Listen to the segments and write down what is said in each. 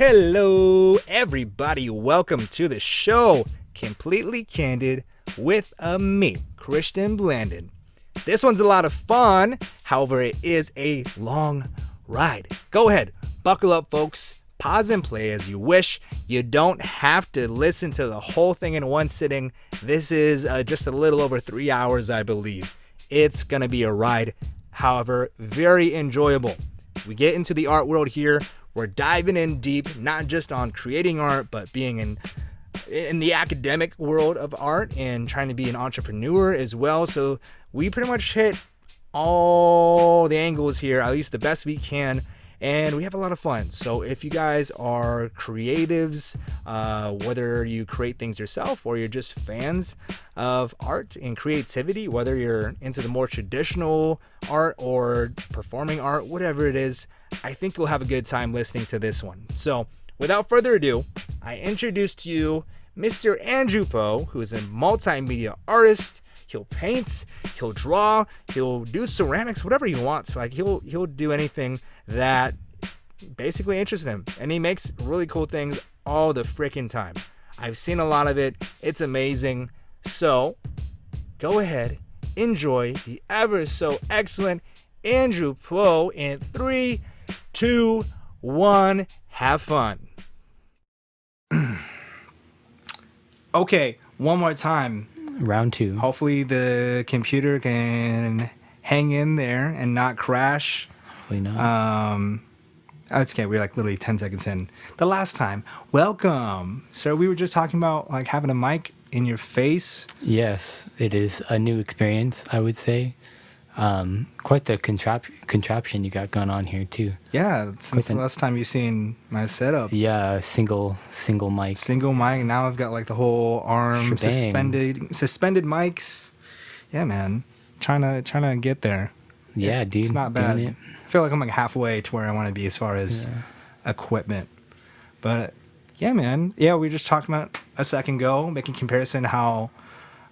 Hello, everybody. Welcome to the show, Completely Candid, with me, Christian Blandin. This one's a lot of fun. However, it is a long ride. Go ahead, buckle up, folks. Pause and play as you wish. You don't have to listen to the whole thing in one sitting. This is just a little over 3 hours, I believe. It's going to be a ride. However, very enjoyable. We get into the art world here. We're diving in deep, not just on creating art, but being in the academic world of art and trying to be an entrepreneur as well. So we pretty much hit all the angles here, at least the best we can, and we have a lot of fun. So if you guys are creatives, whether you create things yourself or you're just fans of art and creativity, whether you're into the more traditional art or performing art, whatever it is, I think you'll have a good time listening to this one. So without further ado, I introduce to you Mr. Andrew Poe, who is a multimedia artist. He'll paint, he'll draw, he'll do ceramics, whatever he wants. Like he'll do anything that basically interests him. And he makes really cool things all the freaking time. I've seen a lot of it. It's amazing. So go ahead, enjoy the ever so excellent Andrew Poe in 3, 2, 1, have fun. Okay, one more time. Round 2. Hopefully the computer can hang in there and not crash. Hopefully not. It's okay. We're like literally 10 seconds in. The last time. Welcome. So we were just talking about like having a mic in your face. Yes, it is a new experience, I would say. Quite the contraption you got going on here too. Yeah, since the last time you've seen my setup. Yeah, single mic. Single mic. Now I've got like the whole arm suspended mics. Yeah, man. Trying to get there. Yeah, dude. It's not bad. I feel like I'm like halfway to where I want to be as far as equipment. But yeah, man. Yeah, we were just talking about a second ago, making comparison how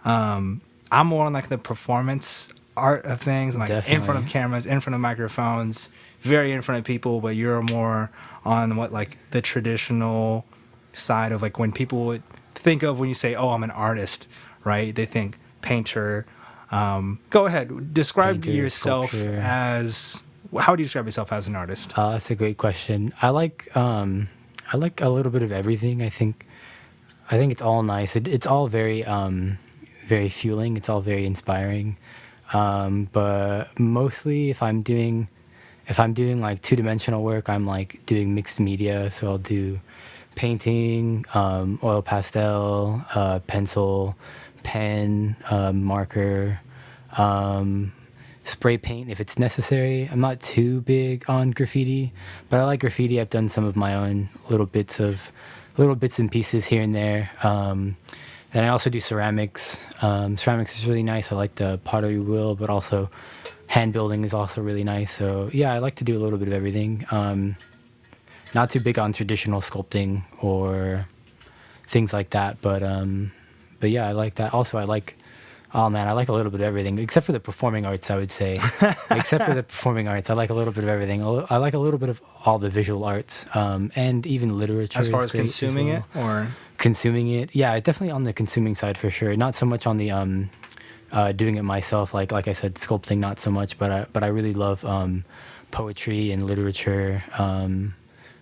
I'm more on like the performance art of things, like Definitely. In front of cameras, in front of microphones, very in front of people, but you're more on what like the traditional side of like when people would think of when you say, oh, I'm an artist, right? They think painter. Go ahead, describe Painter, yourself sculpture. as, how do you describe yourself as an artist? That's a great question. I like a little bit of everything. I think it's all nice. It's all very very fueling. It's all very inspiring. But mostly if I'm doing like two-dimensional work, I'm like doing mixed media. So I'll do painting, oil pastel, pencil, pen, marker, spray paint if it's necessary. I'm not too big on graffiti, but I like graffiti. I've done some of my own little bits and pieces here and there. Then I also do ceramics. Ceramics is really nice. I like the pottery wheel, but also hand building is also really nice. So yeah, I like to do a little bit of everything. Not too big on traditional sculpting or things like that, but yeah, I like that. Also, I like a little bit of everything, except for the performing arts, I would say. Except for the performing arts, I like a little bit of everything. I like a little bit of all the visual arts, and even literature. As far as consuming it, or consuming it, yeah, definitely on the consuming side for sure. Not so much on the doing it myself. Like I said, sculpting not so much, but I really love poetry and literature.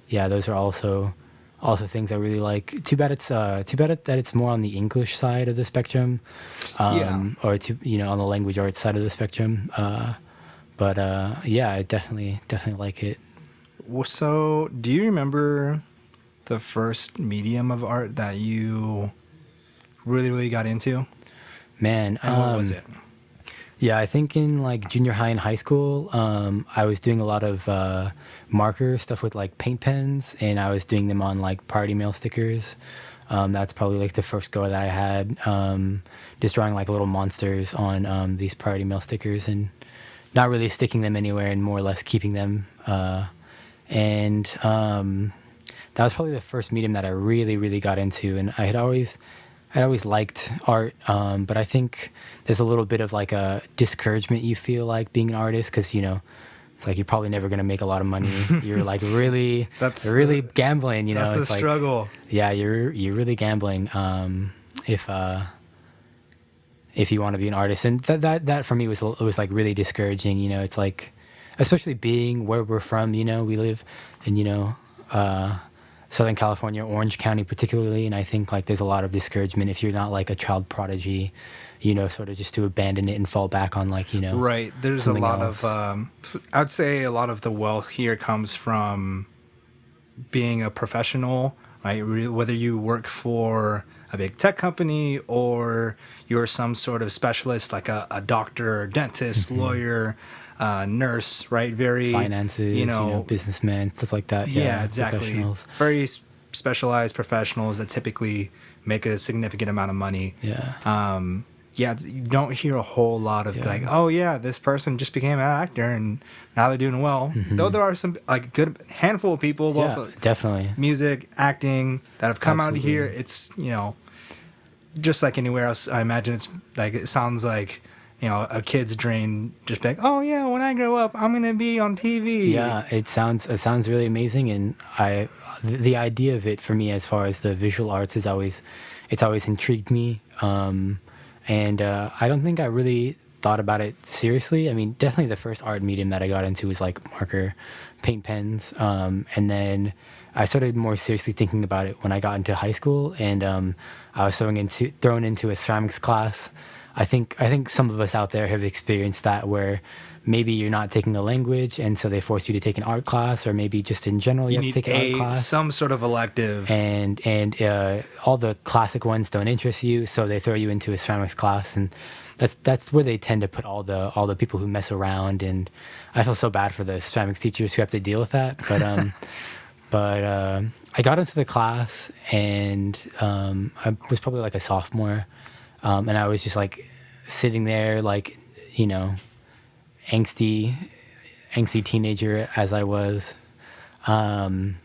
Yeah, those are also things I really like. Too bad that it's more on the English side of the spectrum, or on the language arts side of the spectrum. But yeah, I definitely like it. So, do you remember the first medium of art that you really, really got into? Man, and what was it? Yeah, I think in like junior high and high school, I was doing a lot of marker stuff with like paint pens, and I was doing them on like party mail stickers. That's probably like the first go that I had, just drawing like little monsters on these party mail stickers and not really sticking them anywhere and more or less keeping them. And that was probably the first medium that I really, really got into. And I always liked art, but I think there's a little bit of like a discouragement you feel like being an artist because, it's like you're probably never gonna make a lot of money. You're like really really gambling, you know. That's it's a struggle. Yeah, you're really gambling if you want to be an artist. And that for me was like really discouraging, you know. It's like, especially being where we're from, you know, we live in, you know, Southern California, Orange County particularly, and I think like there's a lot of discouragement if you're not like a child prodigy, you know, sort of just to abandon it and fall back on like, you know, right. There's a lot else. of I'd say a lot of the wealth here comes from being a professional, right? Whether you work for a big tech company or you're some sort of specialist like a doctor, dentist, lawyer, nurse, right? Very finances, you know, businessmen, stuff like that. Yeah, exactly. Very specialized professionals that typically make a significant amount of money. Yeah. You don't hear a whole lot of like, oh yeah, this person just became an actor and now they're doing well. Though there are some like good handful of people, both definitely music, acting, that have come out here. It's, you know, just like anywhere else. I imagine it's like, it sounds like, you know, a kid's dream, just be like, oh yeah, when I grow up, I'm gonna be on TV. Yeah, it sounds really amazing, and the idea of it for me, as far as the visual arts, it's always intrigued me. And I don't think I really thought about it seriously. I mean, definitely the first art medium that I got into was like marker, paint pens, and then I started more seriously thinking about it when I got into high school, and I was thrown into a ceramics class. I think some of us out there have experienced that, where maybe you're not taking a language, and so they force you to take an art class, or maybe just in general you have to take an art class. Some sort of elective. And all the classic ones don't interest you, so they throw you into a ceramics class, and that's where they tend to put all the people who mess around. And I feel so bad for the ceramics teachers who have to deal with that. But I got into the class, and I was probably like a sophomore. And I was just like sitting there, like, you know, angsty teenager as I was. And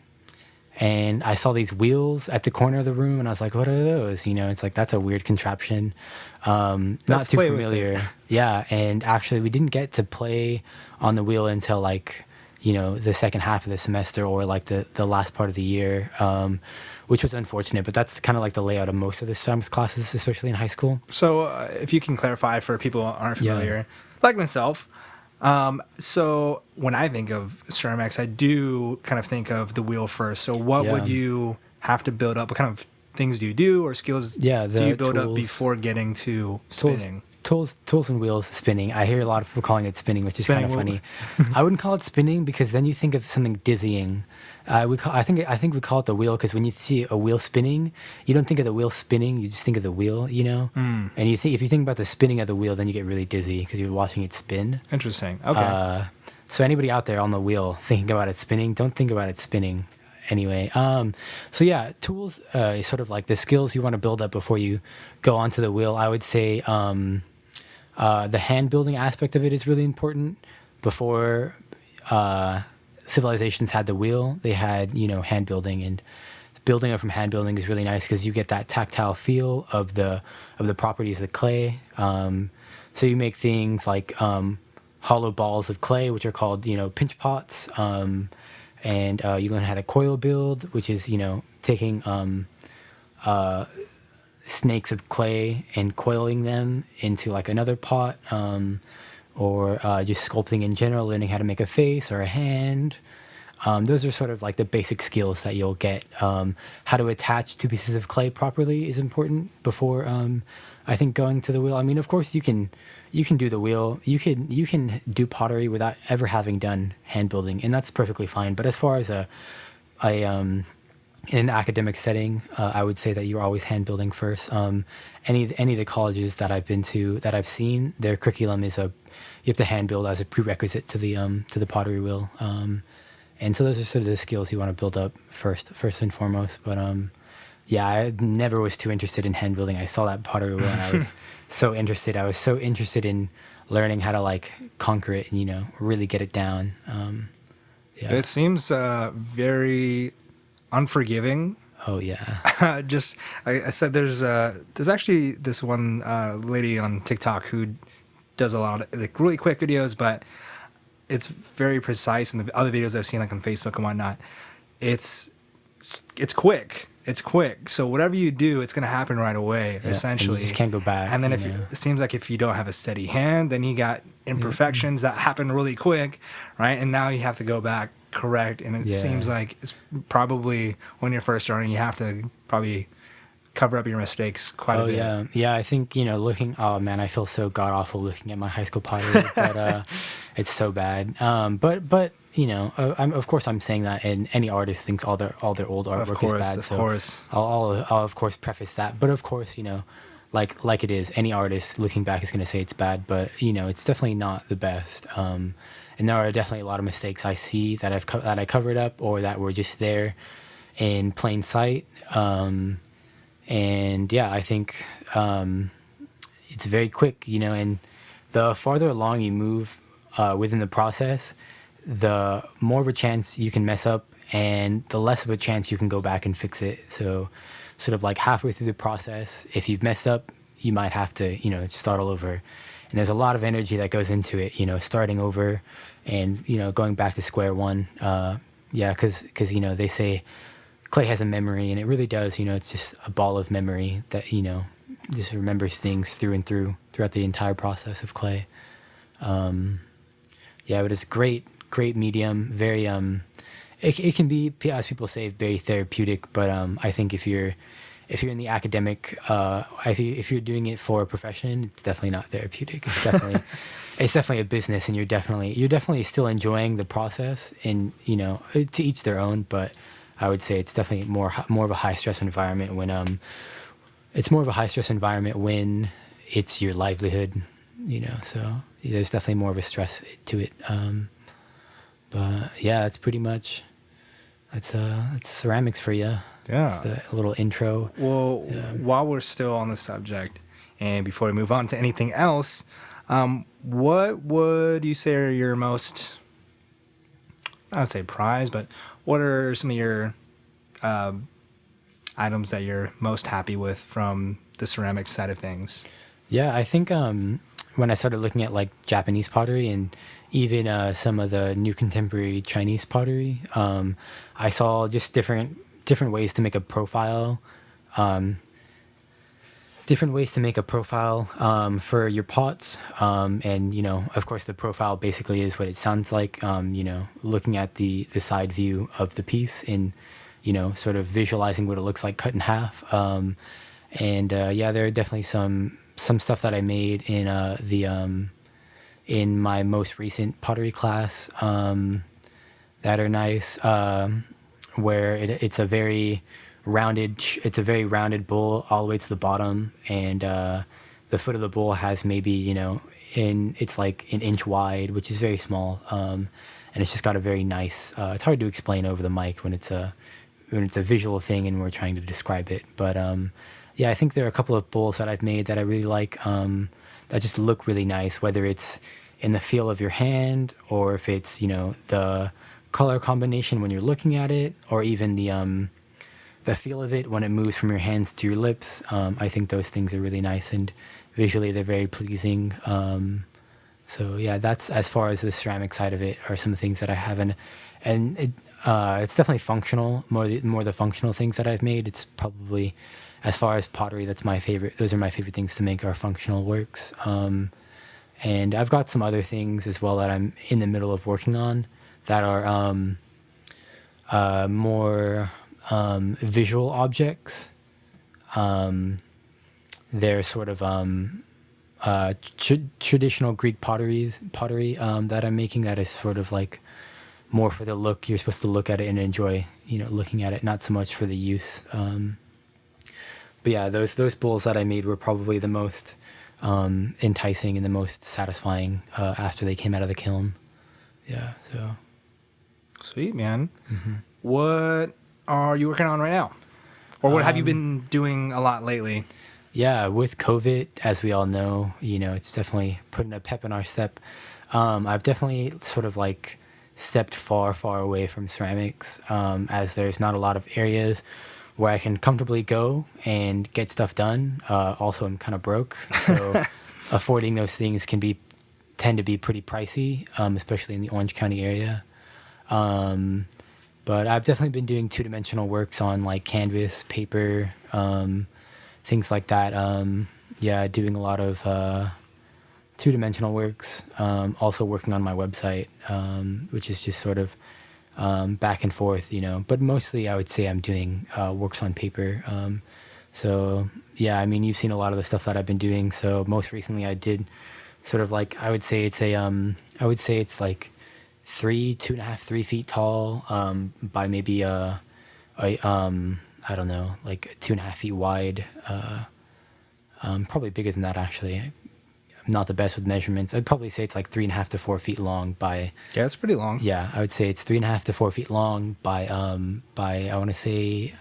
I saw these wheels at the corner of the room, and I was like, what are those? You know, it's like, that's a weird contraption. Not too familiar. Yeah. And actually we didn't get to play on the wheel until like, you know, the second half of the semester, or like the last part of the year, which was unfortunate, but that's kind of like the layout of most of the ceramics classes, especially in high school. So if you can clarify for people who aren't familiar, like myself, so when I think of ceramics, I do kind of think of the wheel first. So what would you have to build up? What kind of things do you do, or skills do you build up before getting to spinning? Tools and wheels, spinning. I hear a lot of people calling it spinning, which is kind of funny. I wouldn't call it spinning, because then you think of something dizzying. I think we call it the wheel, because when you see a wheel spinning, you don't think of the wheel spinning, you just think of the wheel, you know. And if you think about the spinning of the wheel, then you get really dizzy because you're watching it spin. Interesting. Okay. So anybody out there on the wheel thinking about it spinning, don't think about it spinning. Anyway, so yeah, tools is sort of like the skills you want to build up before you go onto the wheel. I would say the hand building aspect of it is really important. Before civilizations had the wheel, they had, you know, hand building, and building up from hand building is really nice because you get that tactile feel of the properties of the clay. So you make things like hollow balls of clay, which are called, you know, pinch pots. And you learn how to coil build, which is, you know, taking snakes of clay and coiling them into like another pot, or just sculpting in general, learning how to make a face or a hand. Those are sort of like the basic skills that you'll get. How to attach two pieces of clay properly is important before, I think, going to the wheel. I mean, of course, you can do the wheel. You can do pottery without ever having done hand building, and that's perfectly fine. But as far as in an academic setting, I would say that you're always hand building first. Any of the colleges that I've been to, that I've seen, their curriculum is you have to hand build as a prerequisite to the pottery wheel. And so those are sort of the skills you want to build up first and foremost. But yeah, I never was too interested in hand building. I saw that pottery wheel, and I was so interested. I was so interested in learning how to like conquer it and, you know, really get it down. Yeah. It seems very unforgiving. Oh yeah. I said there's actually this one lady on TikTok who does a lot of like really quick videos, but it's very precise. And the other videos I've seen like on Facebook and whatnot, it's quick. It's quick. So whatever you do, it's going to happen right away, essentially. And you just can't go back. And then it seems like if you don't have a steady hand, then you got imperfections that happen really quick, right? And now you have to go back, correct. And it seems like it's probably when you're first starting, you have to probably cover up your mistakes quite a bit. Yeah, I think, oh man, I feel so god awful looking at my high school pottery, but it's so bad. But of course I'm saying that, and any artist thinks all their old artwork is bad. Of course. I'll of course preface that, but of course, like it is, any artist looking back is going to say it's bad, but it's definitely not the best. And there are definitely a lot of mistakes I see that I covered up, or that were just there in plain sight. And yeah, I think it's very quick, and the farther along you move within the process, the more of a chance you can mess up, and the less of a chance you can go back and fix it. So sort of like halfway through the process, if you've messed up, you might have to, start all over. And there's a lot of energy that goes into it, starting over and, going back to square one. Because they say clay has a memory, and it really does. It's just a ball of memory that, just remembers things through and throughout the entire process of clay. But it's great medium, very, it can be, as people say, very therapeutic, but I think if you're in the academic, if you're doing it for a profession, it's definitely not therapeutic. It's definitely a business, and you're definitely still enjoying the process, and to each their own. But I would say it's definitely more of a high stress environment when it's your livelihood, So there's definitely more of a stress to it. But yeah, it's pretty much it's ceramics for you. Yeah. It's a little intro. Well, while we're still on the subject, and before we move on to anything else, what would you say are your most, I would say prize, but what are some of your items that you're most happy with from the ceramics side of things? Yeah, I think when I started looking at like Japanese pottery and even some of the new contemporary Chinese pottery, I saw just different ways to make a profile. For your pots, and of course the profile basically is what it sounds like. Looking at the side view of the piece and sort of visualizing what it looks like cut in half. There are definitely some stuff that I made in my most recent pottery class that are nice. Where it's a very rounded bowl all the way to the bottom, and the foot of the bowl has maybe it's like an inch wide, which is very small, and it's just got a very nice. It's hard to explain over the mic when it's a visual thing and we're trying to describe it. But I think there are a couple of bowls that I've made that I really like, that just look really nice, whether it's in the feel of your hand, or if it's the color combination when you're looking at it, or even the feel of it when it moves from your hands to your lips. I think those things are really nice, and visually they're very pleasing. That's as far as the ceramic side of it are some things that I haven't, and it's definitely functional. More the functional things that I've made. It's probably, as far as pottery, that's my favorite. Those are my favorite things to make, are functional works. And I've got some other things as well that I'm in the middle of working on that are more visual objects. They're sort of traditional Greek pottery that I'm making, that is sort of like more for the look. You're supposed to look at it and enjoy, looking at it, not so much for the use. But yeah, those bowls that I made were probably the most enticing and the most satisfying after they came out of the kiln. Yeah, so. Sweet, man. Mm-hmm. What are you working on right now? Or what have you been doing a lot lately? Yeah, with COVID, as we all know, it's definitely putting a pep in our step. I've definitely sort of like stepped far, far away from ceramics, as there's not a lot of areas where I can comfortably go and get stuff done. Also, I'm kind of broke, so affording those things can be tend to be pretty pricey, especially in the Orange County area. But I've definitely been doing two-dimensional works on like canvas, paper, things like that. Doing a lot of two-dimensional works. Also working on my website, which is just sort of back and forth, But mostly, I would say I'm doing works on paper. I mean, you've seen a lot of the stuff that I've been doing. So most recently, I did sort of like I would say it's like 2.5, 3 feet tall, by maybe I don't know, like 2.5 feet wide. Probably bigger than that actually. I'm not the best with measurements. I'd probably say it's like 3.5 to 4 feet long by. Yeah, it's pretty long. Yeah, I would say it's 3.5 to 4 feet long by I want to say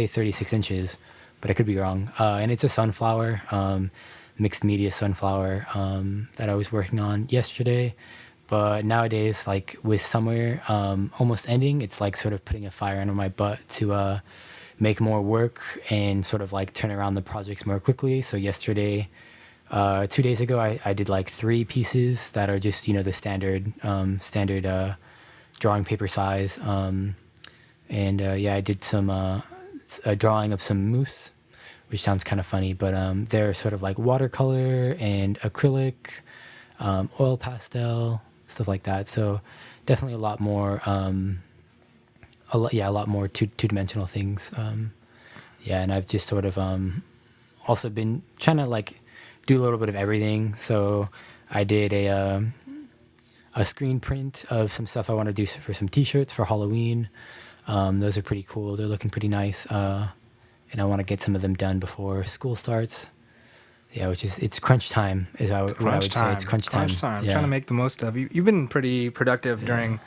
36 inches, but I could be wrong. And it's a sunflower, mixed media sunflower, that I was working on yesterday. But nowadays, like with summer almost ending, it's like sort of putting a fire under my butt to make more work and sort of like turn around the projects more quickly. So yesterday, 2 days ago, I did like 3 pieces that are just, the standard drawing paper size. I did some a drawing of some moose, which sounds kind of funny, but they're sort of like watercolor and acrylic, oil pastel, stuff like that. So definitely a lot more two-dimensional things. And I've just sort of also been trying to like do a little bit of everything. So I did a screen print of some stuff I want to do for some t-shirts for Halloween. Those are pretty cool. They're looking pretty nice. And I want to get some of them done before school starts. Yeah, it's crunch time is what I would say. It's crunch time. Yeah. Trying to make the most of. You've been pretty productive during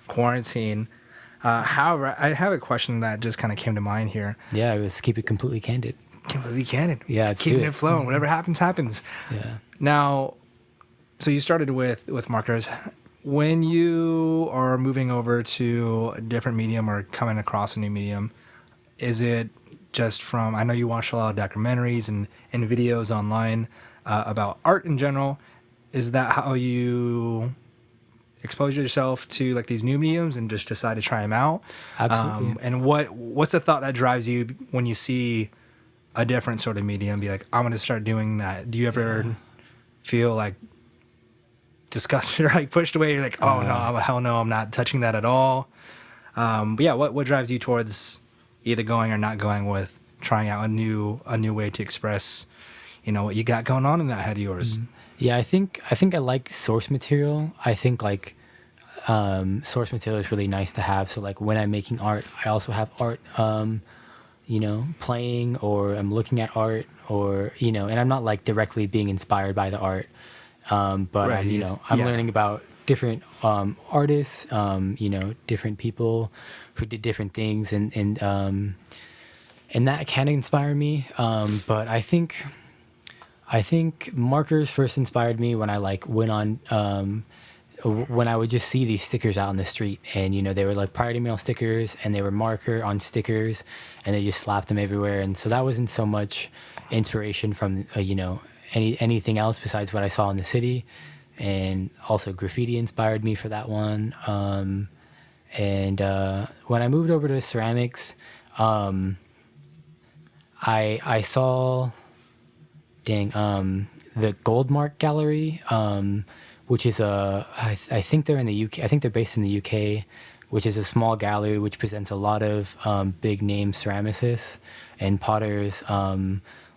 quarantine. However, I have a question that just kind of came to mind here. Yeah, let's keep it completely candid. Completely candid. Yeah, keeping it flowing. Whatever happens, happens. Yeah. Now, so you started with markers. When you are moving over to a different medium or coming across a new medium, is it just from, I know you watch a lot of documentaries and videos online about art in general. Is that how you expose yourself to like these new mediums and just decide to try them out? Absolutely. And what's the thought that drives you when you see a different sort of medium, be like, I'm going to start doing that? Do you ever feel like disgusted or like pushed away? You're like, oh no, hell no, I'm not touching that at all. What drives you towards either going or not going with trying out a new way to express, what you got going on in that head of yours? Yeah, I think I like source material. I think like source material is really nice to have. So like when I'm making art, I also have art, playing, or I'm looking at art, or and I'm not like directly being inspired by the art, but right, I'm learning about different artists, different people who did different things, and that can inspire me. But I think markers first inspired me when I like went on. When I would just see these stickers out on the street, and they were like Priority Mail stickers, and they were marker on stickers, and they just slapped them everywhere. And so that wasn't so much inspiration from anything else besides what I saw in the city. And also graffiti inspired me for that one. And when I moved over to ceramics, I saw the Goldmark Gallery, which is I think they're in the UK. I think they're based in the UK, which is a small gallery which presents a lot of big name ceramicists and potters,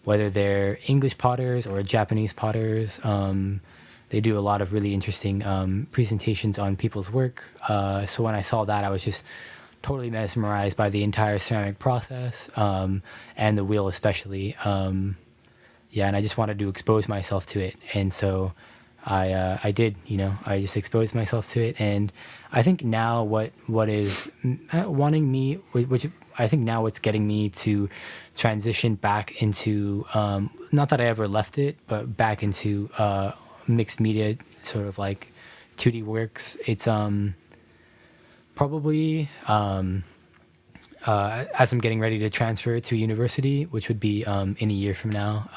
whether they're English potters or Japanese potters. They do a lot of really interesting presentations on people's work. So when I saw that, I was just totally mesmerized by the entire ceramic process, and the wheel especially. And I just wanted to expose myself to it. And so I did, I just exposed myself to it. And I think now what is wanting me, which I think now what's getting me to transition back into, not that I ever left it, but back into mixed media, sort of like 2D works. It's probably as I'm getting ready to transfer to university, which would be in a year from now,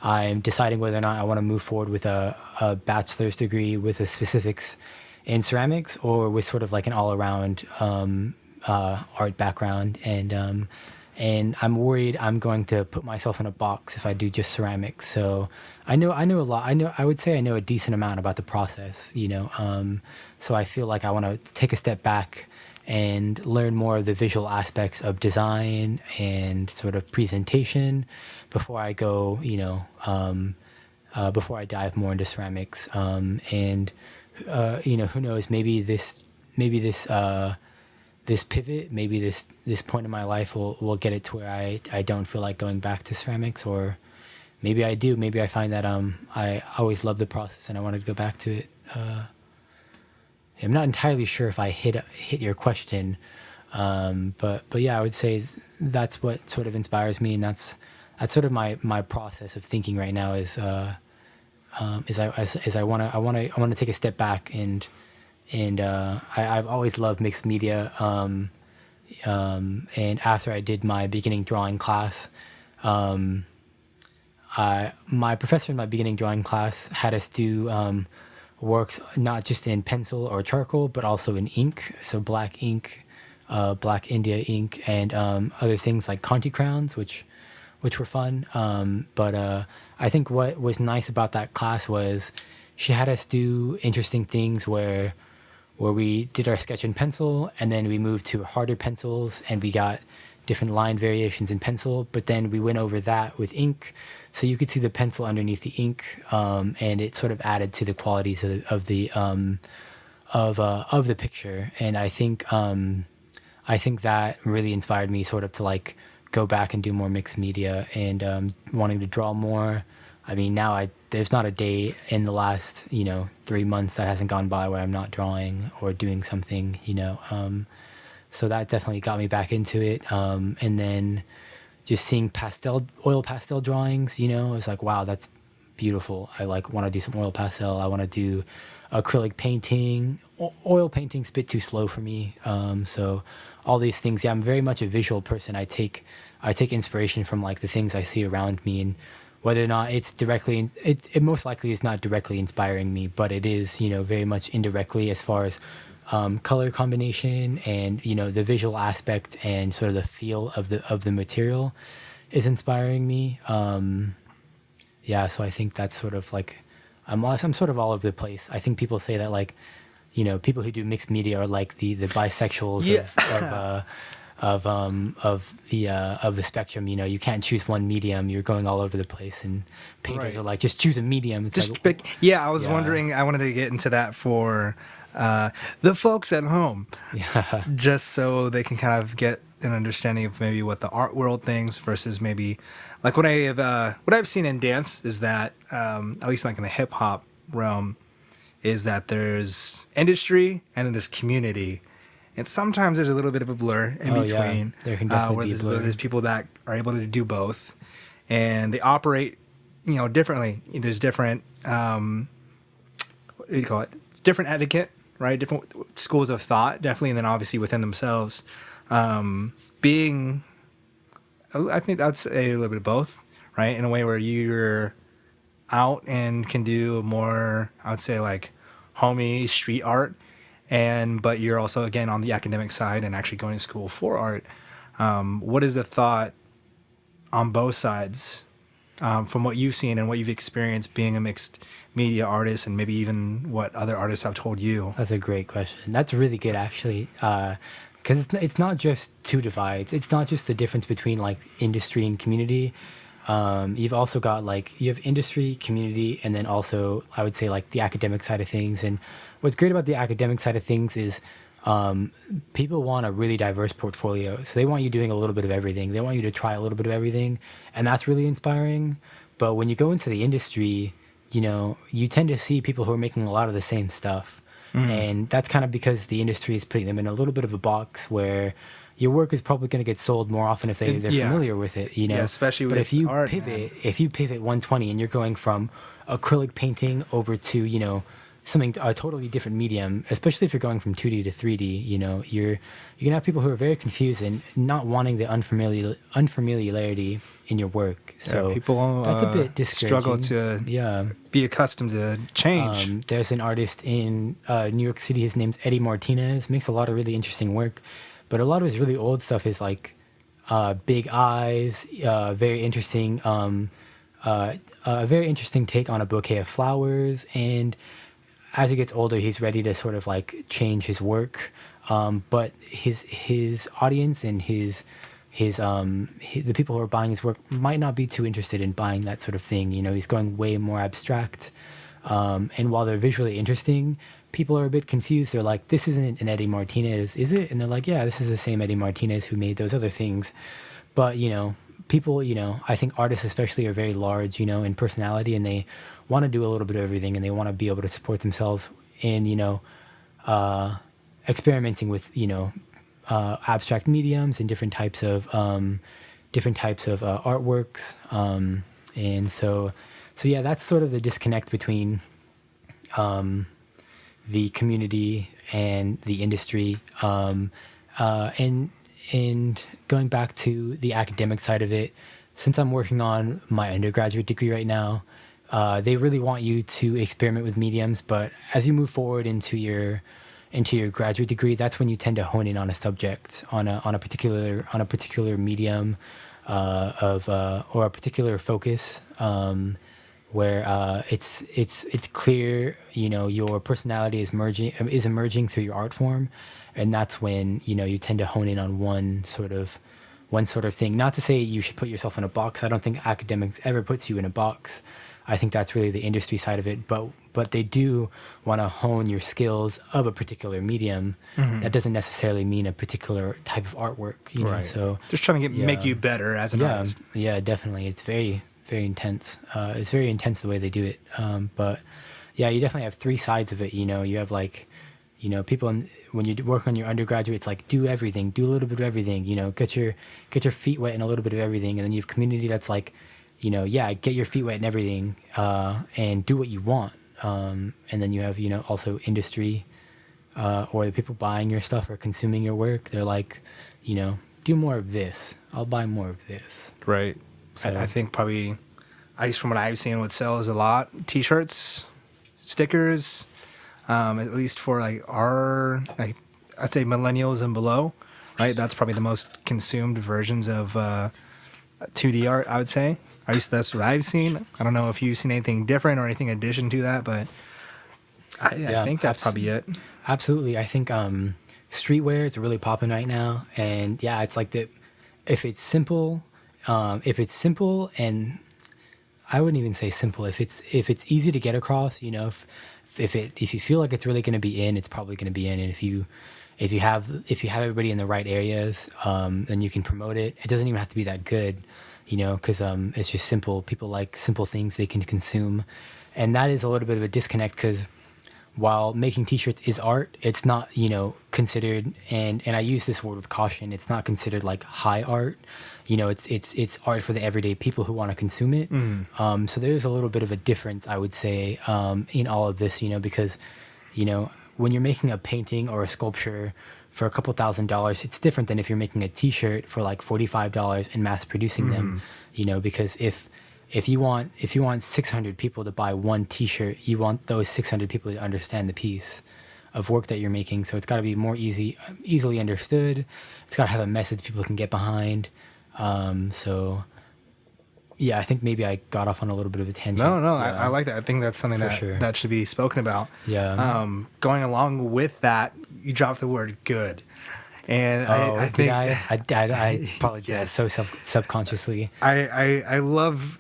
I'm deciding whether or not I want to move forward with a bachelor's degree with a specifics in ceramics, or with sort of like an all-around art background. And I'm worried I'm going to put myself in a box if I do just ceramics. So I know a lot. I would say I know a decent amount about the process, you know. So I feel like I want to take a step back and learn more of the visual aspects of design and sort of presentation before I go, you know, before I dive more into ceramics. And you know, who knows? Maybe this pivot, maybe this point in my life will get it to where I don't feel like going back to ceramics, or maybe I do. Maybe I find that I always love the process and I wanted to go back to it. I'm not entirely sure if I hit your question, but yeah, I would say that's what sort of inspires me, and that's sort of my process of thinking right now is I want to take a step back, and I've always loved mixed media, and after I did my beginning drawing class, my professor in my beginning drawing class had us do works not just in pencil or charcoal, but also in ink. So black ink, black India ink, and other things like Conti crowns, which were fun. But I think what was nice about that class was she had us do interesting things where we did our sketch in pencil, and then we moved to harder pencils, and we got different line variations in pencil, but then we went over that with ink, so you could see the pencil underneath the ink, and it sort of added to the qualities of the picture. And I think that really inspired me sort of to like go back and do more mixed media, and wanting to draw more. I mean, now there's not a day in the last 3 months that hasn't gone by where I'm not drawing or doing something, so that definitely got me back into it. And then just seeing oil pastel drawings, it's like, wow, that's beautiful. I like want to do some oil pastel. I want to do acrylic painting. Oil painting's a bit too slow for me. So all these things, yeah, I'm very much a visual person. I take inspiration from like the things I see around me, and whether or not it's directly, it most likely is not directly inspiring me, but it is, very much indirectly as far as color combination and the visual aspect and sort of the feel of the material is inspiring me. Yeah, so I think that's sort of like I'm sort of all over the place. I think people say that like people who do mixed media are like the bisexuals of the spectrum. You can't choose one medium. You're going all over the place, and painters are like, just choose a medium. It's just pick. Yeah, I was wondering. I wanted to get into that for the folks at home, just so they can kind of get an understanding of maybe what the art world thinks versus maybe like what I've seen in dance is that at least like in the hip hop realm is that there's industry and then there's community. And sometimes there's a little bit of a blur in between. There can definitely be a blur. There's people that are able to do both, and they operate, differently. There's different, what do you call it? It's different etiquette, right? Different schools of thought, definitely, and then obviously within themselves, I think that's a little bit of both, right? In a way where you're out and can do more, I would say like homey street art. But you're also, again, on the academic side and actually going to school for art. What is the thought on both sides from what you've seen and what you've experienced being a mixed media artist, and maybe even what other artists have told you? That's a great question. That's really good, actually, because it's not just two divides. It's not just the difference between like industry and community. You've also got like, you have industry, community, and then also I would say like the academic side of things. And what's great about the academic side of things is people want a really diverse portfolio. So they want you doing a little bit of everything. They want you to try a little bit of everything. And that's really inspiring. But when you go into the industry, you tend to see people who are making a lot of the same stuff. And that's kind of because the industry is putting them in a little bit of a box where your work is probably going to get sold more often if they're familiar with it, Yeah, especially with art. If you pivot 120 and you're going from acrylic painting over to, something a totally different medium, especially if you're going from 2D to 3D. You're gonna have people who are very confused and not wanting the unfamiliarity in your work. So people that's a bit discouraging. Struggle to be accustomed to change. There's an artist in New York City. His name's Eddie Martinez. Makes a lot of really interesting work, but a lot of his really old stuff is like big eyes, very interesting. A very interesting take on a bouquet of flowers, and as he gets older, he's ready to sort of like change his work. But his audience and the people who are buying his work might not be too interested in buying that sort of thing. He's going way more abstract. And while they're visually interesting, people are a bit confused. They're like, this isn't an Eddie Martinez, is it? And they're like, yeah, this is the same Eddie Martinez who made those other things. But, people, I think artists especially are very large, in personality, and they want to do a little bit of everything, and they want to be able to support themselves in, experimenting with, abstract mediums and different types of artworks. And so yeah, that's sort of the disconnect between the community and the industry. And going back to the academic side of it, since I'm working on my undergraduate degree right now, they really want you to experiment with mediums. But as you move forward into your graduate degree, that's when you tend to hone in on a subject, on a particular medium or a particular focus, where it's clear, your personality is emerging through your art form. And that's when, you tend to hone in on one sort of thing. Not to say you should put yourself in a box. I don't think academics ever puts you in a box. I think that's really the industry side of it. But they do want to hone your skills of a particular medium. Mm-hmm. That doesn't necessarily mean a particular type of artwork, you know. So just trying to make you better as an artist. Yeah, definitely. It's very, very intense. It's very intense the way they do it. But yeah, you definitely have three sides of it. You have like, people when you work on your undergraduate, it's like do everything, do a little bit of everything. Get your feet wet in a little bit of everything, and then you have community that's like, get your feet wet in everything, and do what you want. And then you have also industry, or the people buying your stuff or consuming your work. They're like, do more of this. I'll buy more of this. Right. So, I think probably, at least from what I've seen, what sells a lot: T-shirts, stickers. At least for like I'd say millennials and below, right? That's probably the most consumed versions of 2D art, I would say. At least that's what I've seen. I don't know if you've seen anything different or anything in addition to that, but I think that's probably it. Absolutely. I think streetwear is really popping right now. And yeah, it's like if it's simple, and I wouldn't even say simple, if it's easy to get across, if you feel like it's really going to be in, it's probably going to be in. And if you have everybody in the right areas, then you can promote it. It doesn't even have to be that good, because it's just simple. People like simple things they can consume, and that is a little bit of a disconnect, because while making T-shirts is art, it's not considered, and I use this word with caution. It's not considered like high art. It's art for the everyday people who want to consume it. Mm. So there's a little bit of a difference, I would say, in all of this, because, when you're making a painting or a sculpture for a couple $1,000s, it's different than if you're making a T-shirt for like $45 and mass producing them, because if you want 600 people to buy one T-shirt, you want those 600 people to understand the piece of work that you're making. So it's got to be more easily understood. It's got to have a message people can get behind. So yeah, I think maybe I got off on a little bit of a tangent. No, yeah. I like that. I think that's something that should be spoken about. Yeah. Going along with that, you dropped the word good. And I think I probably did so subconsciously. I love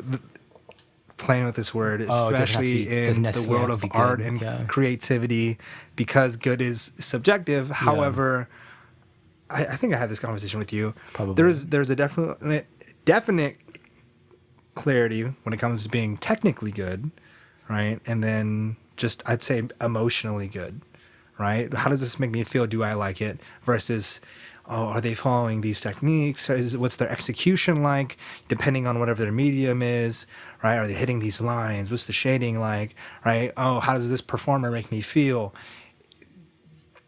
playing with this word, especially in the world of art and creativity, because good is subjective. However, I think I had this conversation with you. Probably. There's a definite clarity when it comes to being technically good, right? And then just, I'd say, emotionally good, right? How does this make me feel? Do I like it? Versus, oh, are they following these techniques? What's their execution like, depending on whatever their medium is, right? Are they hitting these lines? What's the shading like, right? Oh, how does this performer make me feel?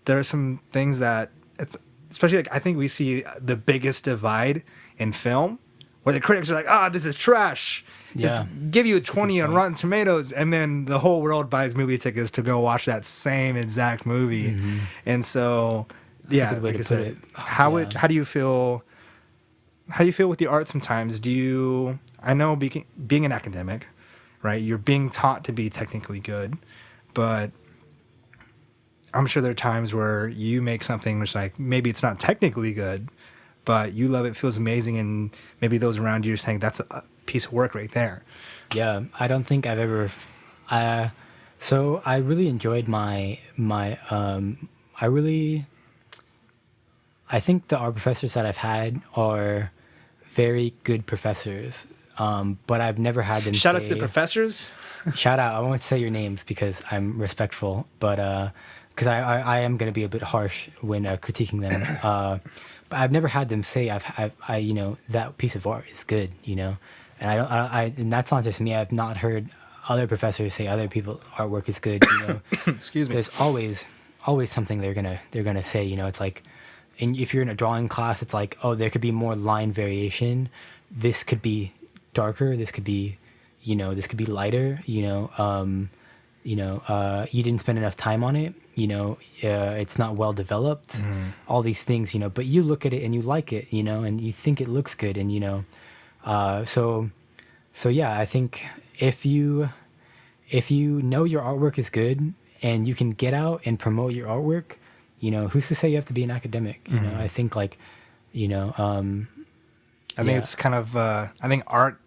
There are some things that it's, especially like, I think we see the biggest divide in film where the critics are like, ah, this is trash. Yeah. Give you a 20 on Rotten Tomatoes, and then the whole world buys movie tickets to go watch that same exact movie. Mm-hmm. And so, yeah, like I said, how do you feel? How do you feel with the art sometimes? I know being an academic, right? You're being taught to be technically good, but I'm sure there are times where you make something which, like, maybe it's not technically good, but you love it, feels amazing, and maybe those around you are saying that's a piece of work right there. Yeah, I don't think I've ever. So I really enjoyed I think the art professors that I've had are very good professors, but I've never had them. Shout out to the professors. Shout out! I won't say your names because I'm respectful, but because I am going to be a bit harsh when critiquing them. But I've never had them say I that piece of art is good, and and that's not just me. I've not heard other professors say other people's artwork is good. Excuse me. There's always something they're gonna say. It's like, and if you're in a drawing class, it's like, oh, there could be more line variation. This could be darker. This could be, this could be lighter. You didn't spend enough time on it. It's not well developed. All these things. But you look at it and you like it. And you think it looks good. And so yeah, I think if you know your artwork is good and you can get out and promote your artwork, who's to say you have to be an academic? I think I think it's kind of I think art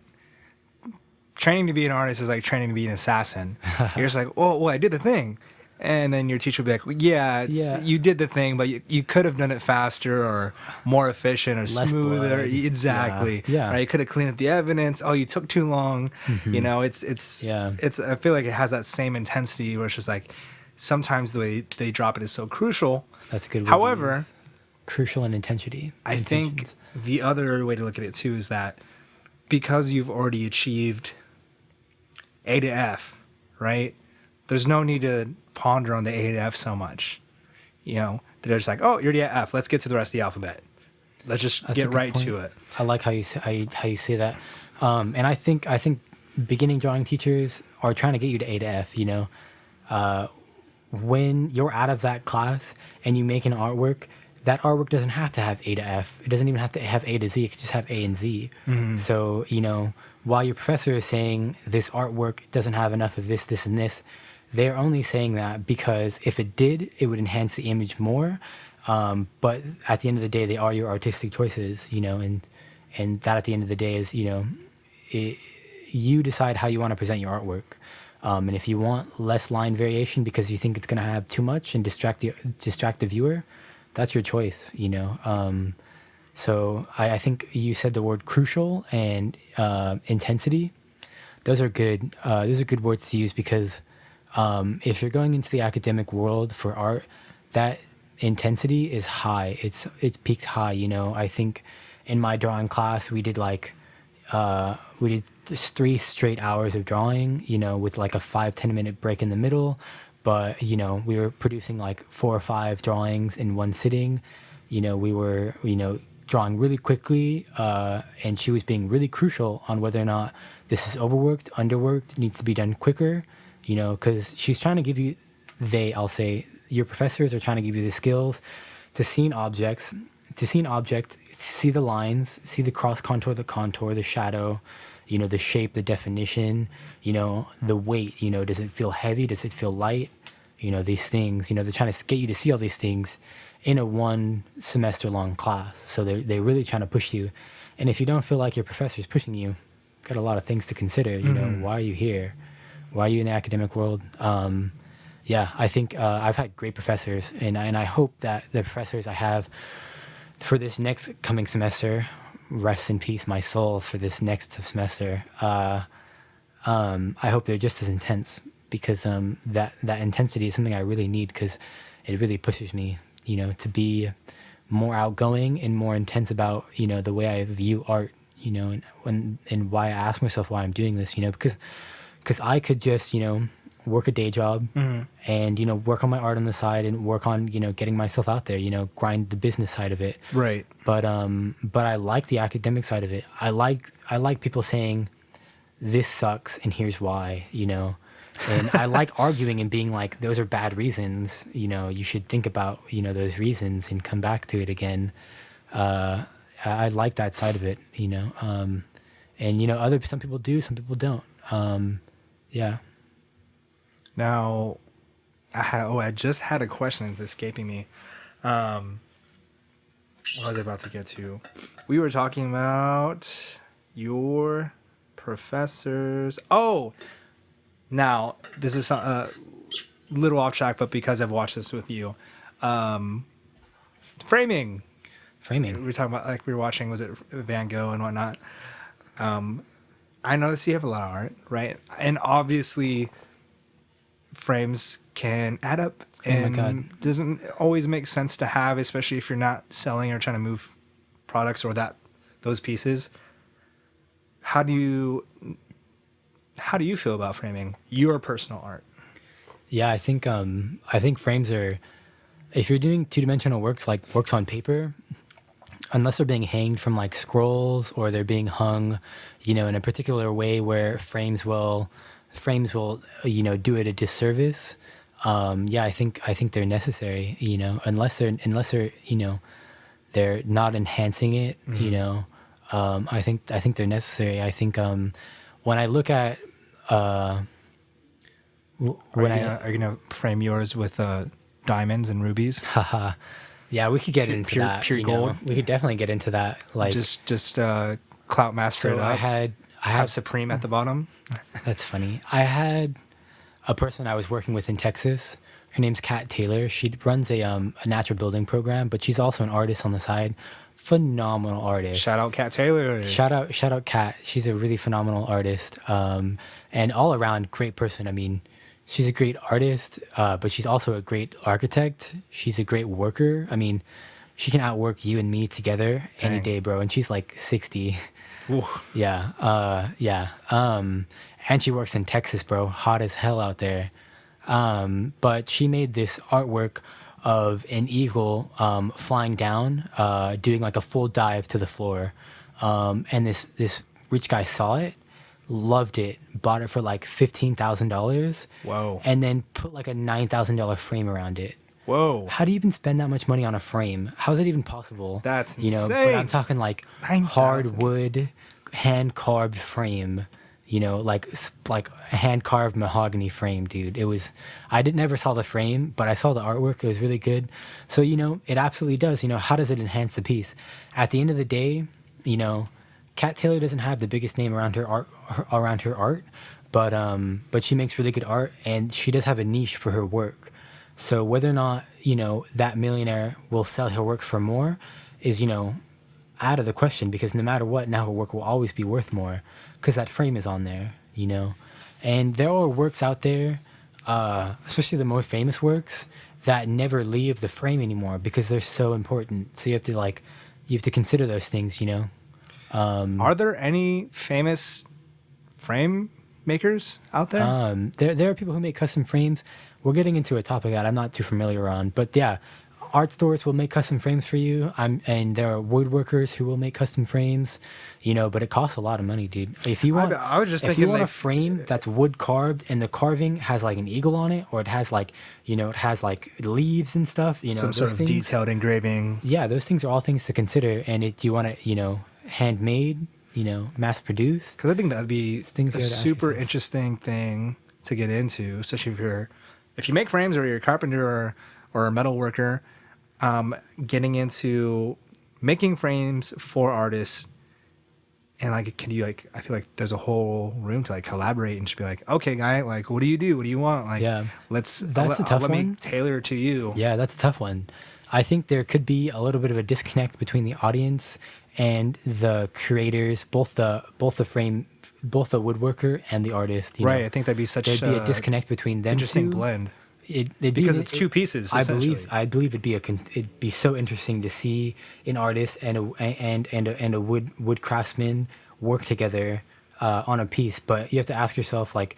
training to be an artist is like training to be an assassin. You're just like, oh, well, I did the thing. And then your teacher will be like, well, you did the thing, but you could have done it faster or more efficient or Less smoother. blood. Exactly. Yeah. Right? You could have cleaned up the evidence. Oh, you took too long. It's I feel like it has that same intensity where it's just like sometimes the way they drop it is so crucial. That's a good word. However, crucial and intensity. I think the other way to look at it too is that because you've already achieved A to F, right? There's no need to ponder on the A to F so much. They're just like, oh, you're the F. Let's get to the rest of the alphabet. Let's just get right to it. I like how you say that. And I think beginning drawing teachers are trying to get you to A to F. When you're out of that class and you make an artwork, that artwork doesn't have to have A to F. It doesn't even have to have A to Z. It could just have A and Z. So, while your professor is saying this artwork doesn't have enough of this, this, and this, they're only saying that because if it did, it would enhance the image more. But at the end of the day, they are your artistic choices, and that at the end of the day is, you decide how you want to present your artwork. And if you want less line variation because you think it's going to have too much and distract the viewer, that's your choice, So I think you said the word crucial and intensity. Those are good. Those are good words to use because if you're going into the academic world for art, that intensity is high. It's peaked high. I think in my drawing class we did just 3 straight hours of drawing. With like a 5-10 minute break in the middle. But, we were producing like 4 or 5 drawings in one sitting. We were, drawing really quickly. And she was being really crucial on whether or not this is overworked, underworked, needs to be done quicker. Because she's trying to give you, your professors are trying to give you the skills to see an object, see the lines, see the cross contour, the shadow, the shape, the definition, the weight, does it feel heavy? Does it feel light? These things, they're trying to get you to see all these things in a 1 semester long class. So they're really trying to push you. And if you don't feel like your professor is pushing you, got a lot of things to consider. Why are you here? Why are you in the academic world? I think I've had great professors, and I hope that the professors I have for this next coming semester, rest in peace, my soul, for this next semester. I hope they're just as intense because that intensity is something I really need because it really pushes me, to be more outgoing and more intense about, you know, the way I view art, you know, and why I ask myself why I'm doing this, you know, because I could just, you know, work a day job and, you know, work on my art on the side and work on, you know, getting myself out there, you know, grind the business side of it. Right. But I like the academic side of it. I like people saying this sucks and here's why, you know. And I like arguing and being like, those are bad reasons, you know, you should think about, you know, those reasons and come back to it again. I like that side of it, you know. And, you know, some people do, some people don't. Yeah. Now, I just had a question. It's escaping me. What was I about to get to? We were talking about your professors. Oh, now this is a little off track, but because I've watched this with you, framing. We were talking about, like, we were watching, was it Van Gogh and whatnot? I noticed you have a lot of art, right? And obviously, frames can add up, and doesn't always make sense to have, especially if you're not selling or trying to move products or those pieces. How do you feel about framing your personal art? Yeah, I think frames are, if you're doing two-dimensional works, like works on paper, unless they're being hanged from like scrolls or they're being hung, you know, in a particular way where frames will, you know, do it a disservice. I think they're necessary, you know, unless they're, you know, they're not enhancing it, you know. I think they're necessary. I think when I look at are you gonna frame yours with diamonds and rubies? Haha. Yeah, we could get into that. Pure gold. We could definitely get into that. Like just clout master it up. I have Supreme at the bottom. That's funny. I had a person I was working with in Texas. Her name's Kat Taylor. She runs a natural building program, but she's also an artist on the side. Phenomenal artist. Shout out Kat Taylor. Shout out Kat. She's a really phenomenal artist. And all around great person. I mean, she's a great artist, but she's also a great architect. She's a great worker. I mean, she can outwork you and me together any day, bro. And she's like 60. Ooh. Yeah. And she works in Texas, bro. Hot as hell out there. But she made this artwork of an eagle flying down, doing like a full dive to the floor. And this rich guy saw it, loved it, bought it for like $15,000. Whoa. And then put like a $9,000 frame around it. Whoa. How do you even spend that much money on a frame? How is it even possible? That's you know, insane. but I'm talking like 9,000. hardwood, hand carved frame. You know, like a hand carved mahogany frame, dude. I never saw the frame, but I saw the artwork. It was really good. So, you know, it absolutely does. You know, how does it enhance the piece? At the end of the day, you know, Kat Taylor doesn't have the biggest name around her art, but she makes really good art, and she does have a niche for her work. So whether or not, you know, that millionaire will sell her work for more is, you know, out of the question, because no matter what, now her work will always be worth more because that frame is on there, you know. And there are works out there, especially the more famous works, that never leave the frame anymore because they're so important. So you have to consider those things, you know. Are there any famous frame makers out there? There are people who make custom frames. We're getting into a topic that I'm not too familiar on, but yeah, art stores will make custom frames for you. And there are woodworkers who will make custom frames, you know, but it costs a lot of money, dude. If you want, I was just if thinking, you want like, a frame that's wood carved and the carving has like an eagle on it, or it has like, you know, it has like leaves and stuff, you know, some sort of detailed engraving. Yeah, those things are all things to consider. And you want to, you know, handmade, you know, mass produced. Because I think that'd be a super interesting thing to get into, especially if you make frames or you're a carpenter or a metal worker, getting into making frames for artists. And like, I feel like there's a whole room to like collaborate and just be like, okay, guy, like, what do you do? What do you want? Like, yeah, let me tailor to you. Yeah, that's a tough one. I think there could be a little bit of a disconnect between the audience and the creators, both the woodworker and the artist. Right. I think that'd be there'd be a disconnect between them. Interesting blend. because it's two pieces. I believe it'd be so interesting to see an artist and a wood craftsman work together on a piece. But you have to ask yourself, like,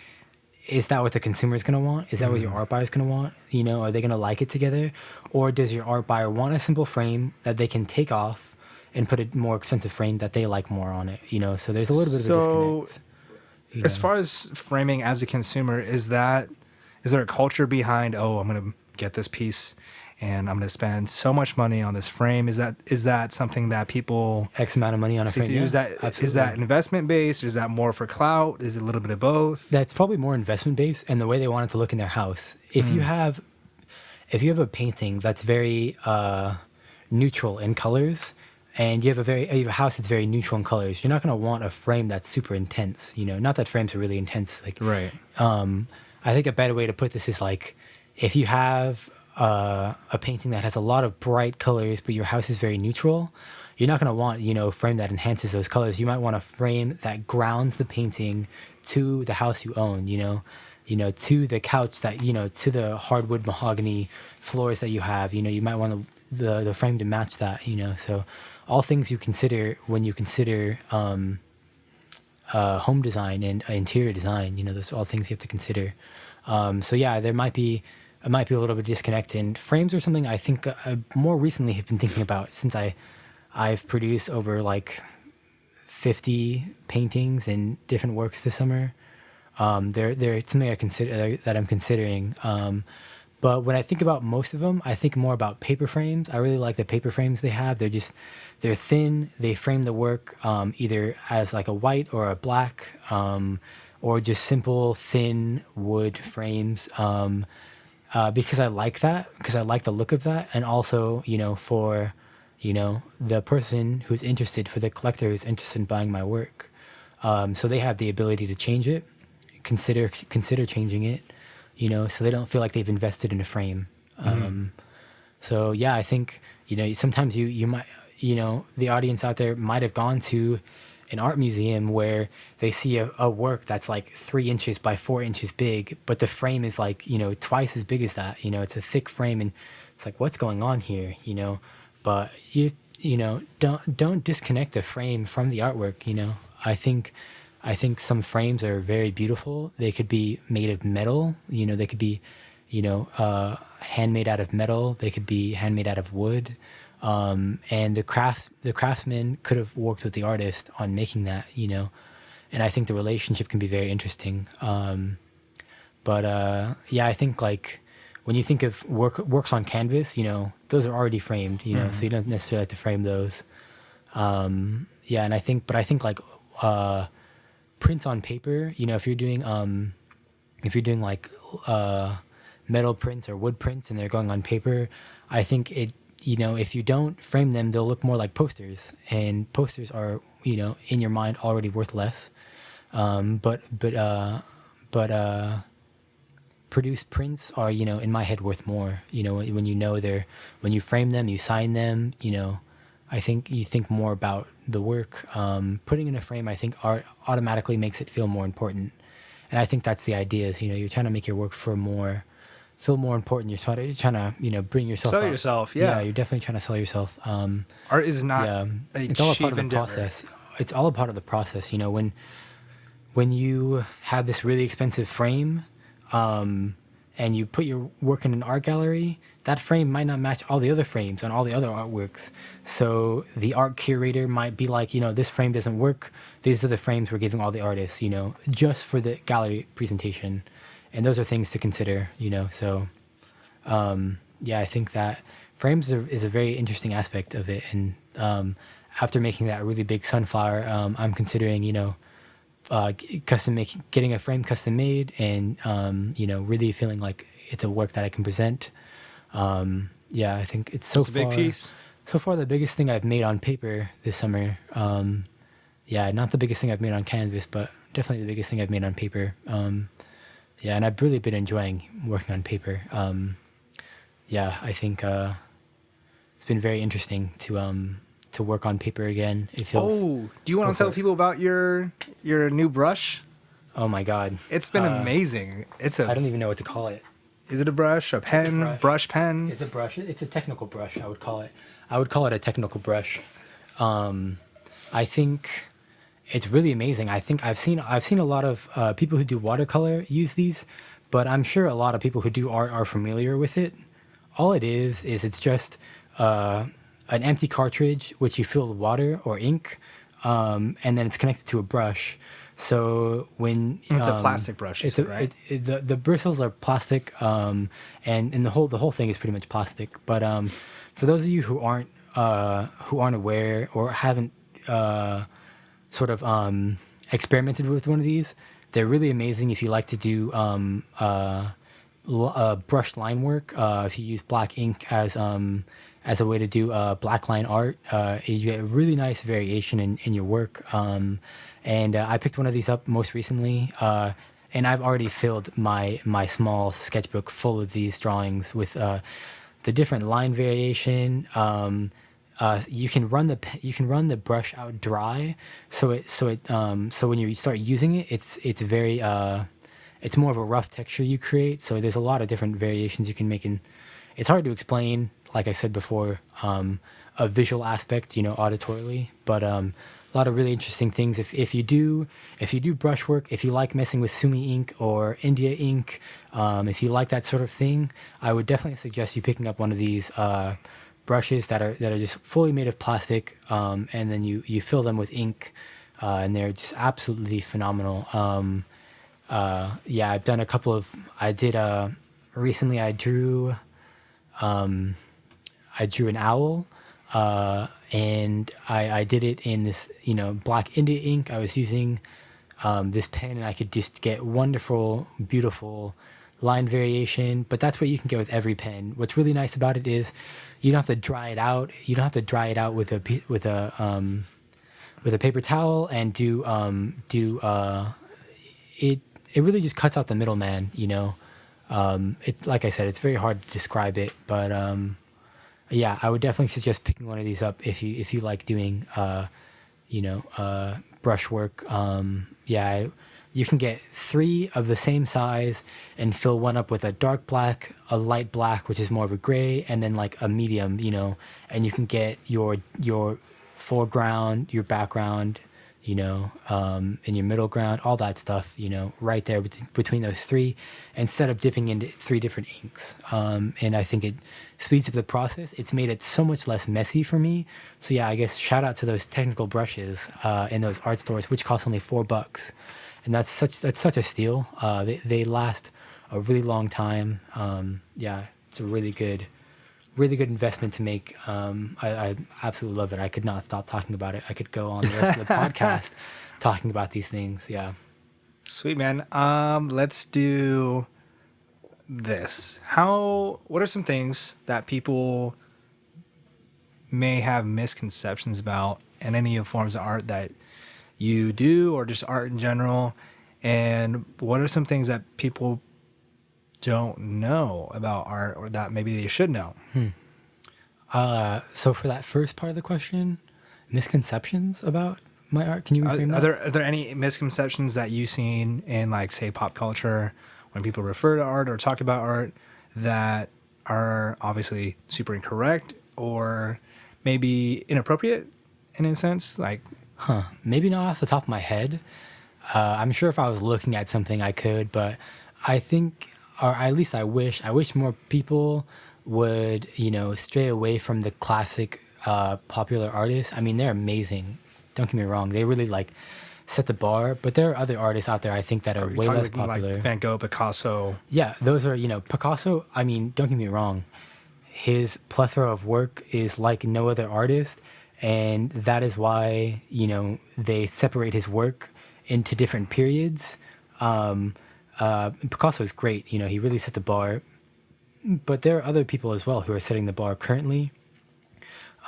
is that what the consumer is going to want? Is that what your art buyer is going to want? You know, are they going to like it together? Or does your art buyer want a simple frame that they can take off and put a more expensive frame that they like more on it? You know, so there's a little bit of a disconnect. As far as framing as a consumer, is there a culture behind, oh, I'm going to get this piece and I'm going to spend so much money on this frame? Is that something that people X amount of money on a frame? Is that investment based? Is that more for clout? Is it a little bit of both? That's probably more investment based, and the way they want it to look in their house. If you have a painting that's very neutral in colors, and you have a house that's very neutral in colors, you're not going to want a frame that's super intense. You know, not that frames are really intense. Like, right. I think a better way to put this is like, if you have a painting that has a lot of bright colors, but your house is very neutral, you're not going to want, you know, a frame that enhances those colors. You might want a frame that grounds the painting to the house you own, you know, to the couch that, you know, to the hardwood mahogany floors that you have. You know, you might want the frame to match that, you know. So all things you consider when you consider home design and interior design, you know, those are all things you have to consider. So yeah, it might be a little bit disconnect, and frames are something I think more recently have been thinking about since I've produced over like 50 paintings and different works this summer. They're something I'm considering. But when I think about most of them, I think more about paper frames. I really like the paper frames they have. They're thin. They frame the work either as like a white or a black, or just simple thin wood frames. Because I like that, because I like the look of that, and also, you know, for, you know, the person who's interested, for the collector who's interested in buying my work. So they have the ability to change it, consider changing it, you know, so they don't feel like they've invested in a frame. So yeah, I think, you know, sometimes you might, you know, the audience out there might have gone to an art museum where they see a work that's like 3 inches by 4 inches big, but the frame is like, you know, twice as big as that. You know, it's a thick frame, and it's like, what's going on here? You know, but you know, don't disconnect the frame from the artwork. You know, I think some frames are very beautiful. They could be made of metal. You know, they could be, you know, handmade out of metal. They could be handmade out of wood. And the craftsman could have worked with the artist on making that, you know, and I think the relationship can be very interesting. But yeah, I think like when you think of works on canvas, you know, those are already framed, you know, so you don't necessarily have to frame those. Yeah, and I think like prints on paper, you know, if you're doing like metal prints or wood prints and they're going on paper, I think it, you know, if you don't frame them, they'll look more like posters, and posters are, you know, in your mind already worth less. But produced prints are, you know, in my head worth more. You know, when you frame them, you sign them, you know, I think you think more about the work. Putting in a frame, I think art automatically makes it feel more important. And I think that's the idea is, you know, you're trying to make your work feel more important. You're trying to, you know, bring yourself sell out. Yourself. Yeah, you're definitely trying to sell yourself. Art is not it's all a part of the process. It's all a part of the process. You know, when you have this really expensive frame, and you put your work in an art gallery, that frame might not match all the other frames on all the other artworks. So the art curator might be like, you know, this frame doesn't work. These are the frames we're giving all the artists, you know, just for the gallery presentation. And those are things to consider, you know. So, yeah, I think that frames is a very interesting aspect of it. And after making that really big sunflower, I'm considering, you know, getting a frame custom made, and you know, really feeling like it's a work that I can present. Yeah, I think it's a big piece. So far, the biggest thing I've made on paper this summer. Yeah, not the biggest thing I've made on canvas, but definitely the biggest thing I've made on paper. Yeah, and I've really been enjoying working on paper. Yeah, I think it's been very interesting to work on paper again. It feels. Oh, do you want to tell people about your new brush? Oh my God, it's been amazing. I don't even know what to call it. Is it a brush? A pen? Brush pen? It's a brush. It's a technical brush. I would call it. I would call it a technical brush. I think it's really amazing. I think I've seen a lot of people who do watercolor use these, but I'm sure a lot of people who do art are familiar with it. All it is it's just an empty cartridge which you fill with water or ink, and then it's connected to a brush. So when it's a plastic brush, right? The bristles are plastic, and the whole thing is pretty much plastic. But for those of you who aren't aware or haven't sort of experimented with one of these, they're really amazing if you like to do brushed line work. If you use black ink as a way to do black line art, you get a really nice variation in your work. And I picked one of these up most recently, and I've already filled my small sketchbook full of these drawings with the different line variation. You can run the brush out dry, so when you start using it, it's very it's more of a rough texture you create. So there's a lot of different variations you can make, and it's hard to explain. Like I said before, a visual aspect, auditorily, but a lot of really interesting things. If you do brushwork, if you like messing with Sumi ink or India ink, if you like that sort of thing, I would definitely suggest you picking up one of these brushes that are just fully made of plastic, and then you fill them with ink, and they're just absolutely phenomenal. I've done a couple of. I did recently. I drew an owl, and I did it in this black India ink. I was using this pen, and I could just get wonderful, beautiful line variation. But that's what you can get with every pen. What's really nice about it is you don't have to dry it out. You don't have to dry it out with a paper towel and do it. It really just cuts out the middleman. It's like I said, it's very hard to describe it, but I would definitely suggest picking one of these up if you like doing brushwork. You can get 3 of the same size and fill one up with a dark black, a light black, which is more of a gray, and then like a medium, and you can get your foreground, your background, and your middle ground, all that stuff, right there between those 3, instead of dipping into 3 different inks. And I think it speeds up the process. It's made it so much less messy for me. So I guess shout out to those technical brushes in those art stores, which cost only $4. And that's such a steal. They last a really long time. It's a really good investment to make. I absolutely love it. I could not stop talking about it. I could go on the rest of the podcast talking about these things. Yeah. Sweet, man. Let's do this. What are some things that people may have misconceptions about in any forms of art that you do, or just art in general? And what are some things that people don't know about art, or that maybe they should know? So for that first part of the question, misconceptions about my art, can you reframe that? Are there any misconceptions that you've seen in, like, say, pop culture when people refer to art or talk about art that are obviously super incorrect or maybe inappropriate in a sense? Like, maybe not off the top of my head. I'm sure if I was looking at something I could, but I think, or at least I wish more people would, stray away from the classic popular artists. I mean, they're amazing. Don't get me wrong. They really set the bar, but there are other artists out there, I think, that are way less popular. Like Van Gogh, Picasso. Yeah, those are, Picasso, I mean, don't get me wrong. His plethora of work is like no other artist, and that is why, they separate his work into different periods. Picasso is great. He really set the bar. But there are other people as well who are setting the bar currently.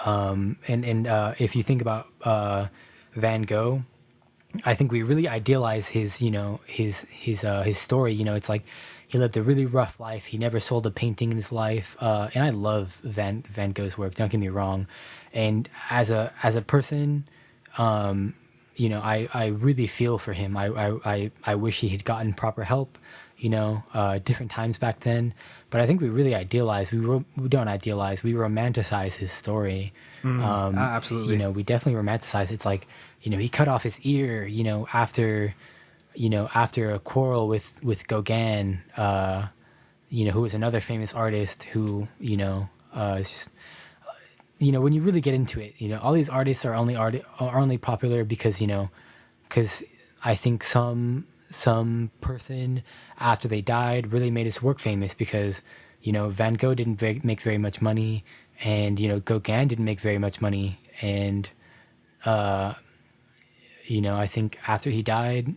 And if you think about Van Gogh, I think we really idealize his story. It's like he lived a really rough life. He never sold a painting in his life. And I love Van Gogh's work. Don't get me wrong. And as a person, I really feel for him. I wish he had gotten proper help, different times back then. But I think we really idealize. We don't idealize. We romanticize his story. Absolutely. We definitely romanticize. It's like, he cut off his ear, after a quarrel with Gauguin, who was another famous artist who, is just, when you really get into it, all these artists are only popular because, because I think some person after they died really made his work famous because, Van Gogh didn't make very much money, and, Gauguin didn't make very much money. And, I think after he died,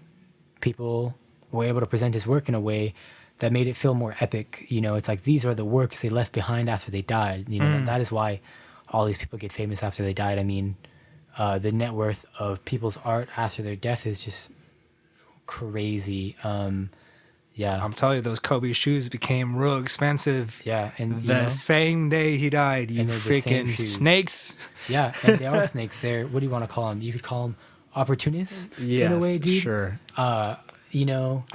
people were able to present his work in a way that made it feel more epic. It's like, these are the works they left behind after they died. That is why all these people get famous after they died. I mean, the net worth of people's art after their death is just crazy. Yeah. I'm telling you, those Kobe shoes became real expensive. Yeah, and the same day he died, you freaking snakes. Yeah, and they are snakes. They're, what do you want to call them? You could call them opportunists in a way, dude. Sure. I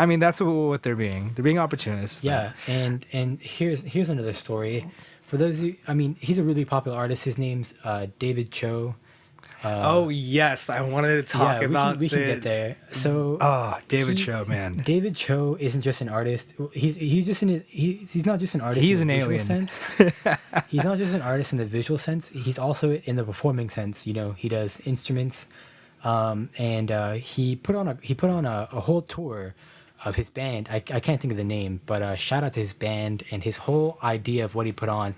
mean, that's what they're being. They're being opportunists. Yeah, and here's another story. For those who, he's a really popular artist. His name's David Cho. Oh yes, I wanted to talk about. We can get there. So, David Cho, man. David Cho isn't just an artist. He's not just an artist. He's in the an visual alien. Sense. He's not just an artist in the visual sense. He's also in the performing sense. He does instruments, and he put on a whole tour of his band. I can't think of the name, but shout out to his band and his whole idea of what he put on.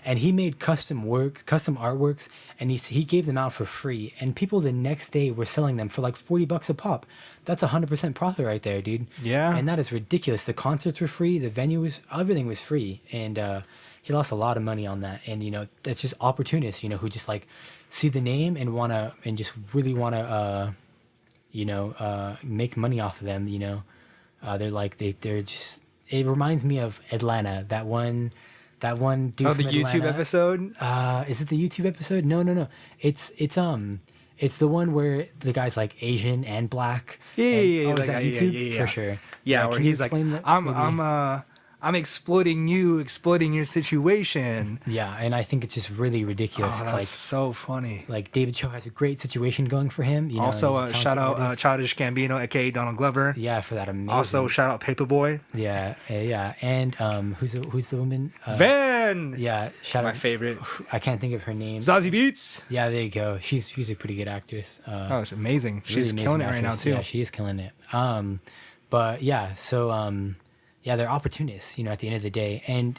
And he made custom artworks, and he gave them out for free. And people the next day were selling them for like $40 a pop. That's 100% profit right there, dude. Yeah. And that is ridiculous. The concerts were free. The venue everything was free. And he lost a lot of money on that. And, that's just opportunists, who just like see the name and just really want to, make money off of them, They're like, they're just, it reminds me of Atlanta, that one dude. Oh, the YouTube episode? Is it the YouTube episode? No. It's the one where the guy's like Asian and black. Yeah. Is that YouTube? Yeah. For sure. Yeah, where he's like, I'm exploiting you, exploiting your situation. Yeah, and I think it's just really ridiculous. Oh, it's that's like so funny. Like David Cho has a great situation going for him. Also, shout out Childish Gambino, aka Donald Glover. Yeah, for that amazing. Also, shout out Paperboy. Yeah, and who's the woman? Van. Yeah, shout out my favorite. I can't think of her name. Zazie Beetz. Yeah, there you go. She's a pretty good actress. It's amazing. She's really killing amazing it right now too. Yeah, she is killing it. But yeah, so yeah, they're opportunists, at the end of the day. And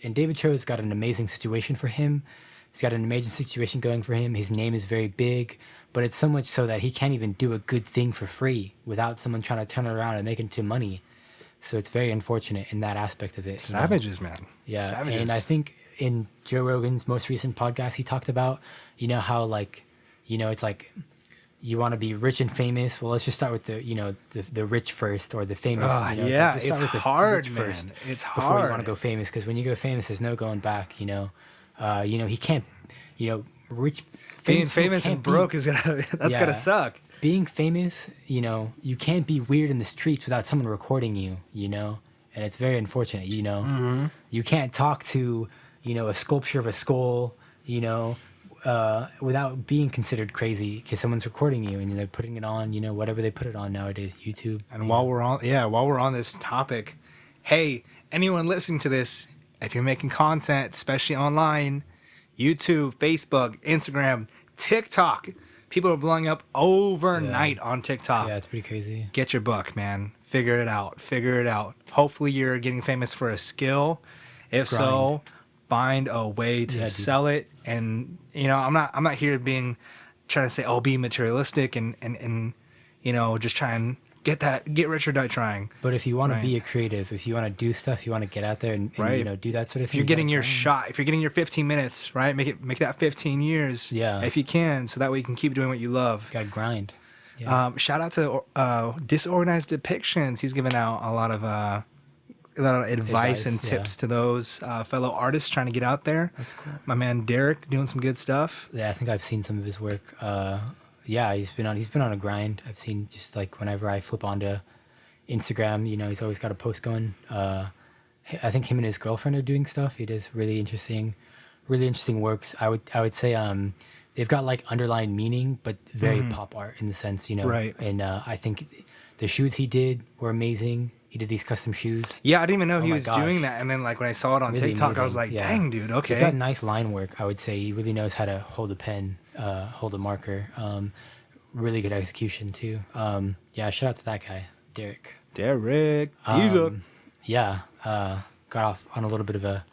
David Cho's got an amazing situation for him. He's got an amazing situation going for him. His name is very big, but it's so much so that he can't even do a good thing for free without someone trying to turn it around and make it into money. So it's very unfortunate in that aspect of it. Savages, man. Yeah. Savages. And I think in Joe Rogan's most recent podcast, he talked about, how like, it's like, you want to be rich and famous. Well, let's just start with the rich first, or the famous. Yeah, it's hard, man. First it's hard before you want to go famous, because when you go famous, there's no going back. He can't. Rich. Being famous and broke is gonna suck. Being famous, you can't be weird in the streets without someone recording you. And it's very unfortunate. Mm-hmm. You can't talk to a sculpture of a skull. Without being considered crazy, because someone's recording you and they're putting it on, whatever they put it on nowadays, YouTube. And while we're on this topic, hey, anyone listening to this, if you're making content, especially online, YouTube, Facebook, Instagram, TikTok, people are blowing up overnight on TikTok. Yeah, it's pretty crazy. Get your buck, man. Figure it out. Hopefully you're getting famous for a skill. If so, find a way to sell it. And I'm not here trying to say, be materialistic and just try and get rich or die trying. But if you want to be a creative, if you want to do stuff, you want to get out there and do that sort of thing. If you're getting your shot, if you're getting your 15 minutes, right, make that 15 years. Yeah. If you can, so that way you can keep doing what you love. You gotta grind. Yeah. Shout out to Disorganized Depictions. He's given out a lot of advice and tips to those fellow artists trying to get out there. That's cool. My man Derek doing some good stuff. Yeah, I think I've seen some of his work. yeah, he's been on a grind. I've seen just like whenever I flip onto Instagram, he's always got a post going. I think him and his girlfriend are doing stuff. He does really interesting works. I would say they've got like underlying meaning, but very pop art in the sense, Right. And I think the shoes he did were amazing. He did these custom shoes. Yeah, I didn't even know he my was gosh. doing that. And then like when I saw it on Really TikTok, I was amazing. like, Yeah. dang, dude, okay. He's got nice line work, I would say. He really knows how to hold a pen, hold a marker. Really good execution too. Yeah, shout out to that guy, Derek. Derek, Diesel. Yeah, got off on a little bit of a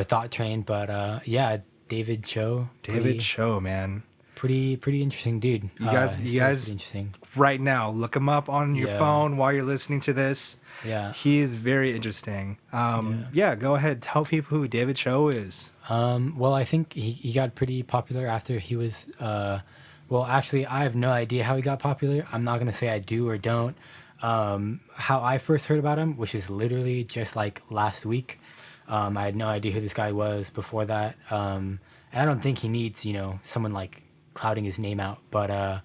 thought train, but yeah, David Cho. David Cho, man. Pretty interesting dude. You guys, his story's pretty interesting. right now, look him up on your Yeah. phone while you're listening to this. Yeah. He is very interesting. Yeah, go ahead. Tell people who David Cho is. Well, I think he got pretty popular after he was. Well, actually, I have no idea how he got popular. I'm not gonna say I do or don't. How I first heard about him, which is literally just like last week. I had no idea who this guy was before that. And I don't think he needs, someone like clouding his name out. But I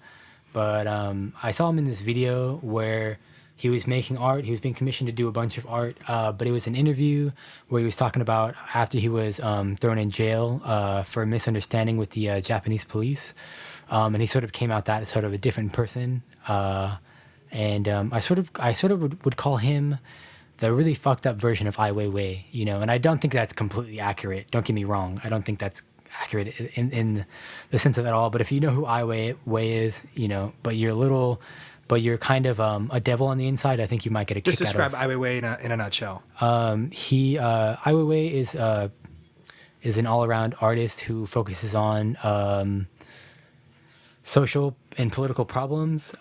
saw him in this video where he was making art. He was being commissioned to do a bunch of art. But it was an interview where he was talking about after he was thrown in jail for a misunderstanding with the Japanese police. And he sort of came out that as sort of a different person. And I sort of would call him the really fucked up version of Ai Weiwei, and I don't think that's completely accurate. Don't get me wrong. I don't think that's accurate in the sense of it all. But if you know who Ai Weiwei is, but you're kind of a devil on the inside, I think you might get a kick out of. Just describe Ai Weiwei in a nutshell. Ai Weiwei is an all-around artist who focuses on social and political problems.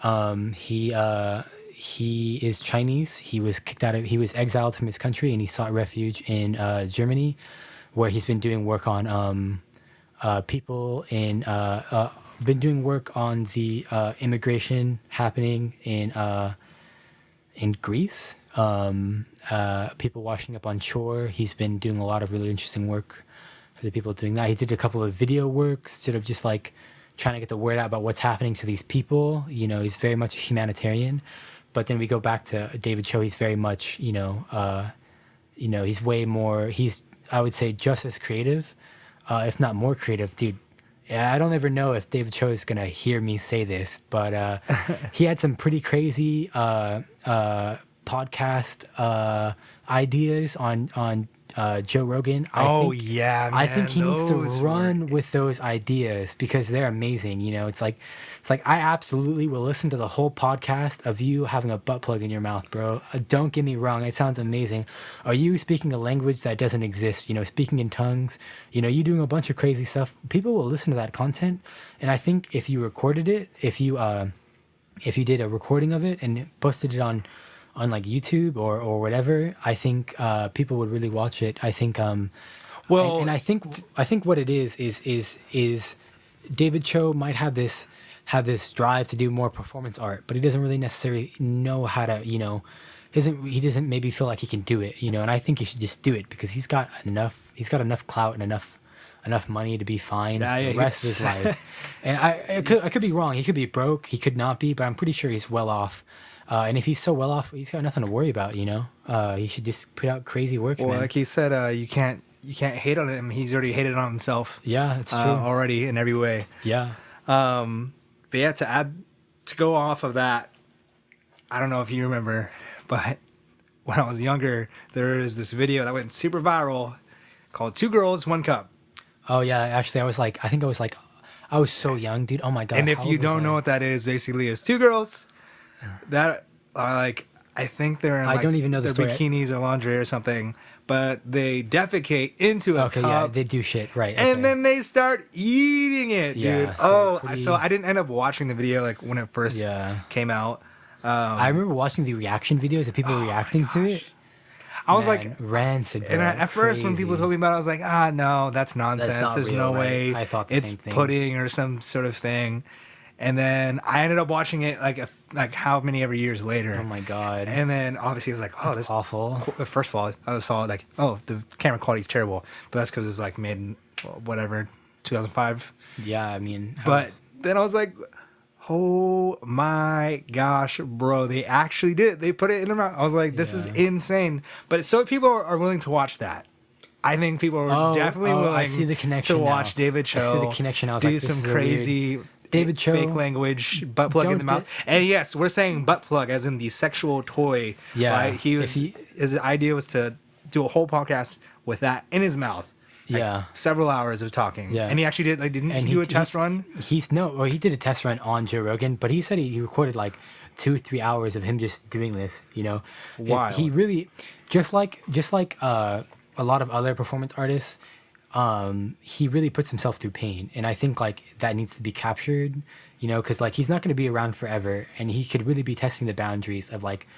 He is Chinese. He was exiled from his country, and he sought refuge in Germany, where he's been doing work on people been doing work on the immigration happening in Greece. People washing up on shore. He's been doing a lot of really interesting work for the people doing that. He did a couple of video works, sort of just like trying to get the word out about what's happening to these people. He's very much a humanitarian. But then we go back to David Cho. He's very much, he's way more. He's, I would say, just as creative, if not more creative, dude. I don't ever know if David Cho is gonna hear me say this, but he had some pretty crazy podcast ideas on Joe Rogan. Yeah, man. I think he needs to run with those ideas because they're amazing. It's like I absolutely will listen to the whole podcast of you having a butt plug in your mouth, bro. Don't get me wrong, it sounds amazing. Are you speaking a language that doesn't exist? Speaking in tongues. You doing a bunch of crazy stuff. People will listen to that content, and I think if you recorded it, if you did a recording of it and posted it on like YouTube or whatever, I think people would really watch it. I think and I think what it is David Cho might have this drive to do more performance art, but he doesn't really necessarily know how to, he doesn't maybe feel like he can do it, and I think he should just do it because he's got enough clout and enough money to be fine for the rest of his life. And I could be wrong. He could be broke. He could not be, but I'm pretty sure he's well off. And if he's so well off, he's got nothing to worry about, he should just put out crazy works, Well, man. like he said, you can't hate on him. He's already hated on himself. Yeah, it's true. Already in every way. Yeah. But yeah, to go off of that, I don't know if you remember, but when I was younger, there was this video that went super viral called 2 Girls, 1 Cup. Oh yeah, actually I was so young, dude. Oh my God. And if you don't know what that is, basically it's 2 girls that are like, I think they're in like, I don't even know the their story. bikinis or lingerie or something, but they defecate into a Okay, cup. yeah, they do shit, right. Okay. And then they start eating it, dude. Yeah, So I didn't end up watching the video like when it first came out. I remember watching the reaction videos of people reacting to it. I was like, rancid. and at first when people told me about it, I was like, no, that's nonsense. not There's real, no right? way I thought the it's same thing. pudding or some sort of thing. And then I ended up watching it like how many ever years later. Oh my God. And then obviously it was like, oh, this awful. First of all, I saw like, oh, the camera quality is terrible, but that's because it's like made in whatever 2005. Yeah, I mean. But then I was like, Oh my gosh, bro. They actually did. They put it in their mouth. I was like, this is insane. But so people are willing to watch that. I think people are definitely willing I see the connection to watch now. David Cho I see the connection. I was do like, this some is a crazy weird... David Cho, fake language butt plug in the don't mouth. And yes, we're saying butt plug as in the sexual toy. Yeah. Right? His idea was to do a whole podcast with that in his mouth. Like, several hours of talking. Yeah. And he actually did, like, didn't he do a test run? He did a test run on Joe Rogan, but he said he recorded like 2-3 hours of him just doing this, you know? Wow. He really, just like a lot of other performance artists, he really puts himself through pain. And I think like that needs to be captured, you know, because like he's not going to be around forever, and he could really be testing the boundaries of like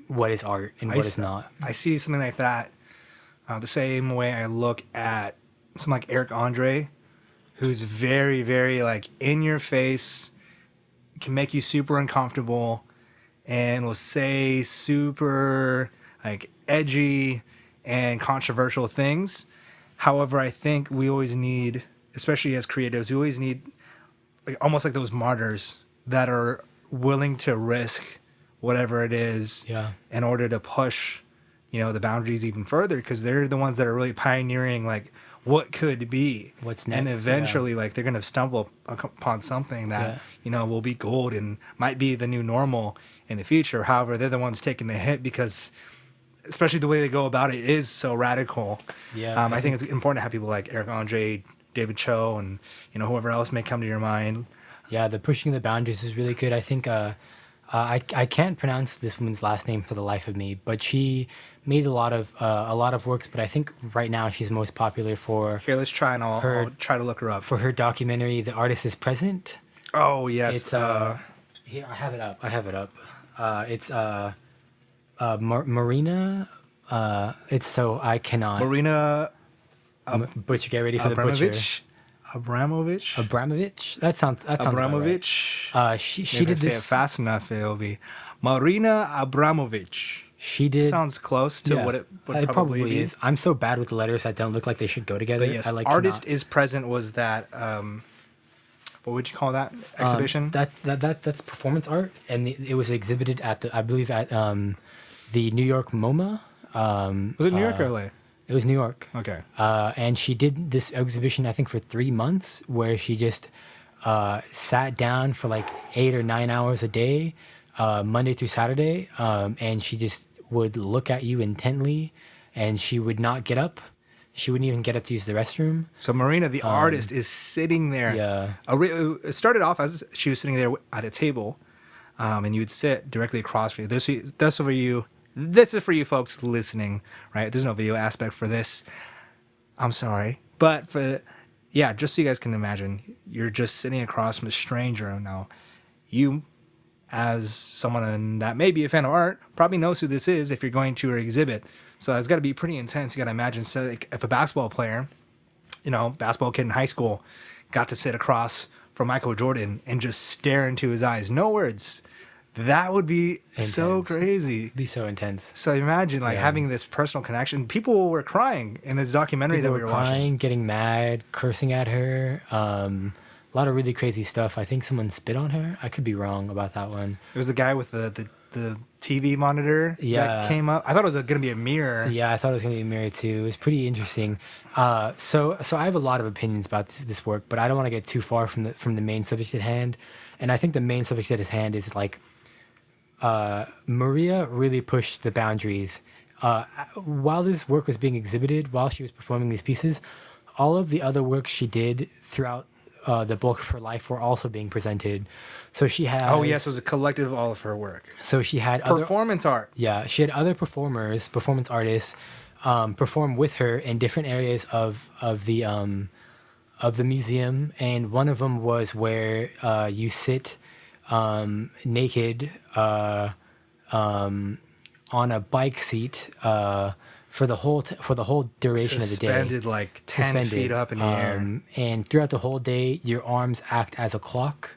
what is art and what is not. I see something like that. The same way I look at someone like Eric Andre, who's very, very like in your face, can make you super uncomfortable, and will say super like edgy and controversial things. However, I think we always need, especially as creatives, we always need like almost like those martyrs that are willing to risk whatever it is in order to push, you know, the boundaries even further, because they're the ones that are really pioneering like what could be, what's next, and eventually like they're gonna stumble upon something that you know will be gold and might be the new normal in the future. However, they're the ones taking the hit because, especially the way they go about it is so radical. I think it's important to have people like Eric Andre, David Cho, and you know whoever else may come to your mind. Yeah, the pushing the boundaries is really good. I think I can't pronounce this woman's last name for the life of me, but she made a lot of works. But I think right now she's most popular for Here, let's try and I'll try to look her up. For her documentary, The Artist is Present. Oh yes, it's here I have it up. It's Marina. It's so I cannot. Marina. Butcher, get ready for the butcher. Abramovich. That sounds Abramovich. Right. She did say this. It fast enough, it'll be Marina Abramovich. She did. Sounds close to what it would it probably be. Is. I'm so bad with letters that don't look like they should go together. But yes, Artist is Present was that. What would you call that exhibition? That's performance art, and it was exhibited at the New York MoMA. Was it New York or LA? It was New York. Okay. And she did this exhibition, I think, for 3 months, where she just sat down for like 8 or 9 hours a day, Monday through Saturday, and she just would look at you intently, and she would not get up. She wouldn't even get up to use the restroom. So Marina, the artist, is sitting there. Yeah. It started off as she was sitting there at a table, and you would sit directly across from you. This is for you folks listening, right? There's no video aspect for this. I'm sorry. But just so you guys can imagine, you're just sitting across from a stranger. Now, you, as someone that may be a fan of art, probably knows who this is if you're going to her exhibit. So it's got to be pretty intense. You got to imagine, so like, if a basketball player, basketball kid in high school, got to sit across from Michael Jordan and just stare into his eyes, no words. That would be intense. So crazy. Be so intense. So imagine having this personal connection. People were crying in this documentary that we were watching. Getting mad, cursing at her. A lot of really crazy stuff. I think someone spit on her. I could be wrong about that one. It was the guy with the TV monitor that came up. I thought it was going to be a mirror. Yeah, I thought it was going to be a mirror too. It was pretty interesting. So I have a lot of opinions about this work, but I don't want to get too far from the main subject at hand. And I think the main subject at his hand is like, Maria really pushed the boundaries. While this work was being exhibited, while she was performing these pieces, all of the other works she did throughout the bulk of her life were also being presented. So she had... Oh, yes, it was a collective of all of her work. So she had... Performance art. Yeah, she had other performance artists, perform with her in different areas of the museum. And one of them was where you sit... naked on a bike seat for the whole duration of the day. Suspended like 10 feet up in the air. And throughout the whole day, your arms act as a clock.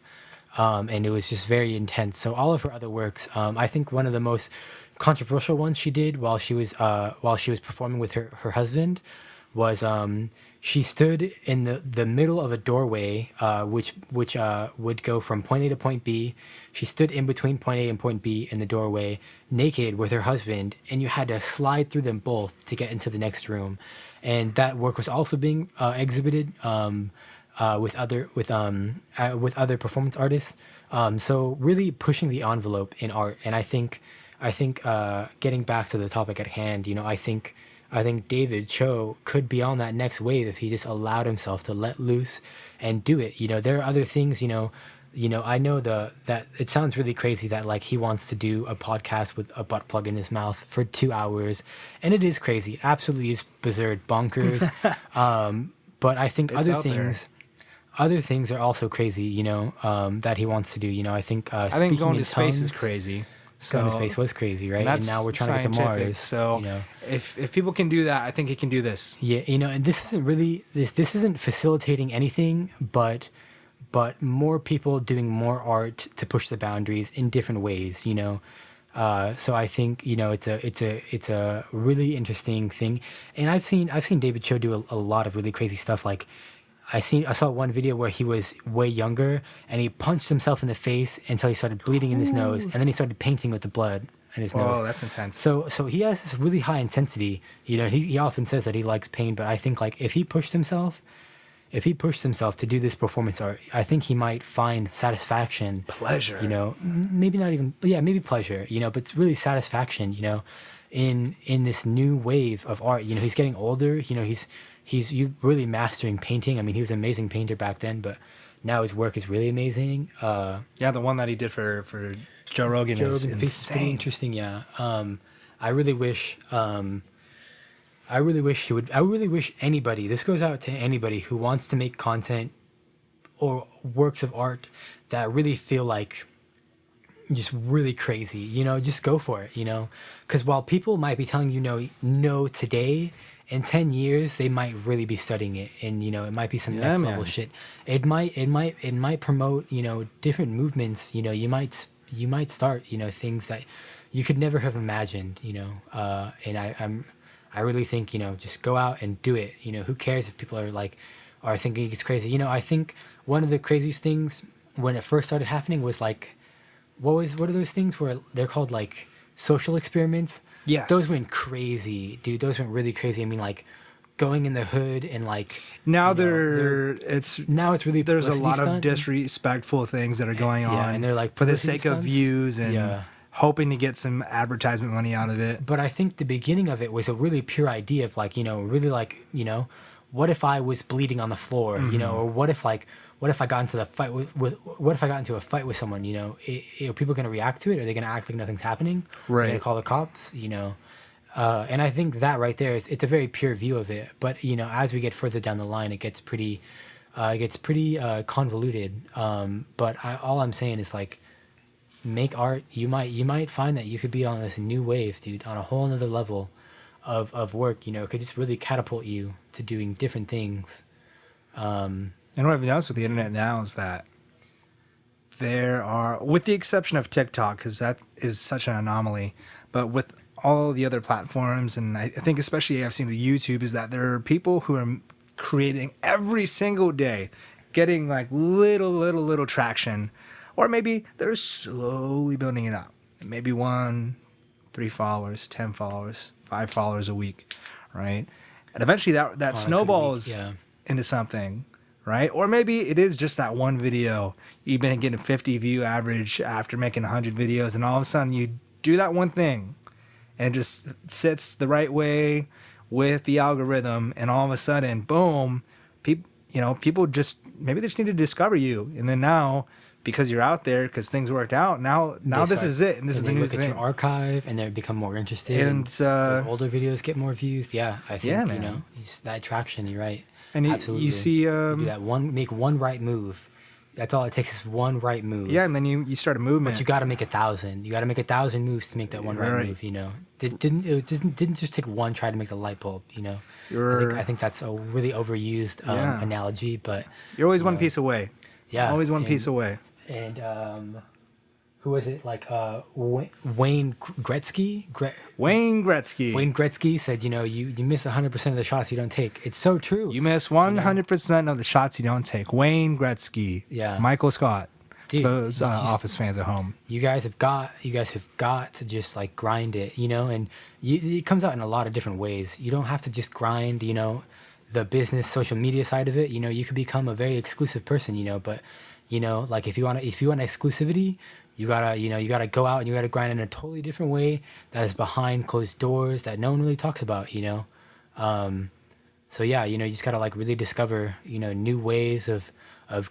And it was just very intense. So all of her other works, I think one of the most controversial ones she did while she was performing with her husband was she stood in the middle of a doorway, which would go from point A to point B. She stood in between point A and point B in the doorway, naked with her husband, and you had to slide through them both to get into the next room. And that work was also being exhibited with other performance artists. So really pushing the envelope in art. And I think getting back to the topic at hand, I think David Cho could be on that next wave if he just allowed himself to let loose and do it. There are other things, I know that it sounds really crazy that like he wants to do a podcast with a butt plug in his mouth for 2 hours, and it is crazy. It absolutely is berserk bonkers. But I think other things are also crazy, that he wants to do. I think I think going to space is crazy. So going to space was crazy, right? And now we're trying to get to Mars. So if people can do that, I think he can do this. Yeah, and this isn't really this isn't facilitating anything, but more people doing more art to push the boundaries in different ways. So I think it's a really interesting thing, and I've seen David Cho do a lot of really crazy stuff. Like I saw one video where he was way younger and he punched himself in the face until he started bleeding in his nose, and then he started painting with the blood in his nose. Oh, that's intense. So he has this really high intensity. He often says that he likes pain, but I think like if he pushed himself to do this performance art, I think he might find satisfaction, pleasure. Maybe not even, maybe pleasure. But it's really satisfaction. In this new wave of art. He's getting older. He's really mastering painting. I mean, he was an amazing painter back then, but now his work is really amazing. Yeah, the one that he did for Joe Rogan is insane. Piece is pretty interesting. Yeah. I really wish he would. I really wish anybody. This goes out to anybody who wants to make content or works of art that really feel like just really crazy. Just go for it. Because while people might be telling you no today, in 10 years they might really be studying it, and it might be some next level shit. It might promote different movements. You might start things that you could never have imagined. And I really think just go out and do it. Who cares if people are thinking it's crazy. I think one of the craziest things when it first started happening was like, what are those things where they're called like social experiments? Yes. Those went crazy, dude. Those went really crazy. I mean, like going in the hood and like now it's really there's a lot of disrespectful things that are going on, and they're like for the sake of views and hoping to get some advertisement money out of it. But I think the beginning of it was a really pure idea of like really like what if I was bleeding on the floor, or what if I got into a fight with someone, are people going to react to it? Are they going to act like nothing's happening? Right. Are they going to call the cops? And it's a very pure view of it. But, as we get further down the line, it gets pretty convoluted. But all I'm saying is like, make art. You might find that you could be on this new wave, dude, on a whole nother level of work. It could just really catapult you to doing different things. And what I've noticed with the internet now is that there are, with the exception of TikTok, because that is such an anomaly, but with all the other platforms, and I think especially I've seen with YouTube, is that there are people who are creating every single day, getting like little traction, or maybe they're slowly building it up. Maybe 1, 3 followers, 10 followers, 5 followers a week, right? And eventually that snowballs into something. Right? Or maybe it is just that one video. You've been getting a 50 view average after making 100 videos, and all of a sudden you do that one thing and it just sits the right way with the algorithm, and all of a sudden, boom, people just maybe they just need to discover you. And then now, because you're out there, because things worked out, now this is it, and this is the new thing. They look at your archive and they become more interested. And older videos get more views. Yeah, I think that traction. You're right. And you see, you do that make one right move. That's all it takes is one right move. Yeah, and then you start a movement. But you got to make 1,000. You got to make 1,000 moves to make that one right move. It didn't just take one try to make the light bulb. I think that's a really overused analogy, but you're always one piece away. Yeah, always one piece away. And who was it? Like Wayne Gretzky. Wayne Gretzky. Wayne Gretzky said, you miss 100% of the shots you don't take. It's so true. You miss 100% of the shots you don't take. Wayne Gretzky. Yeah. Michael Scott. Dude, those Office fans at home. You guys have got to just like grind it, and it comes out in a lot of different ways. You don't have to just grind, the business social media side of it. You could become a very exclusive person, but like if you want exclusivity, you gotta go out and you gotta grind in a totally different way that is behind closed doors that no one really talks about. So yeah, you just gotta like really discover new ways of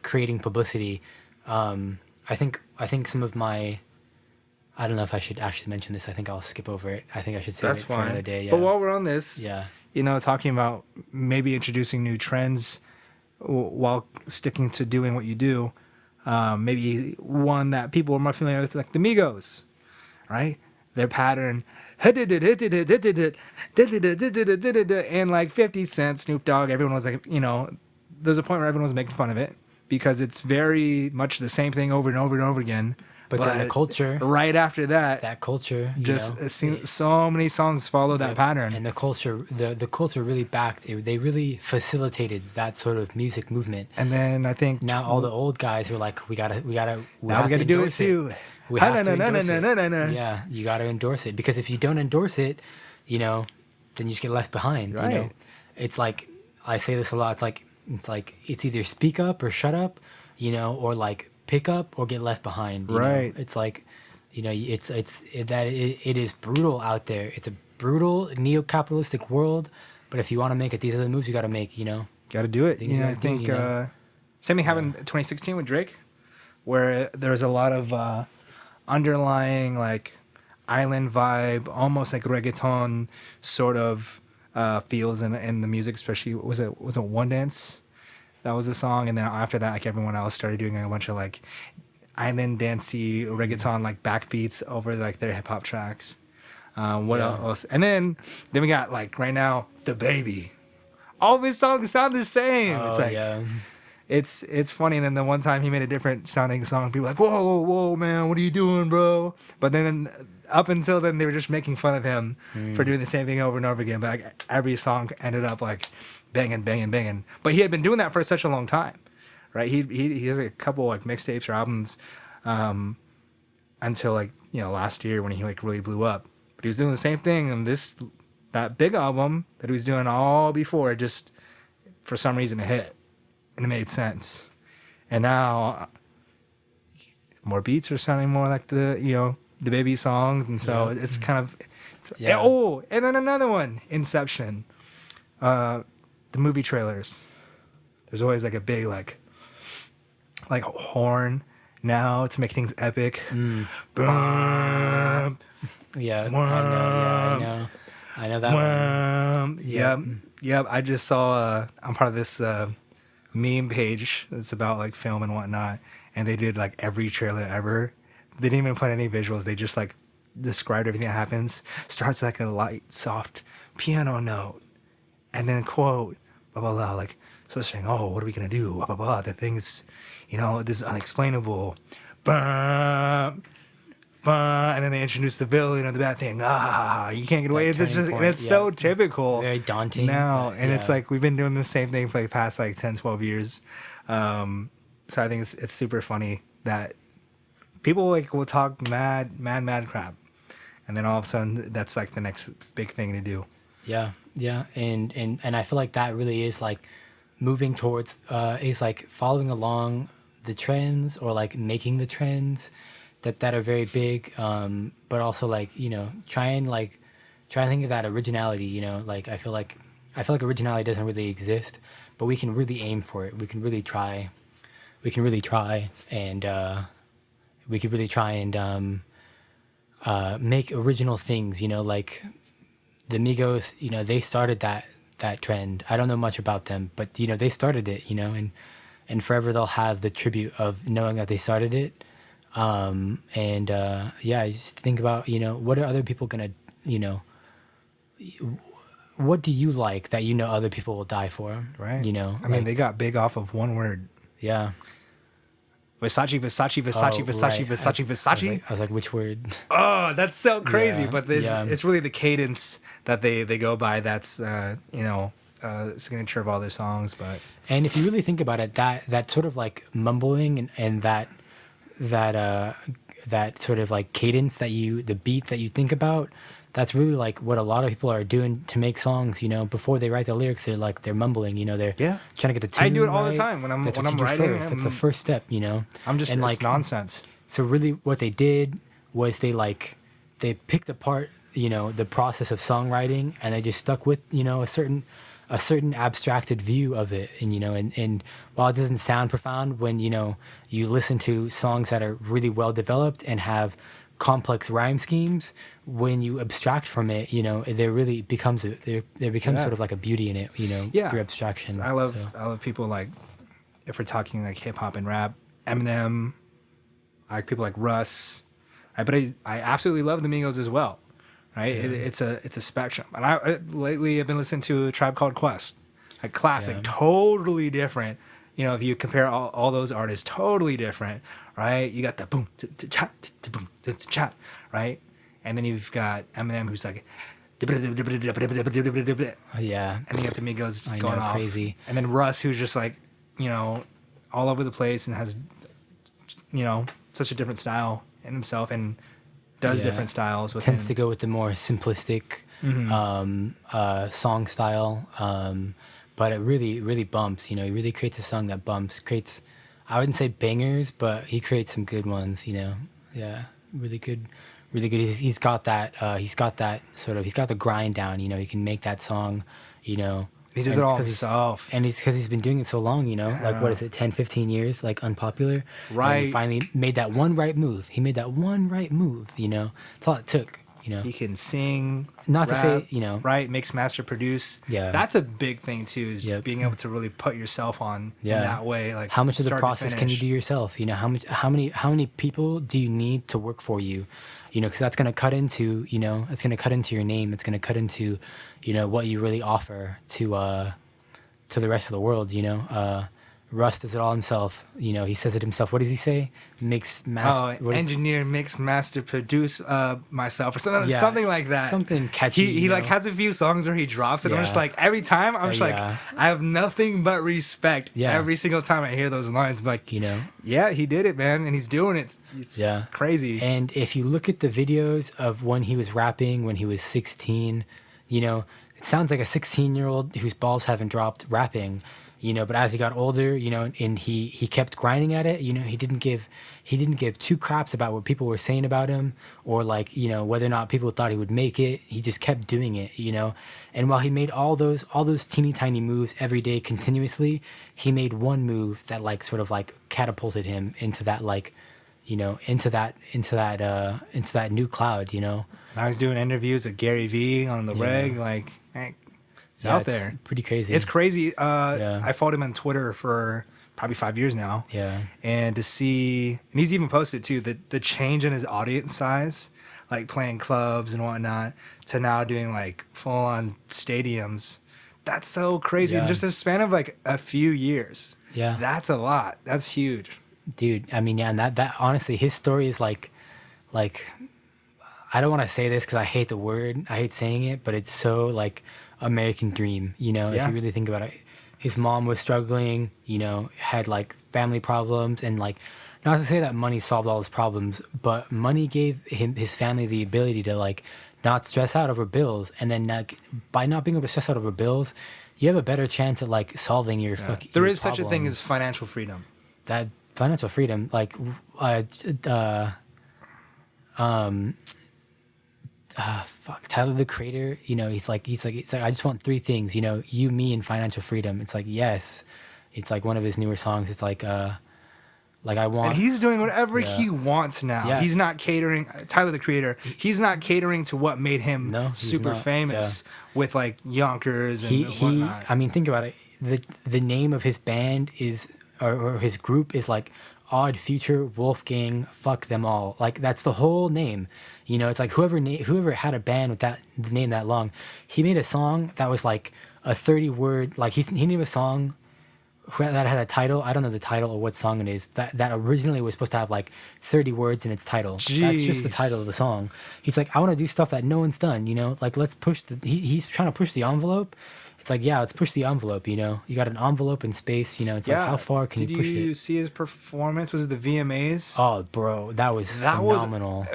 creating publicity. I think some of my, I don't know if I should actually mention this. I think I'll skip over it. I think I should save it for another day. Yeah. But while we're on this, yeah, talking about maybe introducing new trends while sticking to doing what you do, maybe one that people are more familiar with, like the Migos, right? Their pattern, and like 50 Cent, Snoop Dogg, everyone was like, there's a point where everyone was making fun of it, because it's very much the same thing over and over and over again. But then the culture, right after that, so many songs follow that pattern. And the culture really backed it. They really facilitated that sort of music movement. And then I think now all the old guys are like, we gotta do it too. We have to endorse it. Yeah, you gotta endorse it, because if you don't endorse it, then you just get left behind. Right. It's like, I say this a lot. It's either speak up or shut up, or like pick up or get left behind. Right. It's like, it is brutal out there. It's a brutal neo-capitalistic world. But if you want to make it, these are the moves you got to make. Got to do it. I think same thing happened in 2016 with Drake, where there's a lot of underlying like island vibe, almost like reggaeton sort of feels in the music, especially was it One Dance? That was the song, and then after that, like everyone else started doing a bunch of like island dancey reggaeton like backbeats over like their hip hop tracks. What else? And then we got like right now the Baby. All of his songs sound the same. Oh, it's like it's funny. And then the one time he made a different sounding song, people were like, whoa man, what are you doing, bro? But then up until then, they were just making fun of him for doing the same thing over and over again. But like, every song ended up like banging. But he had been doing that for such a long time, right? He has like a couple like mixtapes or albums until like last year when he like really blew up. But he was doing the same thing, and that big album that he was doing all before just for some reason it hit, and it made sense. And now more beats are sounding more like the Baby songs, and so it's kind of oh, and then another one, Inception. The movie trailers, there's always like a big like horn now to make things epic. Boom. Yeah, I know that one. Yep. I just saw I'm part of this meme page that's about like film and whatnot, and they did like every trailer ever. They didn't even put any visuals. They just like described everything that happens. Starts like a light, soft piano note, and then quote, blah, blah, blah. Like, so saying, oh, what are we going to do? Blah, blah, blah. The thing's, this is unexplainable. Bah, bah. And then they introduce the villain of the bad thing. You can't get away. It's just, and it's so typical. Very daunting. Now. And it's like, we've been doing the same thing for like the past like 10, 12 years. So I think it's super funny that people like will talk mad crap, and then all of a sudden that's like the next big thing to do. Yeah, and I feel like that really is like moving towards is like following along the trends, or like making the trends that are very big, but also like try and think of that originality. Like I feel like originality doesn't really exist, but we can really aim for it. We can really try and make original things, like the Migos, they started that trend. I don't know much about them, but they started it, and forever they'll have the tribute of knowing that they started it. Just think about, what are other people gonna, what do you like that other people will die for? Right. I mean, they got big off of one word. Yeah. Versace, Versace, Versace, Oh, Versace, right. Versace, Versace. I was like, which word? Oh, that's so crazy. Yeah, But it's really the cadence that they go by. That's signature of all their songs. But And if you really think about it, that sort of like mumbling and that sort of like cadence the beat that you think about, that's really like what a lot of people are doing to make songs. Before they write the lyrics, they're mumbling. They're trying to get the tune I do it all the right. time when I'm That's what you do writing. first. That's the first step. I'm just and it's nonsense. So really, what they did was they picked apart the process of songwriting, and they just stuck with a certain abstracted view of it. And while it doesn't sound profound when you listen to songs that are really well developed and have complex rhyme schemes, when you abstract from it, there really becomes sort of like a beauty in it, through abstraction. I love people like, if we're talking like hip hop and rap, Eminem, like people like Russ, right? But I absolutely love the Migos as well, right? Yeah. It's a spectrum. And lately I've been listening to a Tribe Called Quest, like classic, totally different. If you compare all those artists, totally different, right? You got the boom, cha, boom, cha, right? And then you've got Eminem, who's like, yeah, and then you got the Migos going off, crazy. and then Russ, who's just like, all over the place and has, such a different style in himself and does different styles. Tends to go with the more simplistic song style, but it really, really bumps. He really creates a song that bumps. I wouldn't say bangers, but he creates some good ones. Yeah, really good, really good. He's got that. He's got the grind down. He can make that song. He does it all himself. And it's because he's been doing it so long, like, what is it, 10, 15 years, like, unpopular? Right. And he finally made that one right move. That's all it took, He can sing, Not rap, to say, right, mix, master, produce. Yeah. That's a big thing, too, is being able to really put yourself on in that way. Like, how much of the start to process can you finish. do yourself? How many people do you need to work for you? Because that's going to cut into, it's going to cut into your name. It's going to cut into, what you really offer to the rest of the world. Russ does it all himself. He says it himself. What does he say? Engineer, mix, master, produce myself, or something like that. Something catchy. He like has a few songs where he drops it. I'm just like, every time I'm just like, I have nothing but respect every single time I hear those lines. I'm like, yeah, he did it, man, and he's doing it. It's crazy. And if you look at the videos of when he was rapping, when he was 16, it sounds like a 16-year-old whose balls haven't dropped rapping. But as he got older, and he kept grinding at it, he didn't give two craps about what people were saying about him, or like, whether or not people thought he would make it. He just kept doing it, And while he made all those teeny tiny moves every day continuously, he made one move that like sort of like catapulted him into that like, into that new cloud, Now he's doing interviews with Gary Vee on the reg, like, hey, it's out there. It's pretty crazy. It's crazy. I followed him on Twitter for probably 5 years now. Yeah. And to see, and he's even posted too, the change in his audience size, like playing clubs and whatnot, to now doing like full on stadiums. That's so crazy. In just a span of like a few years. Yeah. That's a lot. That's huge. Dude, I mean, and that honestly, his story is like, I don't want to say this because I hate the word. I hate saying it, but it's so like American dream, if you really think about it. His mom was struggling, had like family problems, and like, not to say that money solved all his problems, but money gave his family the ability to like not stress out over bills, and then like, by not being able to stress out over bills, you have a better chance at like solving your fucking. There is such a thing as financial freedom. That financial freedom, like, Tyler the Creator, he's like I just want three things, you, me, and financial freedom. It's like, yes. It's like one of his newer songs. It's like I want. And he's doing whatever he wants now. Yeah. He's not catering. Tyler the Creator. He's not catering to what made him super not. famous with like Yonkers and whatnot. I mean, think about it. The name of his band is or his group is like Odd Future Wolfgang Fuck Them All. Like, that's the whole name. It's like whoever had a band with that name that long, he made a song that was like a 30-word, like he named a song that had a title. I don't know the title or what song it is. That originally was supposed to have like 30 words in its title. Jeez. That's just the title of the song. He's like, I want to do stuff that no one's done. Like let's push he's trying to push the envelope. It's like, yeah, let's push the envelope. You got an envelope in space. It's like, how far can you push it? Did you see his performance? Was it the VMAs? Oh, bro, that was phenomenal.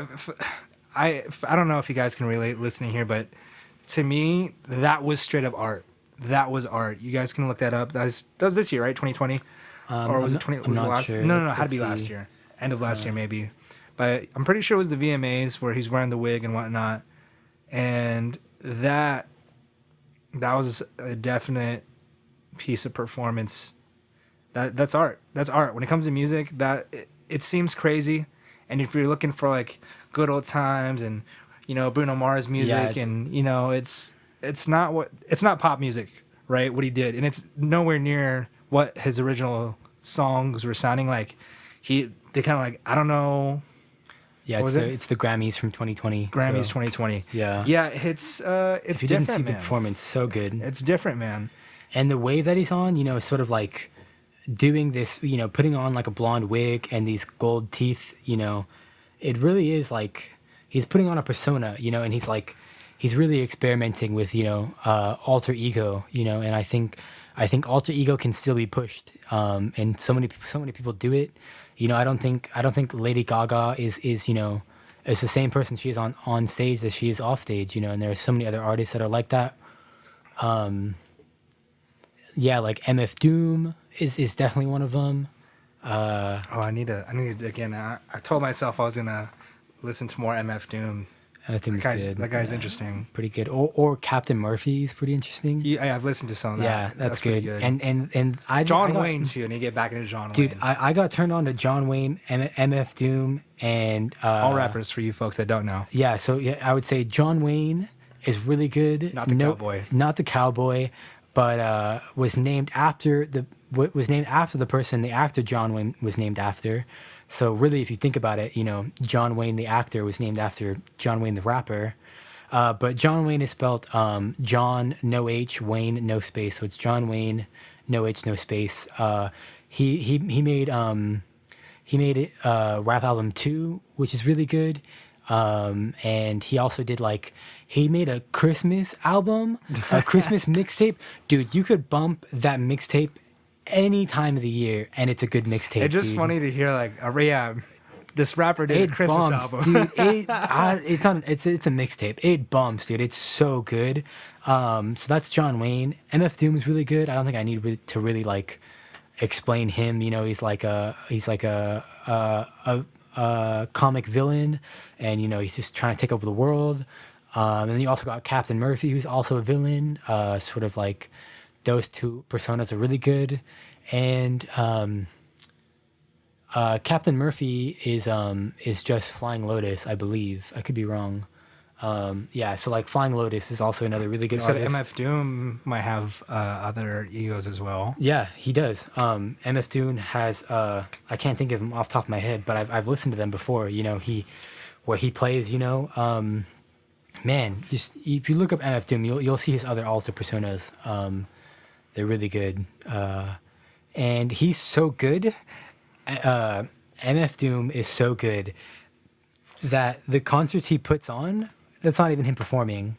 I don't know if you guys can relate listening here, but to me, that was straight up art. That was art. You guys can look that up. That was this year, right? 2020, or was it 20? Was it last? Sure. No. It had to be last year. End of last year, maybe. But I'm pretty sure it was the VMAs where he's wearing the wig and whatnot, and that was a definite piece of performance. That's art. That's art. When it comes to music, it seems crazy, and if you're looking for like good old times and Bruno Mars music, and it's not pop music, right? What he did, and it's nowhere near what his original songs were sounding like. They kind of like, I don't know. Yeah, it's the Grammys from 2020. Grammys 2020. Yeah. Yeah, it's if you different, didn't see man. the performance, so good. It's different, man. And the wave that he's on, is sort of like doing this, putting on like a blonde wig and these gold teeth, it really is like he's putting on a persona, and he's really experimenting with, alter ego, and I think alter ego can still be pushed. And so many people do it. I don't think Lady Gaga is the same person she is on stage as she is off stage, and there are so many other artists that are like that. Yeah, like MF Doom is definitely one of them. I need to again. I told myself I was gonna listen to more MF Doom. That guy's interesting. Pretty good. Or Captain Murphy's pretty interesting. Yeah, I've listened to some of that. Yeah, that's good. Good. And I John Wayne too. And you get back into John Wayne. Dude, I got turned on to John Wayne, MF Doom, and all rappers for you folks that don't know. Yeah, so I would say John Wayne is really good. Not the cowboy, but was named after the person the actor John Wayne was named after. So really, if you think about it, John Wayne the actor was named after John Wayne the rapper. But John Wayne is spelled John no H, Wayne no space. So it's John Wayne no H no space. He made it rap album 2, which is really good. And he also did he made a Christmas album, a Christmas mixtape. Dude, you could bump that mixtape any time of the year, and it's a good mixtape. It's just funny to hear this rapper did a Christmas album. Dude, it's a mixtape. It bumps, dude. It's so good. So that's John Wayne. MF Doom is really good. I don't think I need to really explain him. He's like a comic villain, and he's just trying to take over the world. And then you also got Captain Murphy, who's also a villain. Sort of like those two personas are really good, and Captain Murphy is just Flying Lotus, I believe. I could be wrong. Yeah, so Flying Lotus is also another really good artist. MF Doom might have other egos as well. Yeah, he does. MF Doom has I can't think of him off the top of my head, but I've listened to them before. Where he plays. Man, just if you look up MF Doom, you'll see his other alter personas. They're really good, and he's so good. MF Doom is so good that the concerts he puts on, that's not even him performing.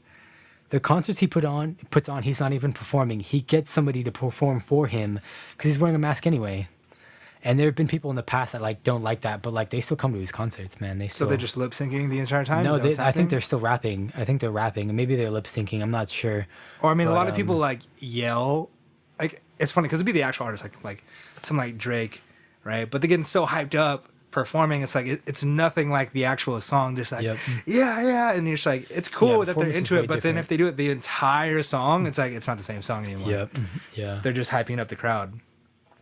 The concerts he puts on, he's not even performing. He gets somebody to perform for him because he's wearing a mask anyway. And there have been people in the past that don't like that, but they still come to his concerts, man. So they're just lip syncing the entire time? No, I think they're still rapping. I think they're rapping. Maybe they're lip syncing. I'm not sure. Or a lot of people yell. It's funny because it'd be the actual artist, like something like Drake, right? But they're getting so hyped up performing. It's it's nothing like the actual song. Just yeah, and you're just it's cool that they're into it. But then if they do it the entire song, it's it's not the same song anymore. Yep. Yeah. They're just hyping up the crowd.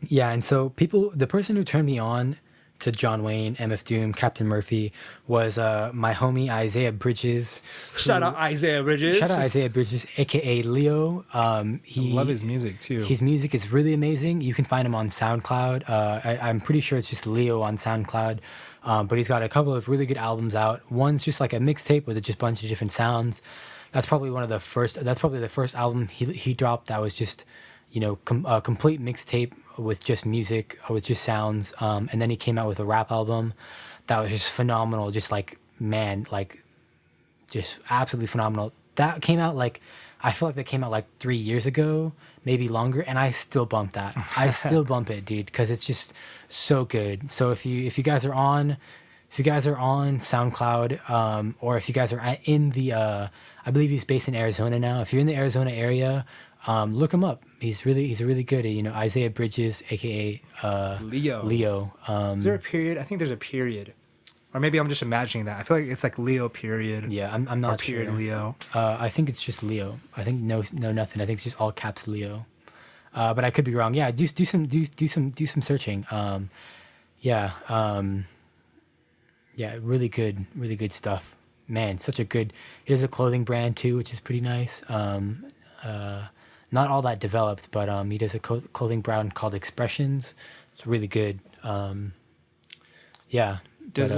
Yeah, and so the person who turned me on to John Wayne, MF Doom, Captain Murphy was my homie Isaiah Bridges. Shout out Isaiah Bridges, aka Leo. I love his music too. His music is really amazing. You can find him on SoundCloud. I'm pretty sure it's just Leo on SoundCloud. But he's got a couple of really good albums out. One's just a mixtape with just a bunch of different sounds. That's probably the first album he dropped that was just a complete mixtape with just music, with just sounds, and then he came out with a rap album that was just phenomenal. Just like, man, like, just absolutely phenomenal. That came out like, I feel like that came out like 3 years ago, maybe longer, and I still bump that. I still bump it, dude, because it's just so good. So if you guys are on, SoundCloud, or if you guys are in the, I believe he's based in Arizona now. If you're in the Arizona area, look him up. He's really good. You know, Isaiah Bridges, aka Leo. Leo. Is there a period? I think there's a period. Or maybe I'm just imagining that. I feel like it's like Leo period. Yeah, I'm not or period sure. Leo. I think it's just Leo. I think no nothing. I think it's just all caps Leo. But I could be wrong. Yeah, do some searching. Yeah, really good stuff. Man, such a good. It is a clothing brand too, which is pretty nice. Not all that developed, but he does a clothing brand called Expressions. It's really good. Yeah. Does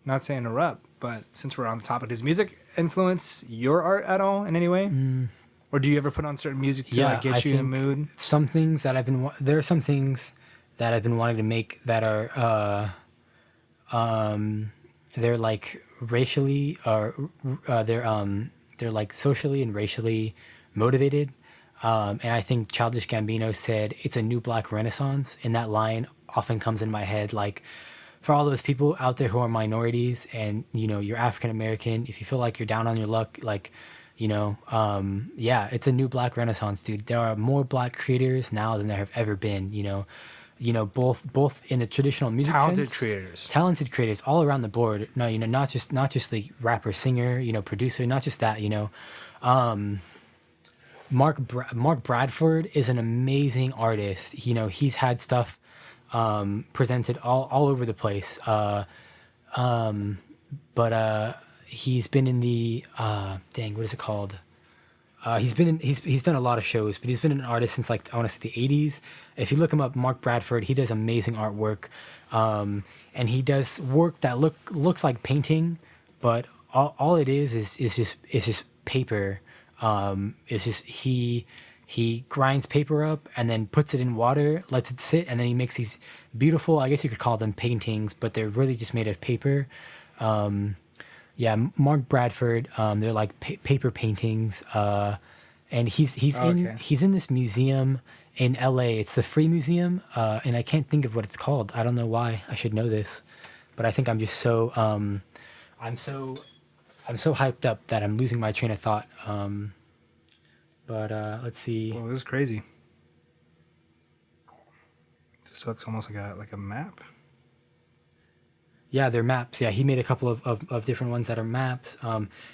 not to interrupt, but since we're on the topic, does music influence your art at all in any way? Or do you ever put on certain music to like get you in the mood? Some things that there are some things that I've been wanting to make that are they're like racially or they're like socially and racially motivated. And I think Childish Gambino said it's a new black renaissance, and that line often comes in my head like, for all those people out there who are minorities and, you know, you're African American, if you feel like you're down on your luck, like, you know, it's a new black renaissance, dude. There are more black creators now than there have ever been, you know, both in the traditional music talented sense, talented creators all around the board. No, you know, not just the rapper, singer, you know, producer, not just that, you know. Mark Bradford is an amazing artist. You know, he's had stuff presented all over the place. But he's been in the what is it called? He's done a lot of shows, but he's been an artist since like I want to say the 80s. If you look him up, Mark Bradford, he does amazing artwork, and he does work that looks like painting, but all it is just paper. It's just he grinds paper up and then puts it in water, lets it sit, and then he makes these beautiful, I guess you could call them paintings, but they're really just made of paper. Mark Bradford, they're like paper paintings. And he's in this museum in LA. It's the Free Museum, and I can't think of what it's called. I don't know why. I should know this, but I think I'm just so I'm so hyped up that I'm losing my train of thought. But let's see. Well, this is crazy. This looks almost like a map. Yeah, they're maps. Yeah, he made a couple of different ones that are maps.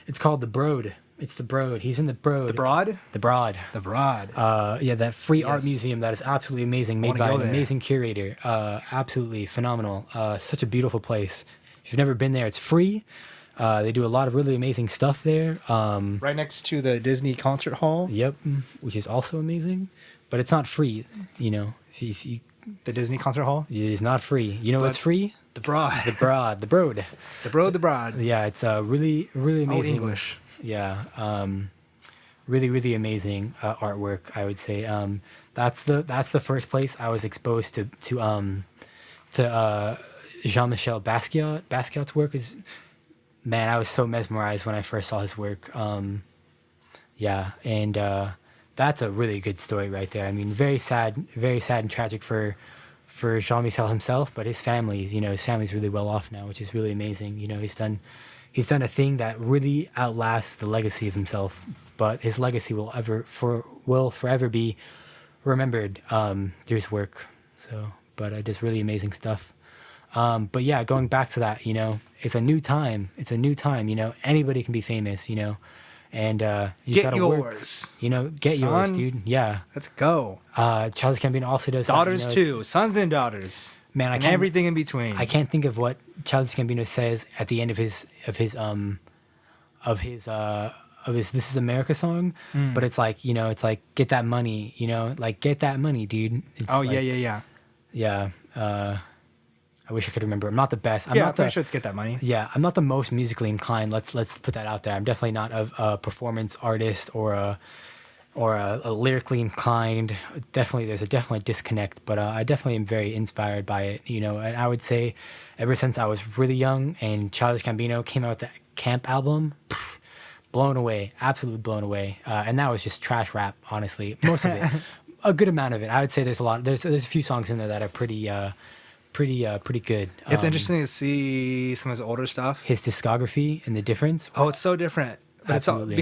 It's called The Broad. It's The Broad. He's in The Broad. The Broad? The Broad. The Broad. That free art museum that is absolutely amazing, made by an amazing curator. Absolutely phenomenal. Such a beautiful place. If you've never been there, it's free. They do a lot of really amazing stuff there. Right next to the Disney concert hall. Yep, which is also amazing, but it's not free. You know, if you the Disney concert hall. It is not free. You know what's free? The Broad. The Broad. The Broad. The Broad. The Broad. Yeah, it's really amazing. Old English. Yeah, really amazing artwork. I would say that's the first place I was exposed to Jean-Michel Basquiat. Basquiat's work is. Man, I was so mesmerized when I first saw his work. And that's a really good story right there. I mean, very sad and tragic for Jean-Michel himself, but his family's really well off now, which is really amazing. You know, he's done a thing that really outlasts the legacy of himself, but his legacy will forever be remembered through his work. So, but it does really amazing stuff. But yeah, going back to that, you know, it's a new time. You know, anybody can be famous. You know, and you get gotta yours. Work, you know, get yours, dude. Yeah, let's go. Childish Gambino also does daughters too, sons and daughters. Man, and everything in between. I can't think of what Childish Gambino says at the end of his This Is America song, but it's like, you know, it's like, get that money, you know, like, get that money, dude. It's yeah. I wish I could remember. I'm not the best. I'm pretty sure it's Get That Money. Yeah, I'm not the most musically inclined. Let's put that out there. I'm definitely not a performance artist or or a lyrically inclined. Definitely, there's a definitely disconnect, but I definitely am very inspired by it. You know, and I would say, ever since I was really young and Childish Gambino came out with that Camp album, blown away, absolutely blown away. And that was just trash rap, honestly, most of it, a good amount of it. I would say there's a lot. There's a few songs in there that are pretty good. It's interesting to see some of his older stuff. His discography and the difference. Oh, it's so different. But Absolutely.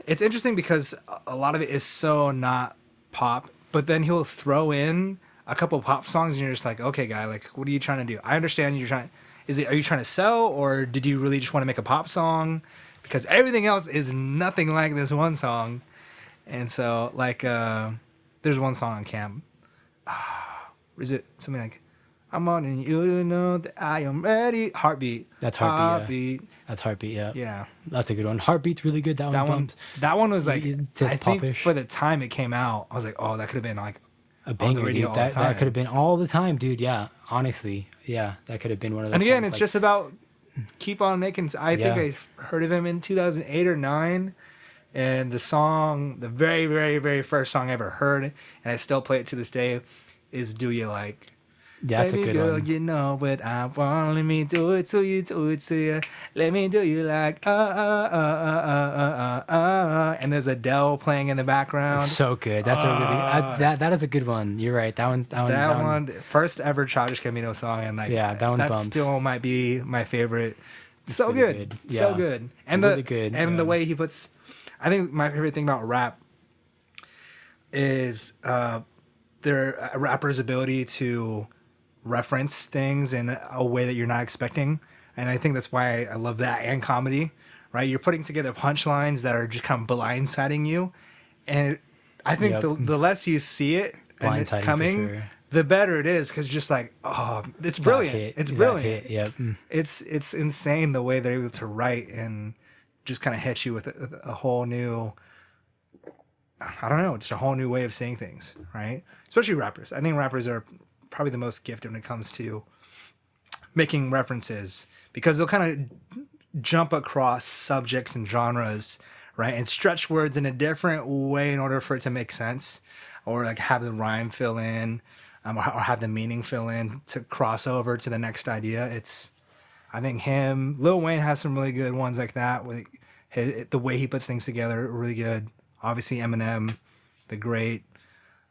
It's interesting because a lot of it is so not pop, but then he'll throw in a couple pop songs and you're just like, okay, guy, like, what are you trying to do? I understand are you trying to sell, or did you really just want to make a pop song? Because everything else is nothing like this one song. And so, like, there's one song on Camp. Is it something like, I'm wanting you to know that I am ready. Heartbeat. That's Heartbeat. Heartbeat. Yeah. That's Heartbeat. Yeah. Yeah. That's a good one. Heartbeat's really good. That one bumps. That one was like, It's I think pop-ish. for the time it came out, I was like, oh, that could have been like A on banger, the radio dude. all That the time. could have been all the time, dude. Yeah. Honestly. Yeah. That could have been one of those. And again, songs, it's like, just about keep on making. I think Yeah. I heard of him in 2008 or 9. And the song, the very, very, very first song I ever heard, and I still play it to this day, is Do You Like? Yeah, that's Baby a good girl, one. you know what I want. Let me do it to you, do it to you. Let me do you like, And there's Adele playing in the background. So good. That's a really that is a good one. You're right. That one. First ever Childish Gambino song, and like Yeah, that one bumps. still might be my favorite. So really good, good. so Yeah. good, and Really good, and yeah. the way he puts. I think my favorite thing about rap is their rapper's ability to reference things in a way that you're not expecting, and I think that's why I love that and comedy. Right, you're putting together punchlines that are just kind of blindsiding you, and I think Yep. the less you see it and Blindsiding it's for coming, sure. the better it is, because just like, oh, it's brilliant. It's brilliant. Yep. It's insane the way they're able to write and just kind of hit you with a whole new, I don't know, just a whole new way of saying things, right? Especially rappers. I think rappers are probably the most gifted when it comes to making references, because they'll kind of jump across subjects and genres, right? And stretch words in a different way in order for it to make sense, or like have the rhyme fill in, or have the meaning fill in to cross over to the next idea. I think Lil Wayne has some really good ones like that. With the way he puts things together, really good. Obviously Eminem, the great,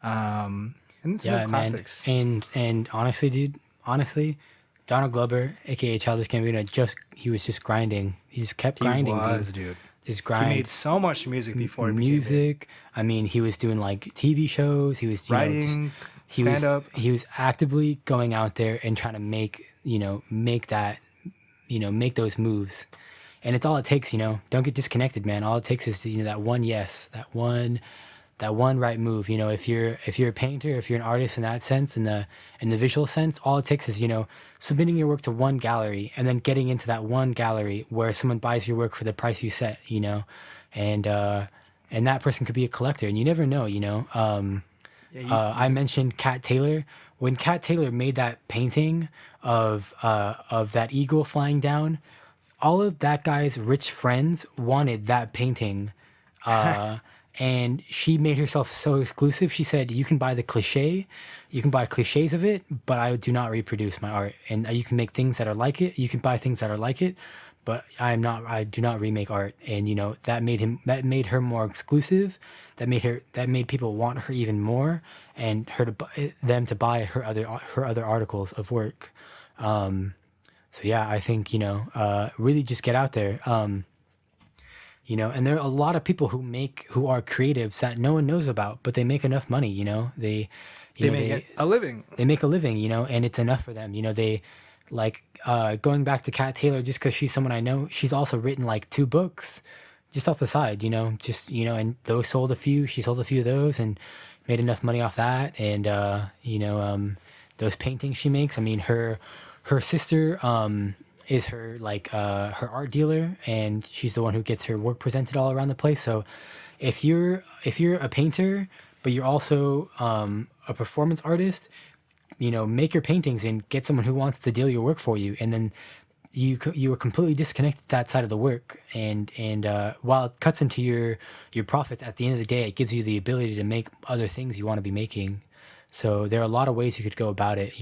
and some Yeah, man. classics. And honestly, dude, Donald Glover, aka Childish Gambino, he was just grinding. He just kept grinding. He was, dude. Just He grind. made so much music before he became big. Music. I mean, he was doing like TV shows. He was Writing, stand up. He was actively going out there and trying to make those moves. And it's all it takes, Don't get disconnected, man. All it takes is that one yes, that one right move. If you're a painter, if you're an artist in that sense, in the visual sense, all it takes is submitting your work to one gallery and then getting into that one gallery where someone buys your work for the price you set, and that person could be a collector, and you never know, I mentioned Cat Taylor. When Cat Taylor made that painting of that eagle flying down, all of that guy's rich friends wanted that painting. And she made herself so exclusive. She said, you can buy the cliche, you can buy cliches of it, but I do not reproduce my art. And you can make things that are like it. You can buy things that are like it, but I do not remake art. And, that made her more exclusive. That made people want her even more, and them to buy her other articles of work. So yeah, I think, really just get out there. And there are a lot of people who are creatives that no one knows about, but they make enough money, they make a living. They make a living, and it's enough for them. They like, going back to Kat Taylor, just cause she's someone I know, she's also written like 2 books just off the side, and those sold a few, she sold a few of those and made enough money off that. And, those paintings she makes, I mean, her sister, is her her art dealer, and she's the one who gets her work presented all around the place. So if you're a painter, but you're also a performance artist, make your paintings and get someone who wants to deal your work for you, and then you are completely disconnected that side of the work, and while it cuts into your profits, at the end of the day, it gives you the ability to make other things you want to be making. So there are a lot of ways you could go about it,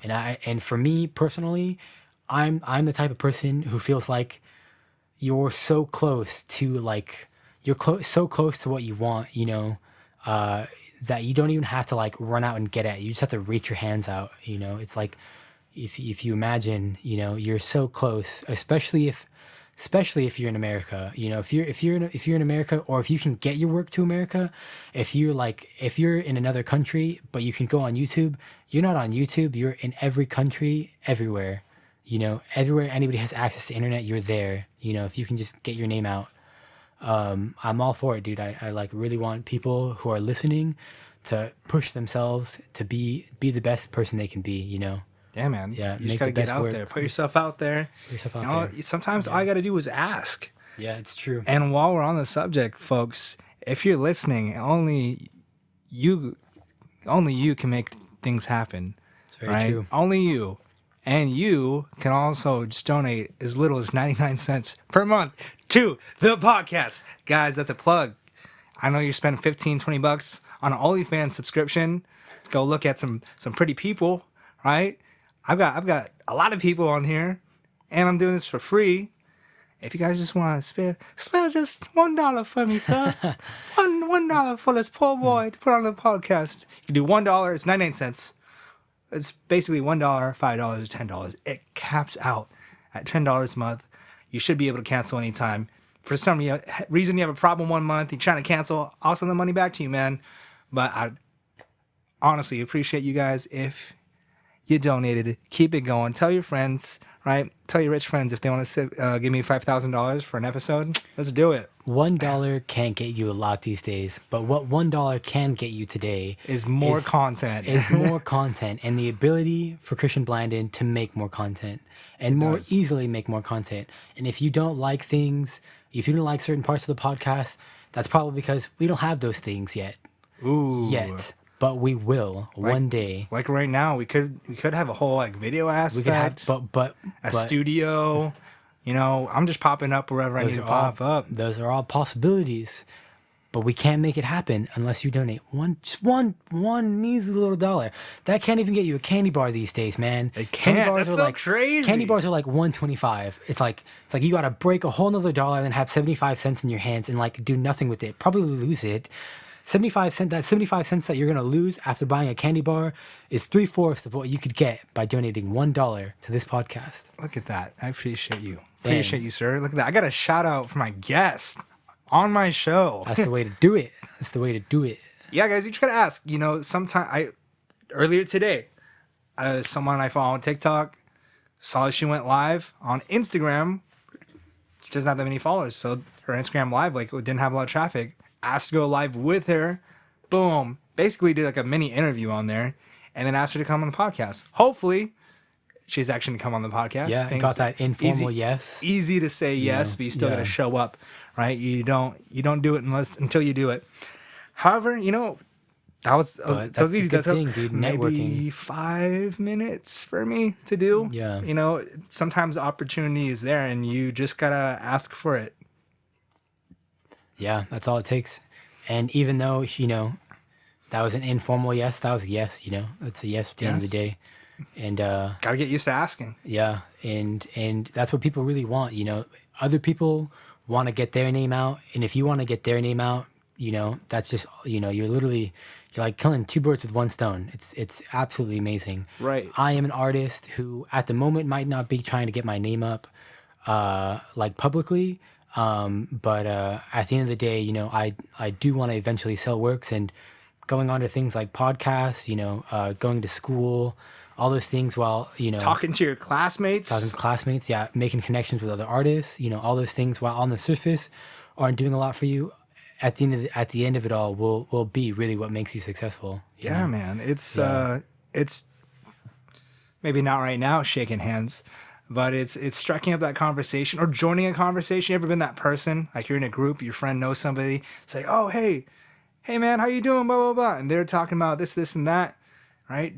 and for me personally, I'm the type of person who feels like you're so close to like so close to what you want, that you don't even have to like run out and get at it. You just have to reach your hands out. It's like if you imagine, you're so close, especially if you're in America. If you're in America, or if you can get your work to America, if you're in another country but you can go on YouTube, you're not on YouTube, you're in every country, everywhere. Everywhere anybody has access to internet, you're there. If you can just get your name out. I'm all for it, dude. I like really want people who are listening to push themselves to be the best person they can be, Yeah, man. Yeah, you just gotta get out there, put yourself out there. Sometimes all you gotta do is ask. Yeah, it's true. And while we're on the subject, folks, if you're listening, only you can make things happen. It's very true. Only you. And you can also just donate as little as 99 cents per month to the podcast. Guys, that's a plug. I know you spend $15-$20 on an OnlyFans subscription. Let's go look at some pretty people, right? I've got a lot of people on here, and I'm doing this for free. If you guys just want to spare just $1 for me, sir. $1 for this poor boy to put on the podcast. You can do $1. It's 99 cents. It's basically $1, $5, $10. It caps out at $10 a month. You should be able to cancel anytime. For some reason you have a problem one month, you're trying to cancel, I'll send the money back to you, man. But I honestly appreciate you guys if you donated. Keep it going. Tell your friends, right? Tell your rich friends if they want to give me $5,000 for an episode. Let's do it. $1 can't get you a lot these days, but what $1 can get you today is more content. Is more content, and the ability for Christian Blandin to make more content and more easily make more content. And if you don't like things, if you don't like certain parts of the podcast, that's probably because we don't have those things yet. Yet. But we will one day. Like right now, we could have a whole like video aspect. We could have, a studio. I'm just popping up wherever I need to pop up. Those are all possibilities, but we can't make it happen unless you donate one measly little dollar. That can't even get you a candy bar these days, man. It can't. That's so crazy. Candy bars are like $1.25. It's like you gotta break a whole nother dollar and then have 75 cents in your hands and like do nothing with it. Probably lose it. 75 cents. That 75 cents that you're gonna lose after buying a candy bar is 3/4 of what you could get by donating $1 to this podcast. Look at that. I appreciate you. Appreciate you, sir. Look at that. I got a shout out for my guest on my show. That's the way to do it. That's the way to do it. Yeah, guys, you just gotta ask. Earlier today, someone I follow on TikTok saw she went live on Instagram. She doesn't have that many followers, so her Instagram live didn't have a lot of traffic. Asked to go live with her. Boom. Basically did like a mini interview on there, and then asked her to come on the podcast. Hopefully, she's actually gonna come on the podcast. Yeah, got that informal yes. Easy to say yes, but you still gotta show up, right? You don't do it until you do it. However, that was easy. That's a good thing, dude. Maybe 5 minutes for me to do. Yeah. Sometimes opportunity is there, and you just gotta ask for it. Yeah, that's all it takes. And even though, that was an informal yes, that was a yes, it's a yes at the end of the day. And gotta get used to asking. Yeah, and that's what people really want, Other people want to get their name out, and if you want to get their name out, that's just, you're like killing two birds with one stone. It's absolutely amazing. Right. I am an artist who at the moment might not be trying to get my name up publicly. But at the end of the day, I do want to eventually sell works, and going on to things like podcasts, going to school, all those things while, talking to your classmates, yeah, making connections with other artists, all those things while on the surface aren't doing a lot for you. At the end of it all will be really what makes you successful. Yeah, man. It's maybe not right now shaking hands. But it's striking up that conversation or joining a conversation. You ever been that person? Like you're in a group, your friend knows somebody. Say, oh, hey man, how you doing? Blah, blah, blah. And they're talking about this, and that, right?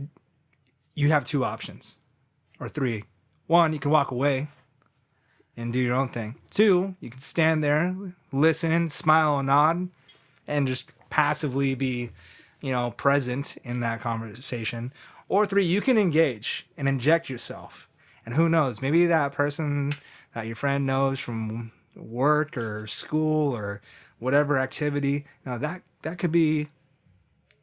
You have two options or three. one, you can walk away and do your own thing. Two, you can stand there, listen, smile and nod, and just passively be, present in that conversation. Or three, you can engage and inject yourself. And who knows, maybe that person that your friend knows from work or school or whatever activity, that could be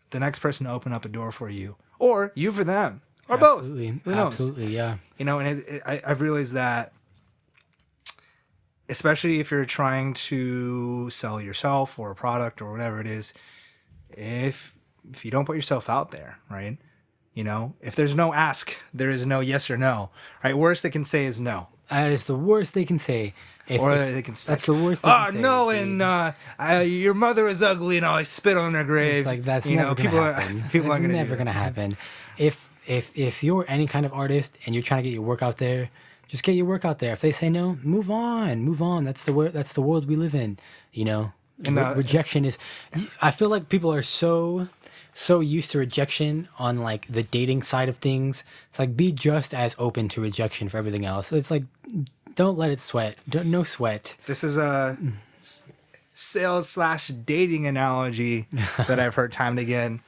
the next person to open up a door for you. Or you for them. Or Absolutely. both. Who knows? Absolutely, yeah. And I've realized that, especially if you're trying to sell yourself or a product or whatever it is, if you don't put yourself out there, right? If there's no ask, there is no yes or no, right? Worst they can say is no. That is the worst they can say. They can say, that's the worst they can say. No, dude. And your mother is ugly and I spit on her grave. It's like, that's never going to happen. People aren't going to never going to happen. If you're any kind of artist and you're trying to get your work out there, just get your work out there. If they say no, move on. That's the world we live in. And rejection is. I feel like people are so used to rejection on like the dating side of things. It's like, be just as open to rejection for everything else. It's like, don't let it sweat. No sweat. This is a sales/dating analogy that I've heard time and again.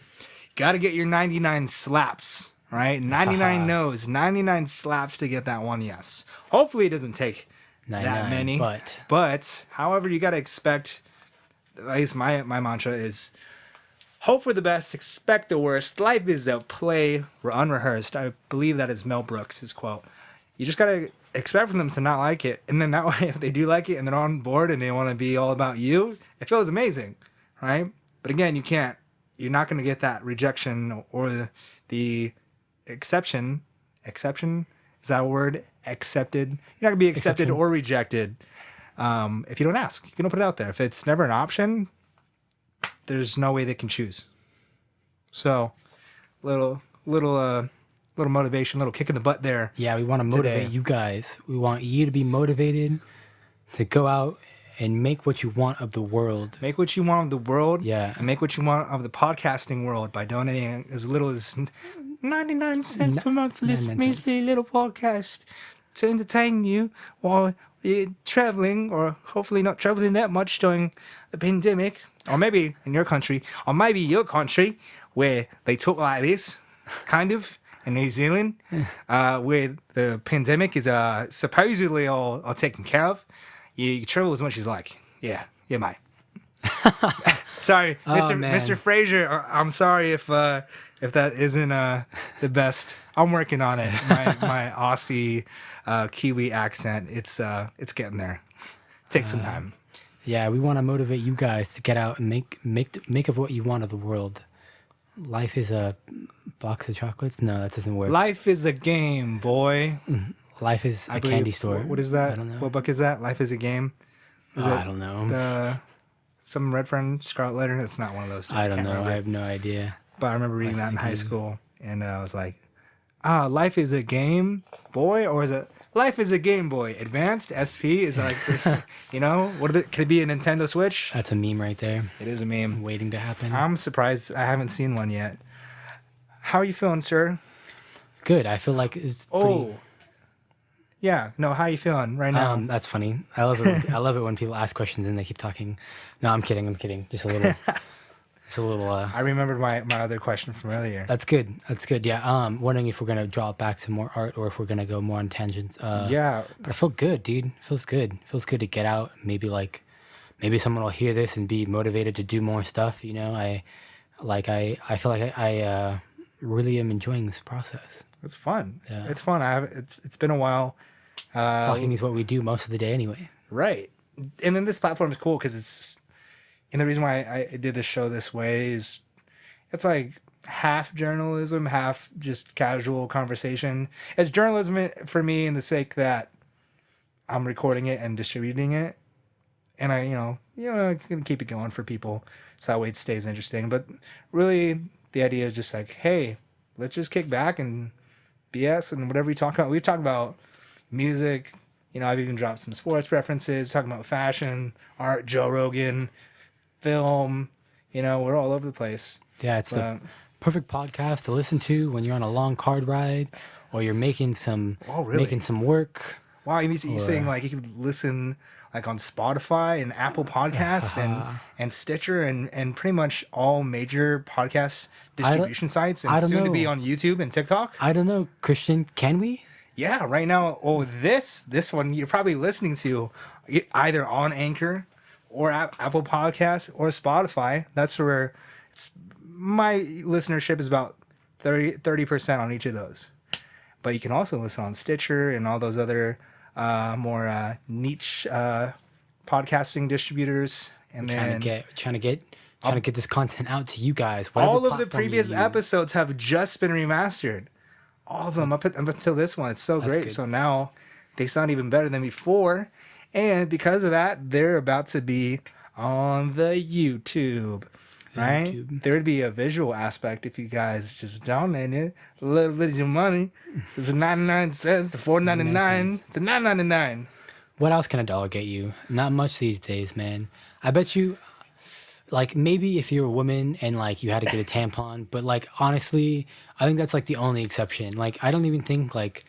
Got to get your 99 slaps, right? 99 no's, 99 slaps to get that one yes. Hopefully it doesn't take that many. But however, you got to expect, at least my mantra is, hope for the best, expect the worst. Life is a play unrehearsed. I believe that is Mel Brooks' quote. You just got to expect for them to not like it. And then that way, if they do like it and they're on board and they want to be all about you, it feels amazing, right? But again, you're not going to get that rejection or the exception. Exception? Is that a word? Accepted? You're not going to be accepted or rejected if you don't ask. If you don't put it out there. If it's never an option, there's no way they can choose. So, little motivation, little kick in the butt there. Yeah, we want to motivate you guys. We want you to be motivated to go out and make what you want of the world. Make what you want of the world. Yeah. And make what you want of the podcasting world by donating as little as 99 cents per month for this measly little podcast to entertain you while you're traveling, or hopefully not traveling that much during the pandemic. Or maybe in your country, or maybe your country, where they talk like this, kind of, in New Zealand, where the pandemic is supposedly all taken care of. You travel as much as you like. Yeah, mate. Sorry, Mr. Fraser. I'm sorry if that isn't the best. I'm working on it. My Aussie Kiwi accent. It's getting there. Takes some time. Yeah, we want to motivate you guys to get out and make of what you want of the world. Life is a box of chocolates? No, that doesn't work. Life is a game, boy. Life is a candy store. What is that? I don't know. What book is that? Life is a game? I don't know. Some Red Friend, Scarlet Letter? It's not one of those. I don't know. Remember. I have no idea. But I remember reading that in high school, and I was like, life is a game, boy? Or is it... Life is a Game Boy Advanced SP is like, what could it be a Nintendo Switch? That's a meme right there. It is a meme waiting to happen. I'm surprised I haven't seen one yet. How are you feeling, sir? Good. I feel like it's pretty... Yeah. No, how are you feeling right now? That's funny. I love it. I love it when people ask questions and they keep talking. No, I'm kidding. Just a little. It's a little. I remembered my other question from earlier. That's good. Yeah. Wondering if we're gonna draw it back to more art or if we're gonna go more on tangents. Yeah. But I feel good, dude. It feels good. It feels good to get out. Maybe someone will hear this and be motivated to do more stuff. I feel like I really am enjoying this process. It's fun. Yeah. It's fun. It's been a while. Talking is what we do most of the day anyway. Right. And then this platform is cool because and the reason why I did this show this way is it's like half journalism, half just casual conversation. It's journalism for me in the sake that I'm recording it and distributing it. And I going to keep it going for people so that way it stays interesting. But really the idea is just like, hey, let's just kick back and BS and whatever we talk about. We've talked about music. I've even dropped some sports references, talking about fashion, art, Joe Rogan, film. We're all over the place. Yeah, it's the perfect podcast to listen to when you're on a long car ride or you're making some really? making some work. Wow, you're saying like you could listen like on Spotify and Apple Podcasts and Stitcher and pretty much all major podcast distribution sites, and soon to be on YouTube and TikTok? I don't know, Christian, can we? Yeah, right now, this one you're probably listening to either on Anchor or Apple Podcasts or Spotify. That's where my listenership is about 30% on each of those. But you can also listen on Stitcher and all those other more niche podcasting distributors. And trying to get this content out to you guys. All of the previous episodes have just been remastered. All of them up until this one. It's so great. Good. So now they sound even better than before. And because of that, they're about to be on the YouTube. Right? There would be a visual aspect if you guys just donate it. A little bit of your money. It's 99 cents to $4.99 to $9.99. What else can a dollar get you? Not much these days, man. I bet you, like, maybe if you're a woman and, like, you had to get a tampon, but, like, honestly, I think that's, like, the only exception. Like, I don't even think, like,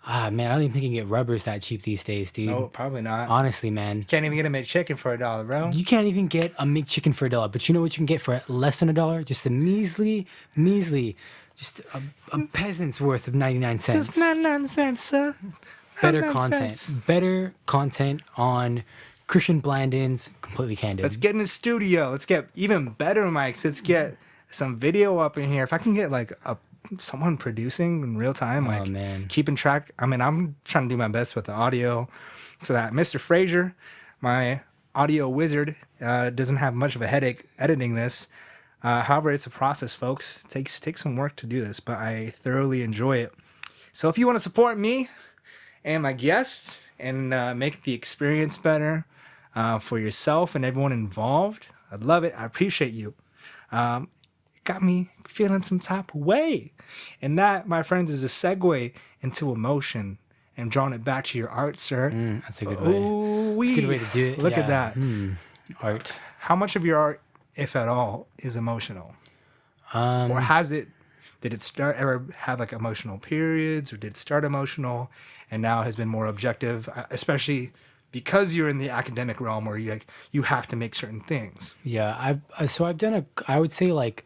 I don't even think you can get rubbers that cheap these days, dude. No, probably not. Honestly, man. Can't even get a McChicken for $1, bro. You can't even get a McChicken for $1, but you know what you can get for less than $1? Just a measly, just a peasant's worth of 99 cents. Just 99 cents, sir. Better content on Christian Blandin's Completely Candid. Let's get in the studio. Let's get even better mics. Let's get some video up in here. If I can get like someone producing in real time, like keeping track. I mean, I'm trying to do my best with the audio so that Mr. Frazier, my audio wizard, doesn't have much of a headache editing this. However, it's a process, folks. It takes some work to do this, but I thoroughly enjoy it. So if you want to support me and my guests and make the experience better for yourself and everyone involved, I'd love it. I appreciate you. Got me feeling some type of way. And that, my friends, is a segue into emotion and drawing it back to your art, sir. That's a good way. That's a good way to do it. Look at that. Art. How much of your art, if at all, is emotional? Or did it ever have like emotional periods, or did it start emotional and now has been more objective, especially because you're in the academic realm where you have to make certain things? Yeah, I've done I would say like,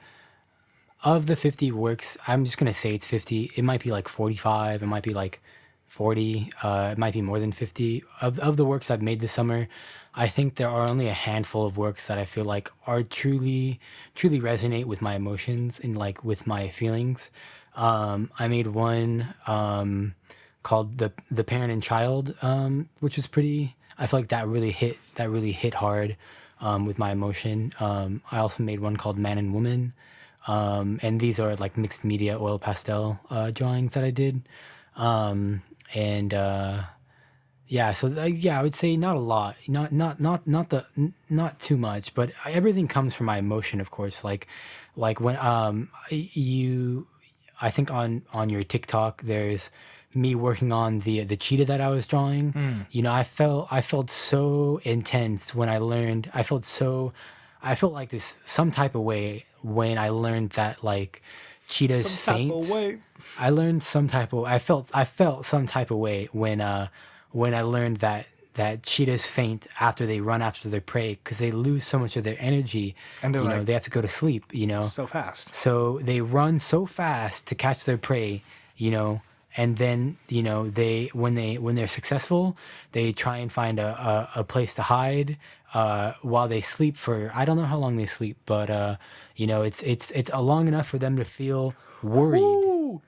of the 50 works, I'm just going to say it's 50. It might be like 45. It might be like 40. It might be more than 50. Of the works I've made this summer, I think there are only a handful of works that I feel like are truly resonate with my emotions and like with my feelings. I made one called the Parent and Child, which was pretty. I feel like that really hit hard with my emotion. I also made one called Man and Woman. And these are like mixed media oil pastel drawings that I did. I would say not a lot, not too much, but everything comes from my emotion, of course. Like when I think on your TikTok, there's me working on the cheetah that I was drawing. You know, I felt so intense when I learned. I felt like this some type of way when I learned that like cheetahs faint. I felt some type of way when I learned that cheetahs faint after they run after their prey because they lose so much of their energy, and they have to go to sleep. So fast. So they run so fast to catch their prey. And then when they're successful, they try and find a place to hide while they sleep for, I don't know how long they sleep, but it's long enough for them to feel worried. Ooh,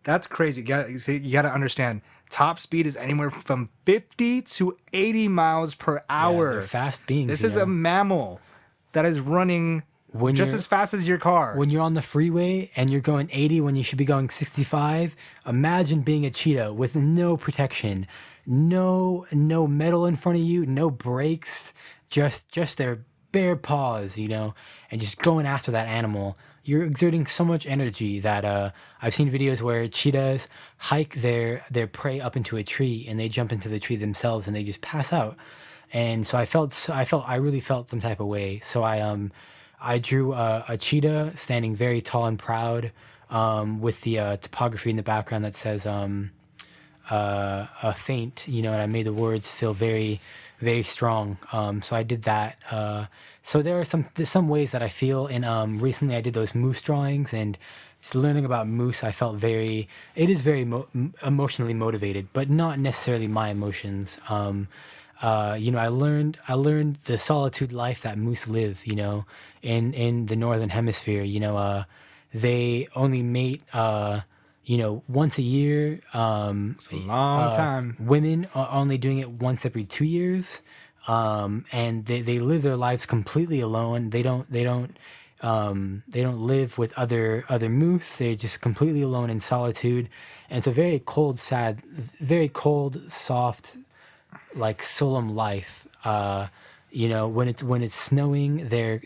that's crazy. You got to understand. Top speed is anywhere from 50 to 80 miles per hour. Yeah, they're fast beings. This is a mammal that is running just as fast as your car. When you're on the freeway and you're going 80 when you should be going 65, imagine being a cheetah with no protection, no metal in front of you, no brakes, just their bare paws, and just going after that animal. You're exerting so much energy that I've seen videos where cheetahs hike their prey up into a tree and they jump into the tree themselves and they just pass out. And so I really felt some type of way. So I drew a cheetah standing very tall and proud with the topography in the background that says a faint, and I made the words feel very, very strong. So I did that. So there's some ways that I feel, and recently I did those moose drawings, and just learning about moose, I felt it is very emotionally motivated, but not necessarily my emotions. I learned the solitude life that moose live, in the northern hemisphere. They only mate, once a year. It's a long time. Women are only doing it once every 2 years, and they live their lives completely alone. They don't live with other moose. They're just completely alone in solitude, and it's a very cold, sad, very cold, soft, like solemn life. When it's snowing, they're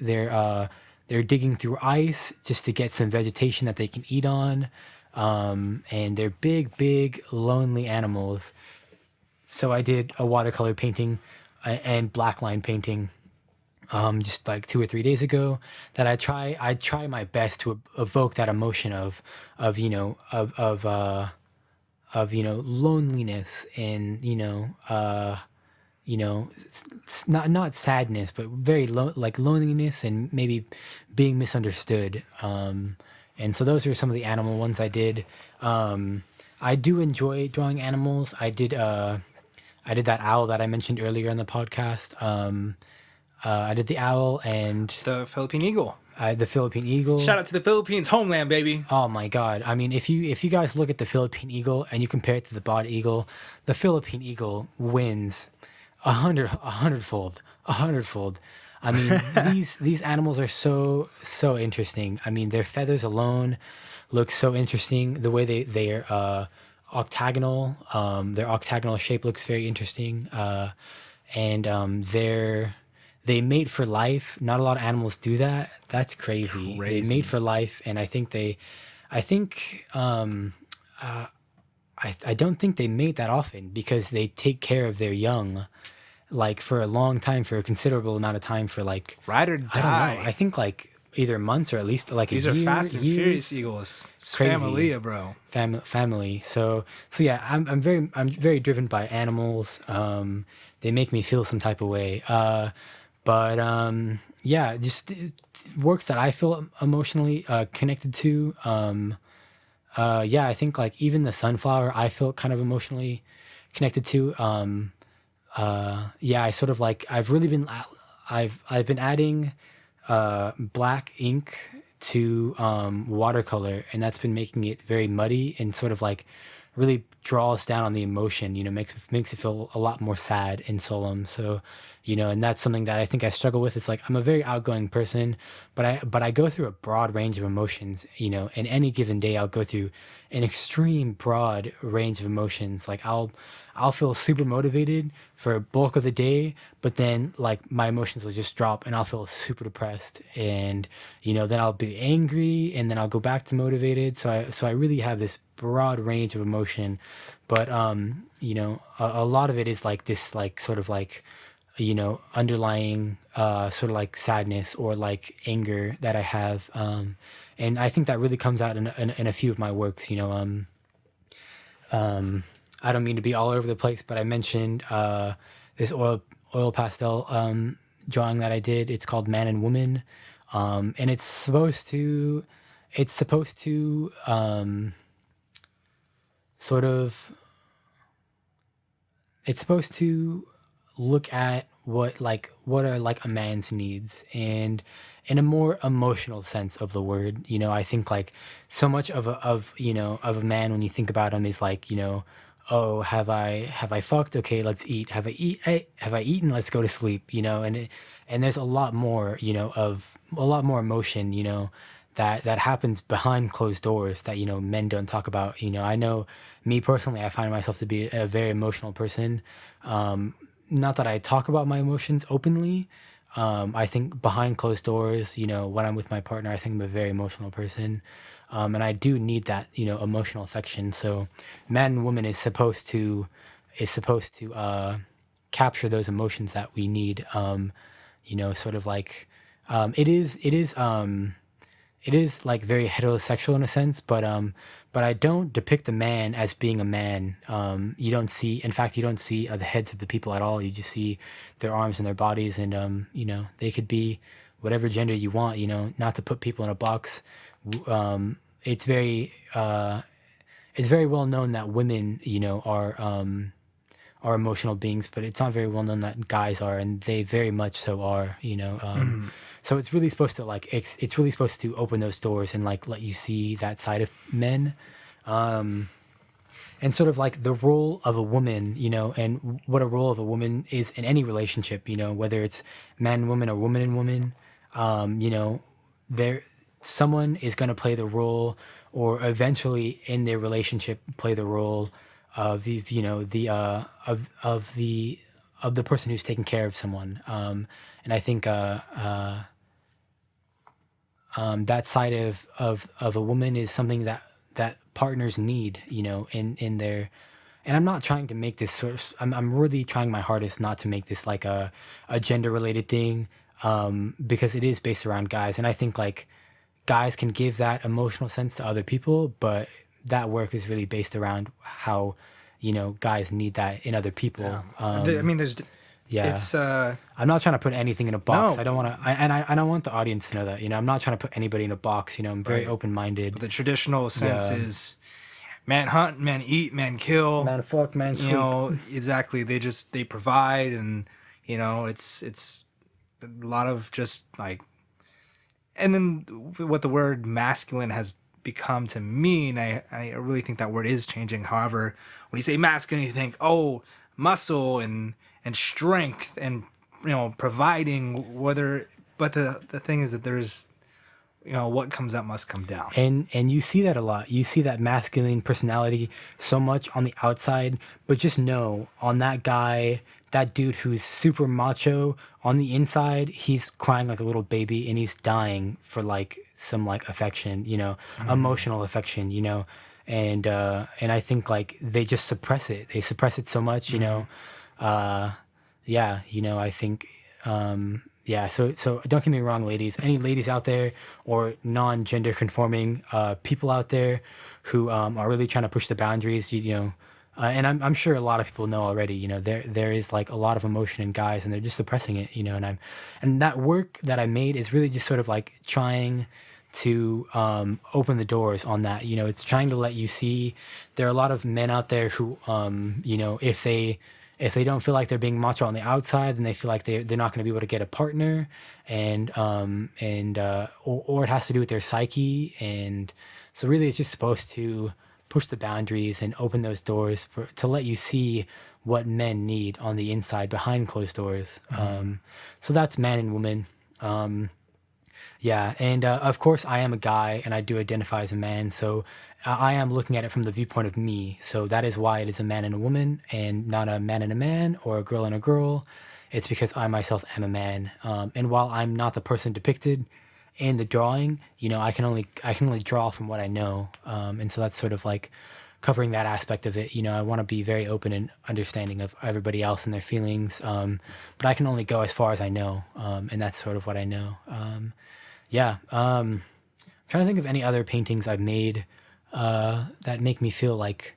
digging through ice just to get some vegetation that they can eat on. And they're big, lonely animals. So I did a watercolor painting and blackline painting just like 2 or 3 days ago that I try my best to evoke that emotion of loneliness and not sadness, but very like loneliness and maybe being misunderstood. And so those are some of the animal ones I did. I do enjoy drawing animals. I did that owl that I mentioned earlier on the podcast. I did the owl and The Philippine Eagle. the Philippine eagle. Shout out to the Philippines homeland, baby. Oh my God! I mean, if you guys look at the Philippine eagle and you compare it to the bald eagle, the Philippine eagle wins a hundredfold. I mean, these animals are so interesting. I mean, their feathers alone look so interesting. The way they're octagonal, their octagonal shape looks very interesting. And they mate for life. Not a lot of animals do that. That's crazy. They mate for life, and I don't think they mate that often because they take care of their young, like for a long time, for a considerable amount of time, for like Ride or I don't die. know. I think like either months or at least like These a are year, fast and years. furious eagles. It's Crazy. familia, bro. Family. So yeah, I'm very driven by animals. They make me feel some type of way. Yeah, just works that I feel emotionally connected to. Yeah, I think like even the sunflower I feel kind of emotionally connected to. Yeah, I sort of like I've been adding black ink to watercolor, and that's been making it very muddy and sort of like really draws down on the emotion, makes it feel a lot more sad and solemn. So, and that's something that I think I struggle with. It's like I'm a very outgoing person, but I go through a broad range of emotions, and any given day I'll go through an extreme broad range of emotions. Like I'll feel super motivated for a bulk of the day, but then like my emotions will just drop and I'll feel super depressed, and then I'll be angry and then I'll go back to motivated. So I really have this broad range of emotion, but a lot of it is like this like sort of like underlying sort of like sadness or like anger that I have, and I think that really comes out in a few of my works. I don't mean to be all over the place, but I mentioned this oil pastel drawing that I did. It's called Man and Woman, and it's supposed to look at what are like a man's needs, and in a more emotional sense of the word. I think like so much of a man, when you think about him, is like, oh, have I fucked? Okay, let's eat. Have I eaten? Let's go to sleep. And there's a lot more, of a lot more emotion, that happens behind closed doors that men don't talk about. I know me personally, I find myself to be a very emotional person. Not that I talk about my emotions openly. I think behind closed doors, when I'm with my partner, I think I'm a very emotional person. And I do need that, emotional affection. So Man and Woman is supposed to capture those emotions that we need. Sort of like, it is like very heterosexual in a sense, but I don't depict the man as being a man. You don't see, in fact, you don't see the heads of the people at all. You just see their arms and their bodies, and you know, they could be whatever gender you want. You know, not to put people in a box. It's very well known that women, you know, are emotional beings, but it's not very well known that guys are, and they very much so are. You know, so it's really supposed to like it's really supposed to open those doors and like let you see that side of men, and sort of like the role of a woman, you know, and what a role of a woman is in any relationship, you know, whether it's man and woman or woman and woman. You know, someone is going to play the role, or eventually in their relationship play the role of you know the of the person who's taking care of someone. And I think that side of a woman is something that partners need, you know, in their. And I'm not trying to make this sort of. I'm really trying my hardest not to make this like a gender related thing, because it is based around guys, and I think like guys can give that emotional sense to other people, but that work is really based around how, you know, guys need that in other people. Yeah. I mean, there's. Yeah, it's. I'm not trying to put anything in a box. No. I don't want to, and I want the audience to know that. You know, I'm not trying to put anybody in a box. You know, I'm very open minded. The traditional sense is man hunt, man eat, man kill, Man fuck, man sleep. You know, exactly. They provide, and you know, it's a lot of just like, and then what the word masculine has become to mean, I really think that word is changing. However, when you say masculine, you think, oh, muscle and strength and, you know, providing, whether, but the thing is that there's, you know, what comes up must come down. And you see that a lot. You see that masculine personality so much on the outside, but just know on that guy, that dude who's super macho, on the inside, he's crying like a little baby and he's dying for like some like affection, you know, emotional affection, you know. And I think like they just suppress it. They suppress it so much, you know. Yeah, you know, I think yeah, so don't get me wrong, ladies. Any ladies out there or non-gender conforming people out there who are really trying to push the boundaries, you know, and I'm sure a lot of people know already, you know, there is like a lot of emotion in guys and they're just suppressing it, you know, and that work that I made is really just sort of like trying to open the doors on that, you know. It's trying to let you see there are a lot of men out there who, you know, if they don't feel like they're being macho on the outside, then they feel like they're not going to be able to get a partner, and or it has to do with their psyche, and so really it's just supposed to push the boundaries and open those doors to let you see what men need on the inside behind closed doors. So that's man and woman. Yeah, and of course I am a guy and I do identify as a man, so I am looking at it from the viewpoint of me. So that is why it is a man and a woman and not a man and a man or a girl and a girl. It's because I myself am a man. And while I'm not the person depicted in the drawing, you know, I can only draw from what I know. And so that's sort of like covering that aspect of it. You know, I want to be very open and understanding of everybody else and their feelings. But I can only go as far as I know. And that's sort of what I know. Yeah. I'm trying to think of any other paintings I've made that make me feel like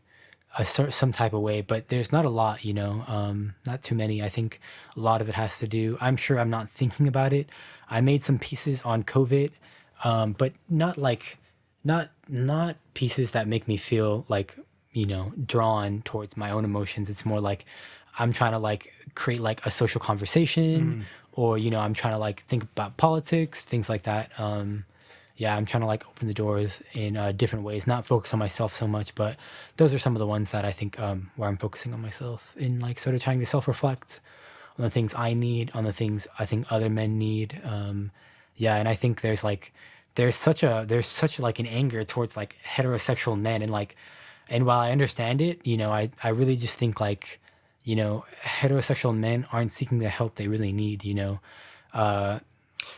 some type of way, but there's not a lot, you know, not too many. I think a lot of it has to do, I'm sure I'm not thinking about it. I made some pieces on COVID, but not pieces that make me feel like, you know, drawn towards my own emotions. It's more like I'm trying to like create like a social conversation, or, you know, I'm trying to like think about politics, things like that. Yeah, I'm trying to like open the doors in different ways, not focus on myself so much, but those are some of the ones that I think where I'm focusing on myself in like sort of trying to self-reflect on the things I need, on the things I think other men need. Yeah, and I think there's such like an anger towards like heterosexual men, and while I understand it, you know, I really just think like, you know, heterosexual men aren't seeking the help they really need, you know.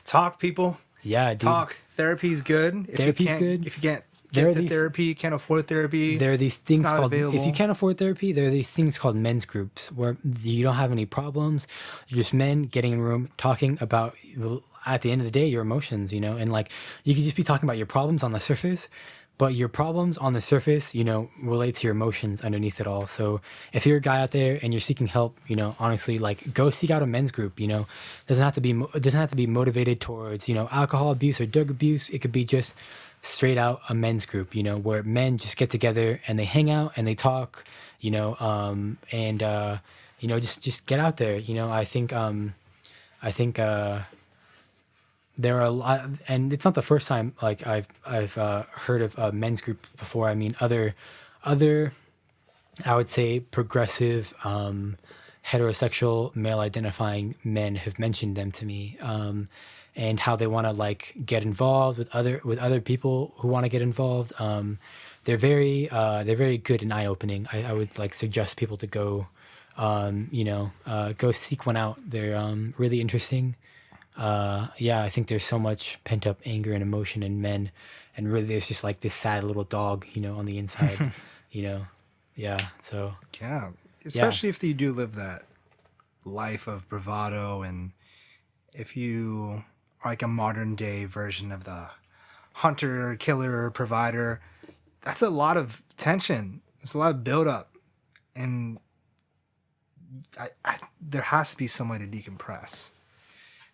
Talk, people. Yeah, dude. Talk. Therapy's good. Therapy's good. If you can't get to therapy, can't afford therapy. There are these things not called, available. if you can't afford therapy, there are these things called men's groups where you don't have any problems. You're just men getting in a room talking about, at the end of the day, your emotions, you know, and like you could just be talking about your problems on the surface, but your problems on the surface, you know, relate to your emotions underneath it all. So if you're a guy out there and you're seeking help, you know, honestly, like go seek out a men's group. You know, it doesn't have to be motivated towards, you know, alcohol abuse or drug abuse. It could be just straight out a men's group, you know, where men just get together and they hang out and they talk, you know, you know, just get out there. You know, I think there are a lot, and it's not the first time like I've heard of a men's group before. I mean, other I would say progressive heterosexual male identifying men have mentioned them to me, and how they want to like get involved with other people who want to get involved. They're very good and eye opening. I would like suggest people to go, you know, go seek one out. They're really interesting. Yeah, I think there's so much pent up anger and emotion in men, and really there's just like this sad little dog, you know, on the inside, you know. Yeah, so yeah, especially if you do live that life of bravado, and if you are like a modern day version of the hunter, killer, provider, that's a lot of tension. It's a lot of build up, and there has to be some way to decompress.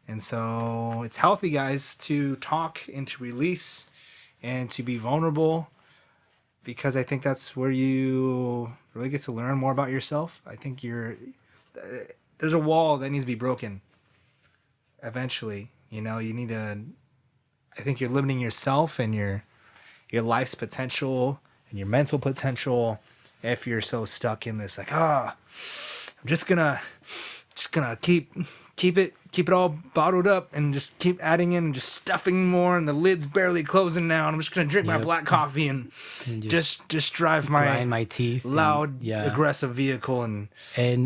And so it's healthy, guys, to talk and to release and to be vulnerable, because I think that's where you really get to learn more about yourself. I think there's a wall that needs to be broken eventually. You know, I think you're limiting yourself and your life's potential and your mental potential if you're so stuck in this, like, I'm just gonna keep it all bottled up and just keep adding in and just stuffing more, and the lid's barely closing now, and I'm just gonna drink my black coffee and just drive my teeth loud aggressive vehicle, and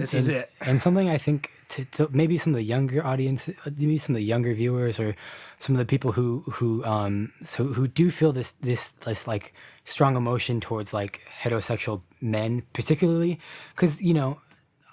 this is it. And something I think to maybe some of the younger audience, maybe some of the younger viewers, or some of the people who do feel this like strong emotion towards like heterosexual men, particularly, because, you know,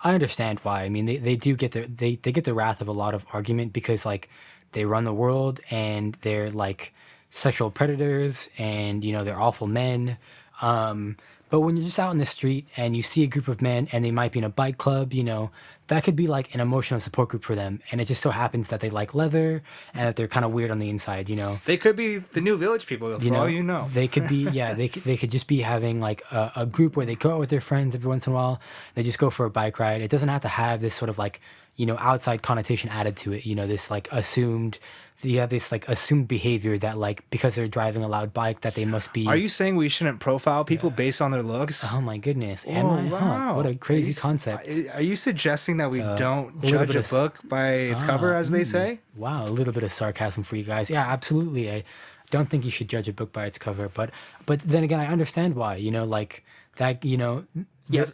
I understand why. I mean, they do get they get the wrath of a lot of argument, because like they run the world and they're like sexual predators, and, you know, they're awful men. But when you're just out in the street and you see a group of men and they might be in a bike club, you know, that could be like an emotional support group for them. And it just so happens that they like leather and that they're kind of weird on the inside, you know. They could be the New Village people, for all you know. They could be, they could just be having like a group where they go out with their friends every once in a while. They just go for a bike ride. It doesn't have to have this sort of like, you know, outside connotation added to it, you know, this like assumed behavior that like because they're driving a loud bike that they must be. Are you saying we shouldn't profile people based on their looks? Oh my goodness. Wow. What a crazy concept. Are you suggesting that we don't judge a book by its cover, as they say? Wow, a little bit of sarcasm for you guys. Yeah, absolutely. I don't think you should judge a book by its cover, but then again, I understand why, you know, like that, you know. Yes,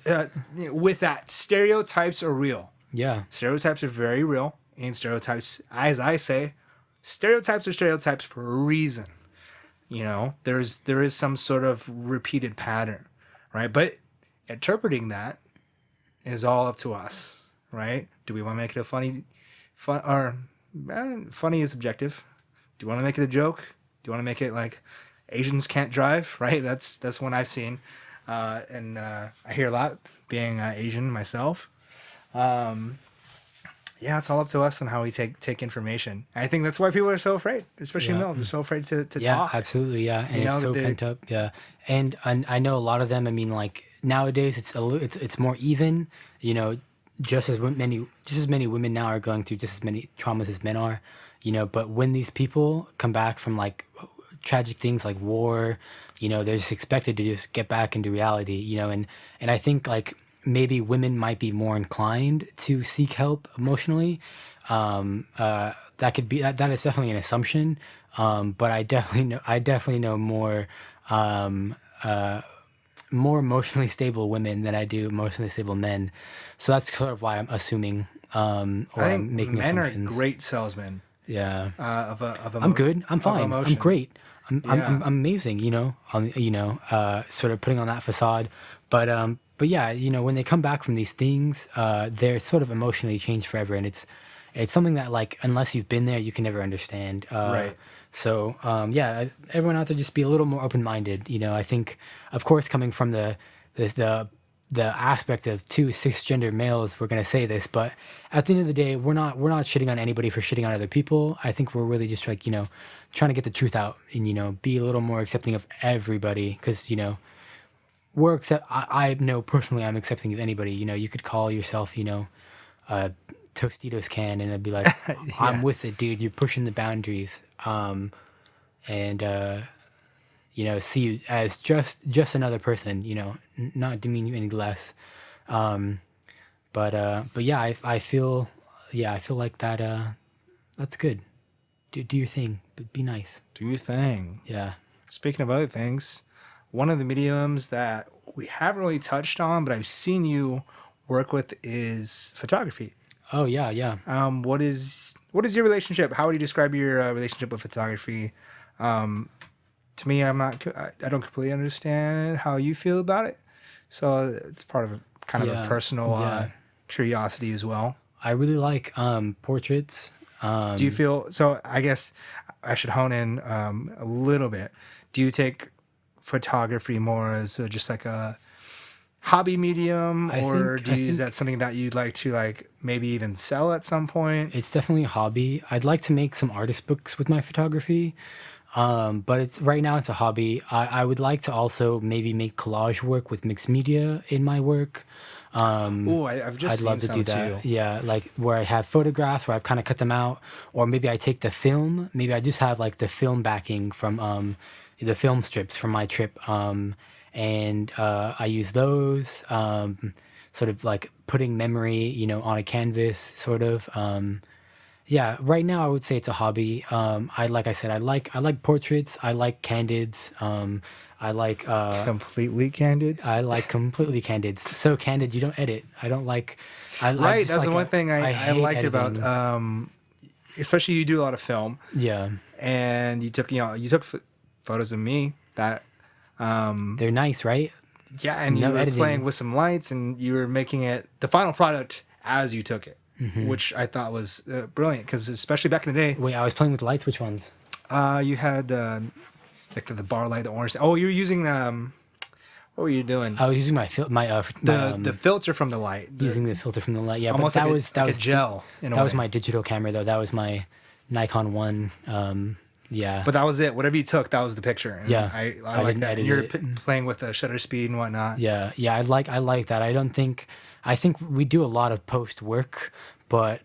with that, stereotypes are real. Yeah. Stereotypes are very real, and stereotypes, as I say, stereotypes are stereotypes for a reason. You know, there is some sort of repeated pattern, right? But interpreting that is all up to us, right? Do we want to make it funny is subjective. Do you want to make it a joke? Do you want to make it like Asians can't drive, right? That's one I've seen, and I hear a lot, being Asian myself. Yeah, it's all up to us on how we take information. I think that's why people are so afraid, especially males. They're so afraid to talk. Yeah, absolutely. Yeah, and it's so pent up. Yeah, and I know a lot of them. I mean, like nowadays, it's more even. You know, just as many women now are going through just as many traumas as men are. You know, but when these people come back from like tragic things like war, you know, they're just expected to just get back into reality. You know, and I think like maybe women might be more inclined to seek help emotionally. That could be that is definitely an assumption. But I definitely know more emotionally stable women than I do emotionally stable men. So that's sort of why I'm assuming I think I'm making men assumptions. are great salesmen. Yeah. Of I'm good. I'm fine. I'm great. I'm amazing, sort of putting on that facade. But yeah, when they come back from these things, they're sort of emotionally changed forever, and it's something that, like, unless you've been there, you can never understand. Right. So yeah, everyone out there, just be a little more open minded. I think, of course, coming from the aspect of two cisgender males, we're gonna say this, but at the end of the day, we're not shitting on anybody for shitting on other people. I think we're really just like, trying to get the truth out and be a little more accepting of everybody, because I know personally I'm accepting of anybody. You could call yourself a Tostitos can, and I'd be like, I'm with it, dude. You're pushing the boundaries. See you as just another person, not demean you any less. But yeah, I feel like that, that's good. Do your thing, but be nice. Do your thing. Yeah. Speaking of other things, one of the mediums that we haven't really touched on, but I've seen you work with, is photography. Oh yeah. What is your relationship? How would you describe your relationship with photography? To me, I don't completely understand how you feel about it. So it's part of kind of a personal curiosity as well. I really like portraits. Do you feel, so I guess I should hone in a little bit. Do you take photography more as just like a hobby medium, or is that something that you'd like to, like, maybe even sell at some point? It's definitely a hobby. I'd like to make some artist books with my photography. But right now it's a hobby. I would like to also maybe make collage work with mixed media in my work. I've just I'd love to do that. too. Yeah, like where I have photographs where I've kind of cut them out, or maybe I take the film. Maybe I just have like the film backing from the film strips from my trip, and I use those, sort of like putting memory, on a canvas, sort of. Yeah, right now I would say it's a hobby. Like I said, I like portraits. I like candids. I like Completely candid. I like completely candids. So candid, you don't edit. I don't like. Right, that's the one thing I liked editing. about, especially you do a lot of film. Yeah, and you took photos of me that. They're nice, right? Yeah, and you were playing with some lights, and you were making it the final product as you took it. Mm-hmm. Which I thought was brilliant, because especially back in the day. Wait, I was playing with lights. Which ones? You had like the bar light, the orange. Oh, you were using what were you doing? I was using the filter from the light. Using the filter from the light. Yeah, almost but that was a gel. That was my digital camera, though. That was my Nikon 1. Yeah. But that was it. Whatever you took, that was the picture. And yeah. I like that. And you're playing with the shutter speed and whatnot. Yeah. Yeah. I like that. I think we do a lot of post work, but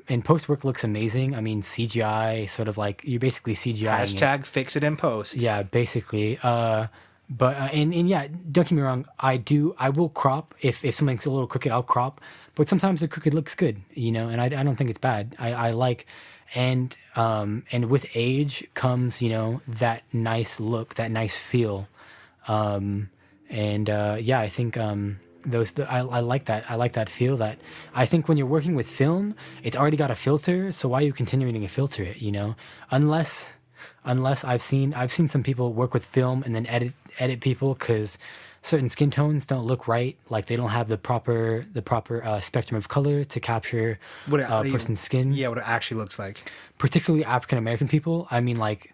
in post work looks amazing. I mean, CGI, sort of like you're basically CGI. Hashtag fix it in post. Yeah, basically. And yeah, don't get me wrong. I will crop if something's a little crooked. I'll crop, but sometimes the crooked looks good, and I don't think it's bad. I like, and with age comes that nice look, that nice feel, yeah, I think I like that. I like that feel. That I think when you're working with film, it's already got a filter. So why are you continuing to filter it? Unless I've seen some people work with film and then edit people because certain skin tones don't look right. Like they don't have the proper spectrum of color to capture a person's skin. Yeah, what it actually looks like. Particularly African American people. I mean, like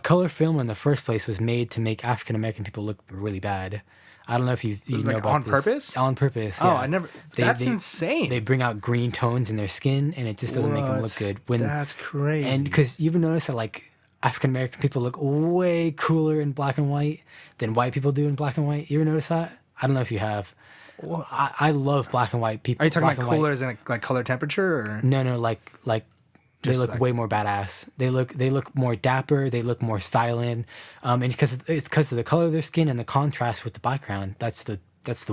color film in the first place was made to make African American people look really bad. I don't know if you know about on this. Purpose? On purpose. Oh, Yeah. I never. That's insane. They bring out green tones in their skin, and it just doesn't make them look good. That's crazy. And because you've noticed that like African American people look way cooler in black and white than white people do in black and white. You ever notice that? I don't know if you have. Well, I love black and white people. Are you talking about cooler as in like color temperature, or no, like they look way more badass. They look more dapper. They look more styling, and because it's because of the color of their skin and the contrast with the background. That's the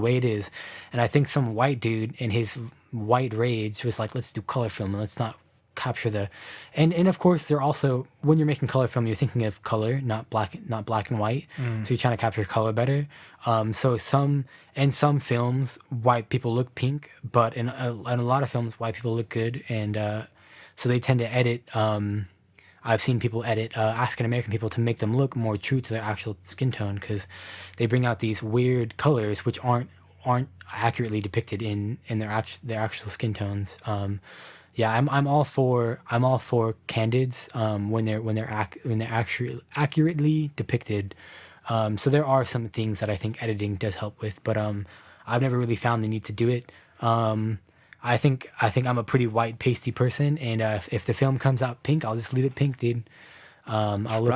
way it is. And I think some white dude in his white rage was like, let's do color film and let's not capture the. And of course, they're also, when you're making color film, you're thinking of color, not black and white. So you're trying to capture color better. So in some films, white people look pink, but in a lot of films, white people look good, and so they tend to edit I've seen people edit African American people to make them look more true to their actual skin tone, because they bring out these weird colors which aren't accurately depicted in their actual skin tones. Yeah, I'm all for candids when they're accurately depicted. So there are some things that I think editing does help with, but I've never really found the need to do it. I think I'm a pretty white pasty person, and if the film comes out pink, I'll just leave it pink, dude. I'll look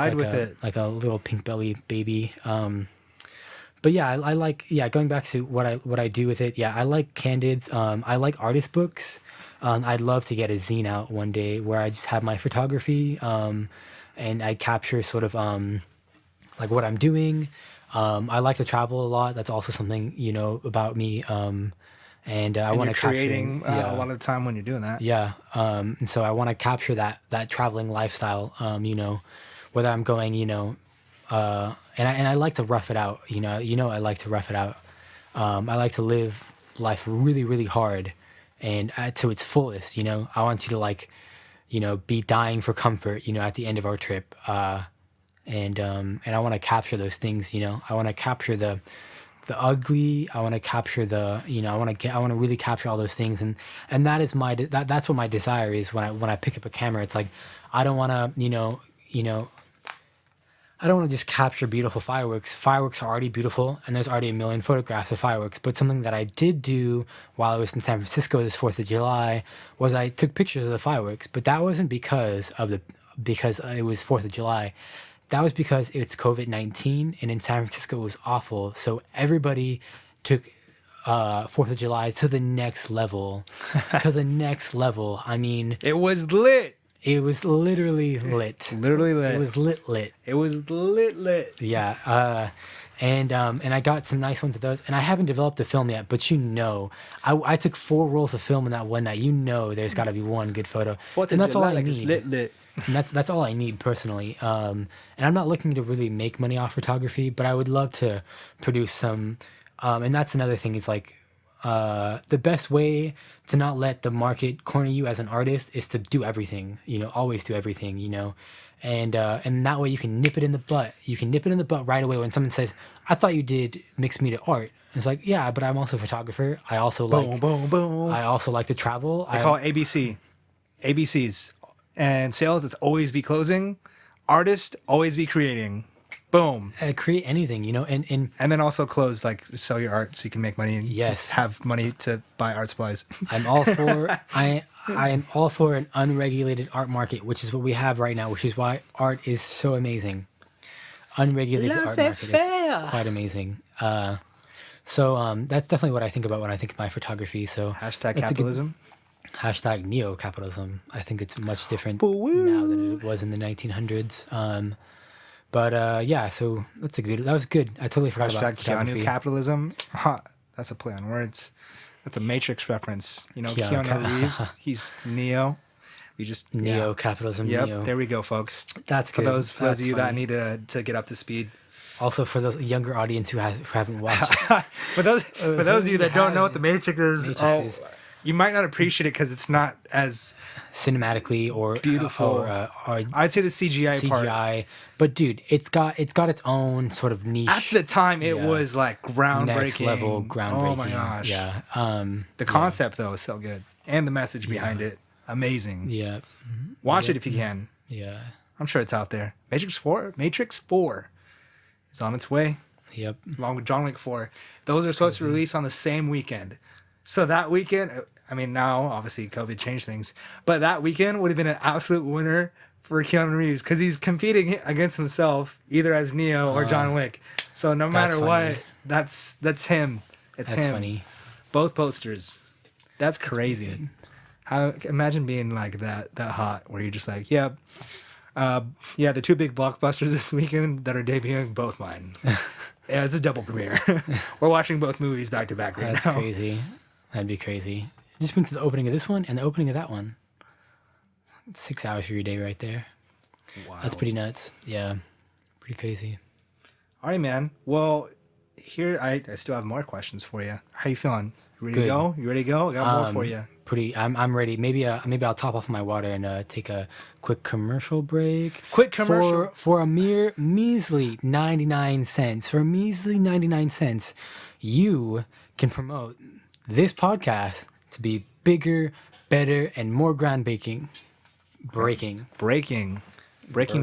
like a little pink belly baby. But yeah, I like going back to what I do with it. Yeah, I like candids. I like artist books. I'd love to get a zine out one day where I just have my photography, and I capture sort of like what I'm doing. I like to travel a lot. That's also something about me. And I want to creating a lot of the time when you're doing that. Yeah. And so I want to capture that traveling lifestyle. Whether I'm going, and I like to rough it out. I like to rough it out. I like to live life really, really hard, and to its fullest. I want you to be dying for comfort. At the end of our trip. And I want to capture those things. I want to capture the ugly. I want to capture I want to really capture all those things, and that is that's what my desire is when I pick up a camera. It's like I don't want to I don't want to just capture beautiful fireworks. Fireworks are already beautiful, and there's already a million photographs of fireworks. But something that I did do while I was in San Francisco this 4th of July was I took pictures of the fireworks. But that wasn't because it was 4th of July. That was because it's COVID-19, and in San Francisco it was awful. So everybody took 4th of July to the next level. To the next level. I mean... It was lit. It was literally lit. Literally lit. It was lit. It was lit. Yeah. And I got some nice ones of those. And I haven't developed the film yet, but I took 4 rolls of film in that one night. There's got to be one good photo. 4th of July, like it's lit. And that's all I need personally. And I'm not looking to really make money off photography, but I would love to produce some. And that's another thing. Is like the best way to not let the market corner you as an artist is to do everything. Always do everything. And that way you can nip it in the butt. You can nip it in the butt right away when someone says, "I thought you did mixed media art." And it's like, yeah, but I'm also a photographer. I also boom. I also like to travel. I call it ABC. ABCs. And sales, it's always be closing. Artist, always be creating. Boom. Create anything, and then also close, like sell your art so you can make money and have money to buy art supplies. I'm all for I am all for an unregulated art market, which is what we have right now, which is why art is so amazing. Unregulated art market is quite amazing. So that's definitely what I think about when I think of my photography. So hashtag capitalism. Hashtag neo-capitalism. I think it's much different now than it was in the 1900s. So that was good. I totally forgot about photography. Keanu capitalism. That's a play on words. That's a Matrix reference. Keanu Reeves, he's Neo. We just neo-capitalism. Yep, Neo. there we go, folks. That's good. For those of you that need to get up to speed. Also, for those younger audience who haven't watched. for those of you that don't know what the Matrix is. You might not appreciate it because it's not as cinematically or beautiful. Or I'd say the CGI part. But dude, it's got its own sort of niche. At the time, it was like groundbreaking. Next level groundbreaking. Oh my gosh. Yeah. The concept though is so good, and the message behind it, amazing. Yeah. Watch it if you can. Yeah. I'm sure it's out there. Matrix 4 is on its way. Yep. Along with John Wick 4. Those are supposed to release on the same weekend. So that weekend, I mean, now obviously COVID changed things, but that weekend would have been an absolute winner for Keanu Reeves because he's competing against himself either as Neo or John Wick. So no matter what, that's him. It's him. That's funny. Both posters. That's crazy. Imagine being like that hot where you're just like, the 2 big blockbusters this weekend that are debuting, both mine. Yeah, it's a double premiere. We're watching both movies back to back right now. That's crazy. That'd be crazy. Just went to the opening of this one and the opening of that one. 6 hours of your day right there. Wow. That's pretty nuts. Yeah. Pretty crazy. All right, man. Well, here I still have more questions for you. How you feeling? You ready to go? You ready to go? I got more for you. I'm ready. Maybe I'll top off my water and take a quick commercial break. Quick commercial for a mere measly 99 cents. For a measly 99 cents, you can promote this podcast to be bigger, better, and more groundbreaking. Breaking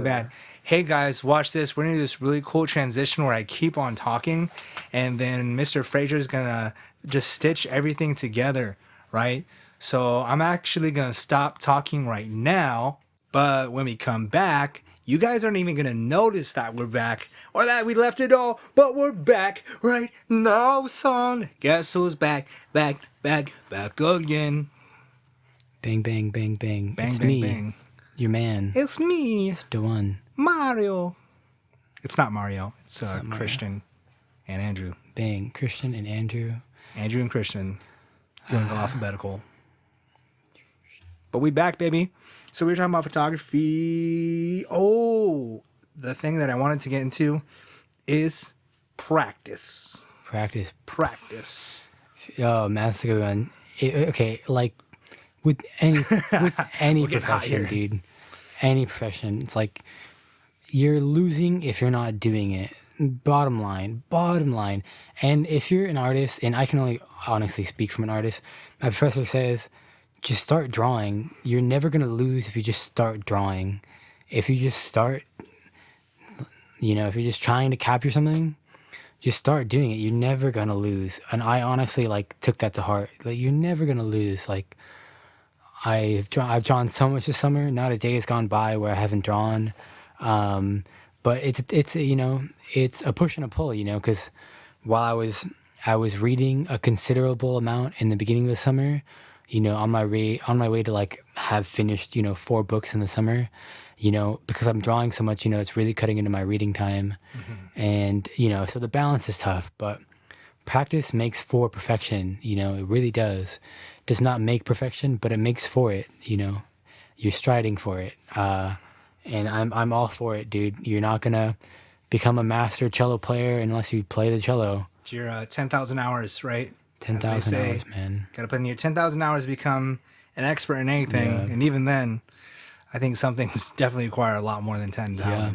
Bad. Hey guys, watch this. We're gonna do this really cool transition where I keep on talking, and then Mr. Fraser's gonna just stitch everything together, right? So I'm actually gonna stop talking right now, but when we come back, you guys aren't even gonna notice that we're back or that we left it all, but we're back right now, son. Guess who's back again? Bang, bang, bang, bang. Bang, It's bang, me, bang. your man. It's me. It's the one. Mario. It's not Mario. It's not Mario. Christian and Andrew. Bang. Christian and Andrew. Andrew and Christian. Doing the alphabetical. But we back, baby. So we were talking about photography. Oh, the thing that I wanted to get into is practice. Practice. Oh, man, that's a good one. Okay, like with any profession, dude. Any profession, it's like you're losing if you're not doing it. Bottom line. And if you're an artist, and I can only honestly speak from an artist, my professor says, just start drawing. You're never gonna lose if you just start drawing. If you just start, if you're just trying to capture something, just start doing it. You're never gonna lose. And I honestly took that to heart. Like, you're never gonna lose. Like, I've drawn so much this summer. Not a day has gone by where I haven't drawn. But it's a push and a pull, because while I was reading a considerable amount in the beginning of the summer, on my way to have finished 4 books in the summer, because I'm drawing so much, it's really cutting into my reading time. Mm-hmm. And so the balance is tough, but practice makes for perfection. It really does. Does not make perfection, but it makes for it. You're striding for it. And I'm all for it, dude. You're not gonna become a master cello player unless you play the cello. It's your 10,000 hours, right? 10,000 hours, man. Gotta put in your 10,000 hours to become an expert in anything. Yeah. And even then, I think some things definitely require a lot more than 10,000. Yeah.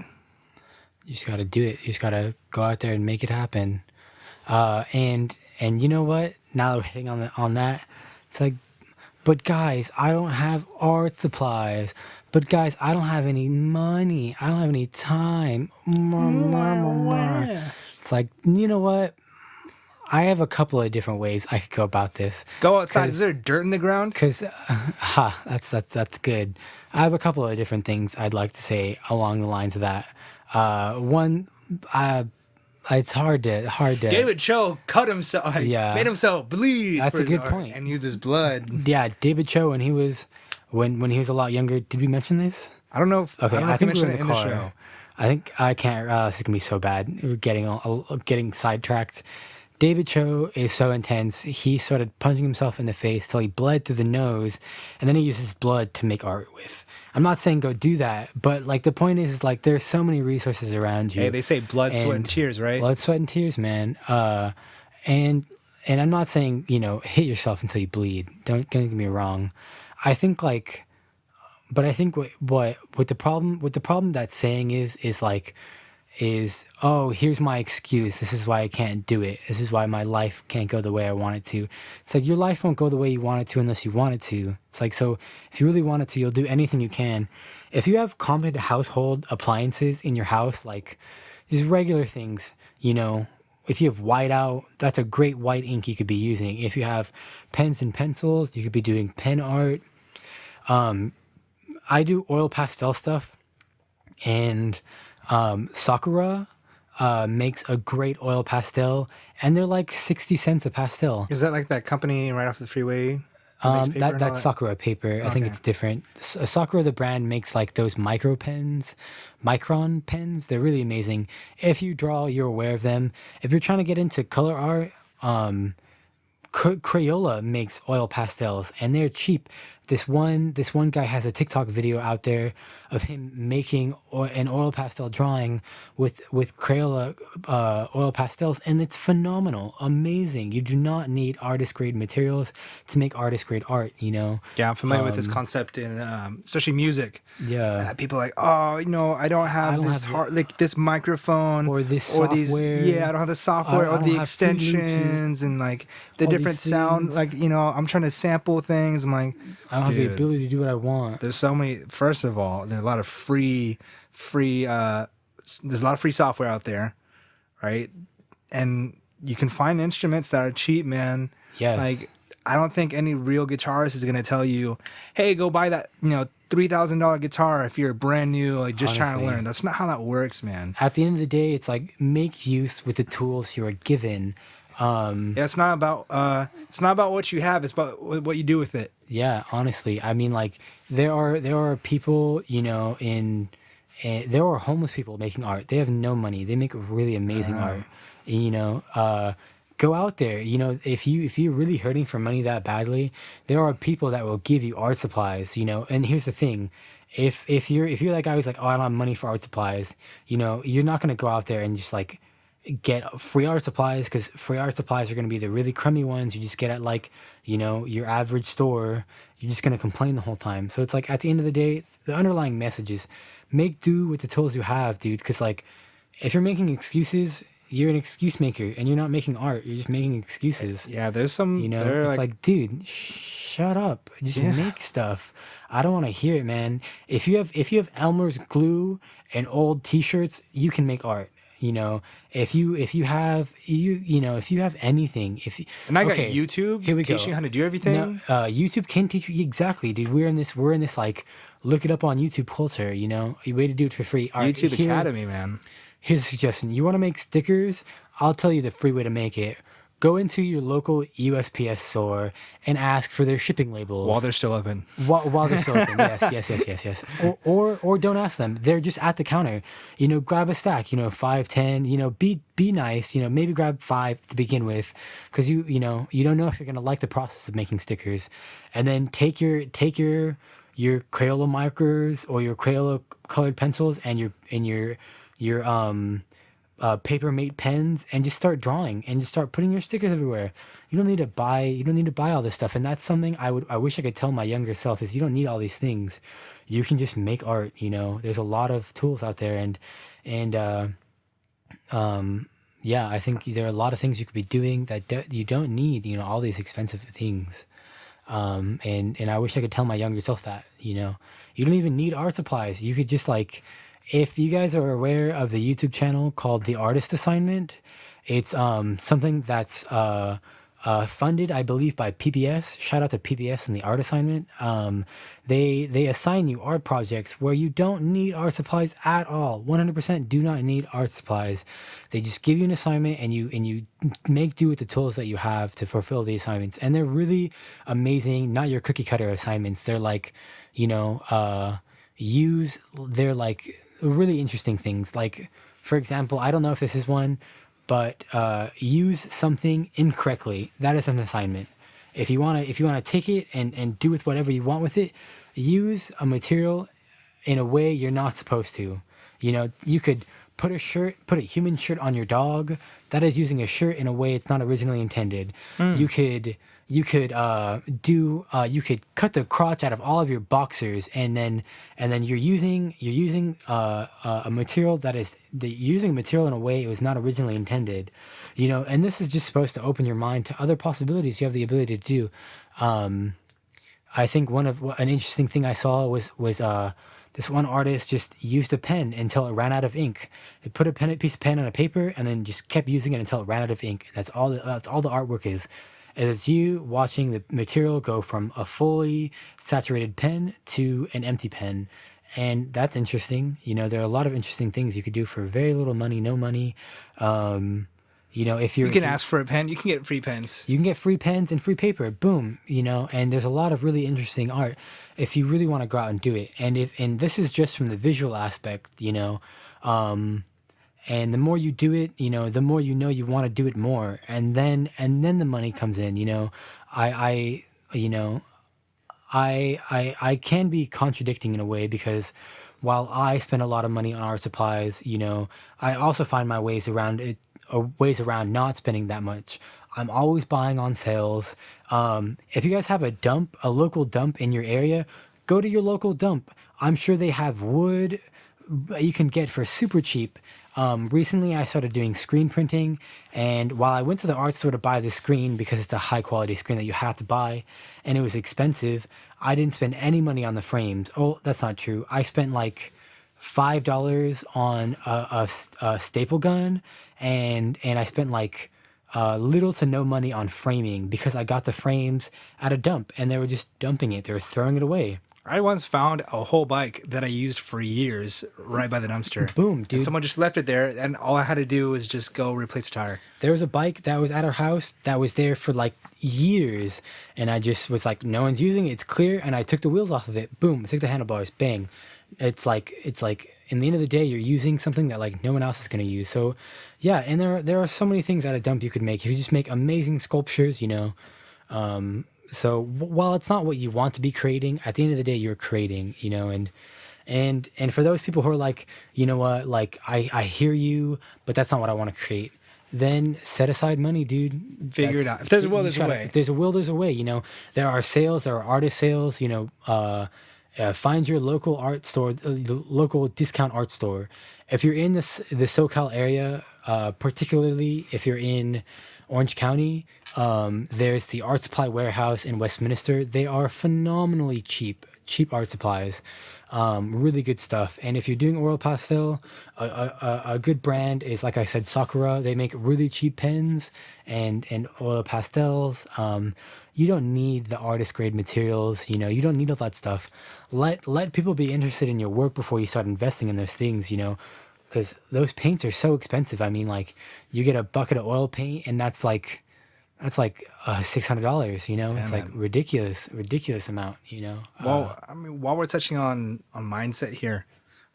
You just gotta do it. You just gotta go out there and make it happen. And you know what? Now that we're hitting on that, it's like, but guys, I don't have art supplies. But guys, I don't have any money. I don't have any time. It's like, you know what? I have a couple of different ways I could go about this. Go outside. Is there dirt in the ground? Because, that's good. I have a couple of different things I'd like to say along the lines of that. One, it's hard to. David Cho cut himself. Yeah, made himself bleed. That's a good point. And use his blood. Yeah, David Cho, when he was a lot younger. Did we mention this? I don't know. I think we were in the car. I can't. This is gonna be so bad. We're getting sidetracked. David Cho is so intense. He started punching himself in the face till he bled through the nose, and then he used his blood to make art with. I'm not saying go do that, but the point is there's so many resources around you. Hey, they say blood, sweat, and tears, right? Blood, sweat, and tears, man. And I'm not saying hit yourself until you bleed. Don't get me wrong. I think but I think what the problem that saying is oh, here's my excuse. This is why I can't do it. This is why my life can't go the way I want it to. It's like your life won't go the way you want it to unless you want it to. It's like, so if you really want it to, you'll do anything you can. If you have common household appliances in your house, just regular things, if you have whiteout, that's a great white ink you could be using. If you have pens and pencils, you could be doing pen art. I do oil pastel stuff, and Sakura makes a great oil pastel, and they're 60 cents a pastel. Is that that company right off the freeway? That's Sakura paper. Okay. I think it's different. Sakura, the brand, makes those micron pens. They're really amazing. If you draw, you're aware of them. If you're trying to get into color art, Crayola makes oil pastels, and they're cheap. this one guy has a TikTok video out there of him making an oil pastel drawing with Crayola oil pastels, and it's phenomenal, amazing. You do not need artist grade materials to make artist grade art. Yeah, I'm familiar with this concept in especially music. Yeah, people are like, oh, I don't have this microphone or this software. I don't have the software or the extensions and like the different sound. Like, I'm trying to sample things. I'm like, I don't have the ability to do what I want. There's so many. First of all, there's a lot of free. There's a lot of free software out there, right? And you can find instruments that are cheap, man. Yes. Like, I don't think any real guitarist is gonna tell you, "Hey, go buy that $3,000 guitar if you're brand new, like just trying to learn." That's not how that works, man. At the end of the day, it's like make use with the tools you are given. It's not about what you have; it's about what you do with it. Yeah, honestly, I mean, like there are people, there are homeless people making art. They have no money. They make really amazing art. Go out there. If you're really hurting for money that badly, there are people that will give you art supplies. And here's the thing. If you're that guy who's like, oh, I don't have money for art supplies, you're not gonna go out there and just like get free art supplies, because free art supplies are gonna be the really crummy ones you just get at like your average store. You're just gonna complain the whole time. So it's like at the end of the day, the underlying message is make do with the tools you have, dude. Because like if you're making excuses, you're an excuse maker, and you're not making art. You're just making excuses. Yeah, there's some. It's like, dude, shut up. Just make stuff. I don't want to hear it, man. If you have Elmer's glue and old T-shirts, you can make art. If you have anything, and I got YouTube. Here we teach go. you how to do everything. No, YouTube can teach you exactly, dude. We're in this like look it up on YouTube culture. A way to do it for free. YouTube Academy, man. Here's a suggestion. You want to make stickers? I'll tell you the free way to make it. Go into your local USPS store and ask for their shipping labels. While they're still open. While they're still open, yes. Or don't ask them. They're just at the counter. Grab a stack, 5, 10, be nice, maybe grab 5 to begin with, because you don't know if you're going to like the process of making stickers. And then take your Crayola markers or your Crayola colored pencils and your paper mate pens, and just start drawing and just start putting your stickers everywhere. You don't need to buy all this stuff. And that's something I wish I could tell my younger self, is you don't need all these things. You can just make art. There's a lot of tools out there, and I think there are a lot of things you could be doing that you don't need all these expensive things. And I wish I could tell my younger self that you don't even need art supplies. You could just like, if you guys are aware of the YouTube channel called The Artist Assignment, it's something that's funded, I believe, by PBS. Shout out to PBS and The Art Assignment. They assign you art projects where you don't need art supplies at all. 100% do not need art supplies. They just give you an assignment, and you make do with the tools that you have to fulfill the assignments. And they're really amazing. Not your cookie cutter assignments. They're like, they're like really interesting things. Like, for example, I don't know if this is one, but use something incorrectly. That is an assignment. If you wanna take it and do with whatever you want with it, use a material in a way you're not supposed to. You could put a human shirt on your dog. That is using a shirt in a way it's not originally intended. You could cut the crotch out of all of your boxers, and then you're using a material you're using material in a way it was not originally intended, and this is just supposed to open your mind to other possibilities you have the ability to do. I think an interesting thing I saw was this one artist just used a pen until it ran out of ink. They put a piece of pen on a paper and then just kept using it until it ran out of ink. That's all the artwork is. It's you watching the material go from a fully saturated pen to an empty pen. And that's interesting. There are a lot of interesting things you could do for very little money, no money. If you can ask for a pen, you can get free pens. You can get free pens and free paper. Boom. And there's a lot of really interesting art if you really want to go out and do it. And this is just from the visual aspect, and the more you do it, the more you want to do it more, and then the money comes in. I can be contradicting in a way because while I spend a lot of money on art supplies, I also find my ways around it, or ways around not spending that much. I'm always buying on sales. If you guys have a local dump in your area, go to your local dump. I'm sure they have wood you can get for super cheap. Recently, I started doing screen printing, and while I went to the art store to buy the screen because it's a high quality screen that you have to buy, and it was expensive, I didn't spend any money on the frames. Oh, that's not true. I spent like $5 on a staple gun, and I spent like little to no money on framing because I got the frames at a dump, and they were just dumping it. They were throwing it away. I once found a whole bike that I used for years right by the dumpster. Boom, dude. And someone just left it there, and all I had to do was just go replace the tire. There was a bike that was at our house that was there for like years, and I just was like, no one's using it. It's clear, and I took the wheels off of it. Boom, I took the handlebars. Bang. It's like in the end of the day, you're using something that like no one else is gonna use. So, yeah, and there are so many things at a dump you could make. You could just make amazing sculptures, So while it's not what you want to be creating, at the end of the day, you're creating, and for those people who are like, you know what, like I hear you, but that's not what I want to create. Then set aside money, dude. Figure it out. If there's a will, there's a way. If there's a will, there's a way. There are sales, there are artist sales. Find your local art store, local discount art store. If you're in the SoCal area, particularly if you're in Orange County, there's the Art Supply Warehouse in Westminster. They are phenomenally cheap art supplies, really good stuff. And if you're doing oil pastel, a good brand is, like I said, Sakura. They make really cheap pens and oil pastels. You don't need the artist grade materials. You don't need all that stuff. Let people be interested in your work before you start investing in those things. Because those paints are so expensive. I mean, like, you get a bucket of oil paint, and that's like $600. Yeah, it's man. like ridiculous amount. Well, I mean, while we're touching on mindset here,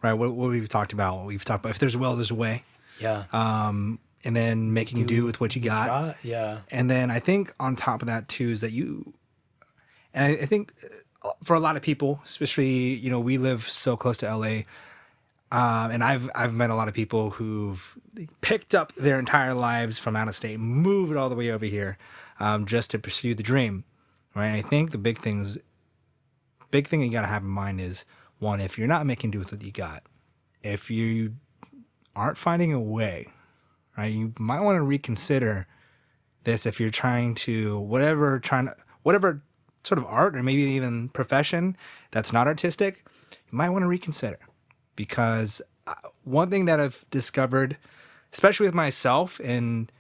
right? What we've talked about, if there's a will, there's a way. Yeah. And then making do with what you got. Yeah. And then I think on top of that too is that and I think for a lot of people, especially we live so close to LA. And I've met a lot of people who've picked up their entire lives from out of state, moved all the way over here, just to pursue the dream, right? And I think the big thing you gotta have in mind is, one, if you're not making do with what you got, if you aren't finding a way, right, you might want to reconsider this. If you're trying to whatever sort of art or maybe even profession that's not artistic, you might want to reconsider. Because one thing that I've discovered, especially with myself and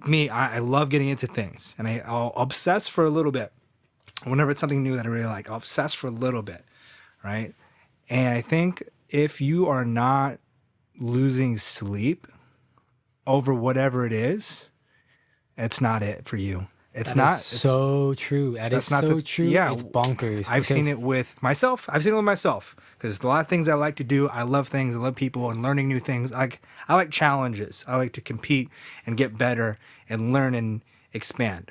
me, I love getting into things, and I'll obsess for a little bit. Whenever it's something new that I really like, I'll obsess for a little bit, right? And I think if you are not losing sleep over whatever it is, it's not it for you. It's not so true. That's so true. Yeah, it's bonkers. I've seen it with myself. Because a lot of things I like to do. I love things. I love people and learning new things. I like challenges. I like to compete and get better and learn and expand.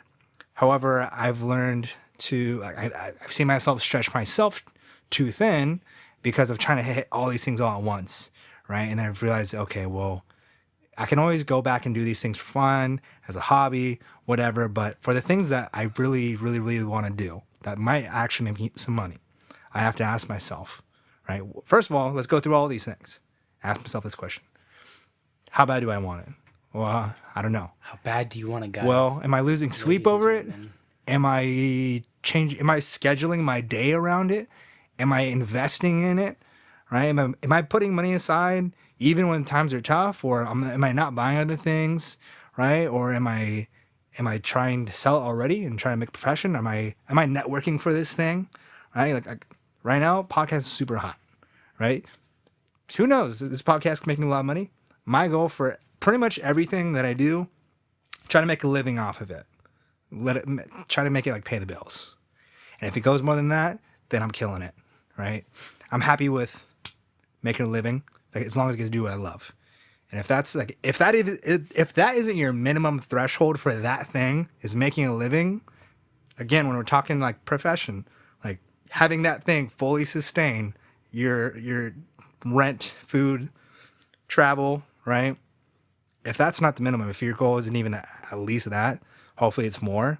However, I've learned to I've seen myself stretch myself too thin because of trying to hit all these things all at once, right? And then I've realized, okay, well, I can always go back and do these things for fun, as a hobby, whatever. But for the things that I really, really, really want to do, that might actually make me some money, I have to ask myself, right? First of all, let's go through all these things. Ask myself this question. How bad do I want it? Well, I don't know. How bad do you want it, guys? Well, am I losing sleep over it? Am I scheduling my day around it? Am I investing in it? Right? Am I putting money aside even when times are tough, or am I not buying other things, right? Or am I trying to sell it already and trying to make a profession? Am I networking for this thing, right? Like right now, podcast is super hot, right? Who knows? This podcast can make me a lot of money. My goal for pretty much everything that I do, try to make a living off of it. Try to make it like pay the bills. And if it goes more than that, then I'm killing it, right? I'm happy with making a living, like, as long as I get to do what I love. And if that isn't your minimum threshold for that thing, is making a living, again, when we're talking like profession, having that thing fully sustain your rent, food, travel, right? If that's not the minimum, if your goal isn't even at least that, hopefully it's more.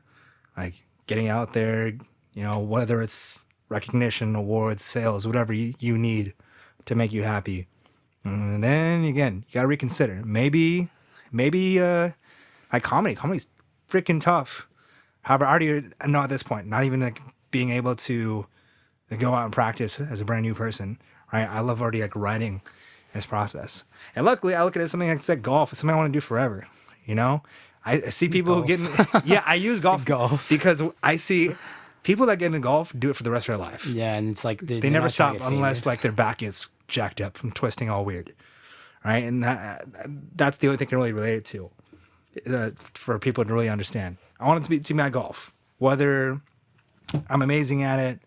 Like getting out there, you know, whether it's recognition, awards, sales, whatever you need to make you happy. And then again, you gotta reconsider. Maybe like comedy's freaking tough. However, I already know at this point, not even like being able to go out and practice as a brand new person, right? I love already like writing this process. And luckily I look at it as something like I said, golf. It's something I want to do forever, you know? I see people who get in, yeah, I use golf because I see people that get into golf do it for the rest of their life. Yeah, and it's like they never stop unless like their back gets jacked up from twisting all weird, right? And that's the only thing I can really relate it to for people to really understand. I want it to be my golf, whether I'm amazing at it.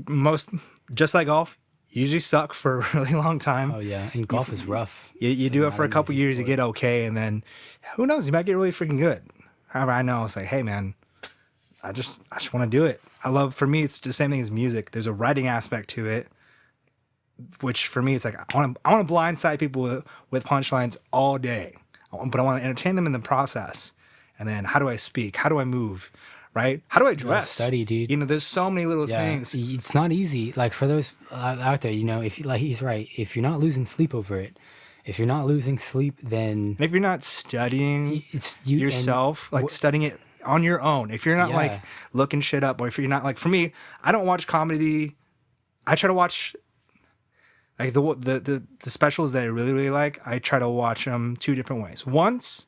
Most just like golf, you usually suck for a really long time. Oh yeah, and golf is rough. You do it for a couple years, you get okay, and then who knows, you might get really freaking good. However, I know it's like, hey man, I just want to do it. For me, it's the same thing as music. There's a writing aspect to it, which for me, it's like I want to blindside people with punchlines all day, but I want to entertain them in the process. And then how do I speak? How do I move? Right? How do I dress? Study, dude. You know, there's so many little things. It's not easy. Like for those out there, you know, if like he's right, if you're not losing sleep over it, if you're not losing sleep, then and if you're not studying yourself, like studying it on your own, if you're not like looking shit up, or if you're not like, for me, I don't watch comedy. I try to watch like the specials that I really, really like. I try to watch them two different ways. Once,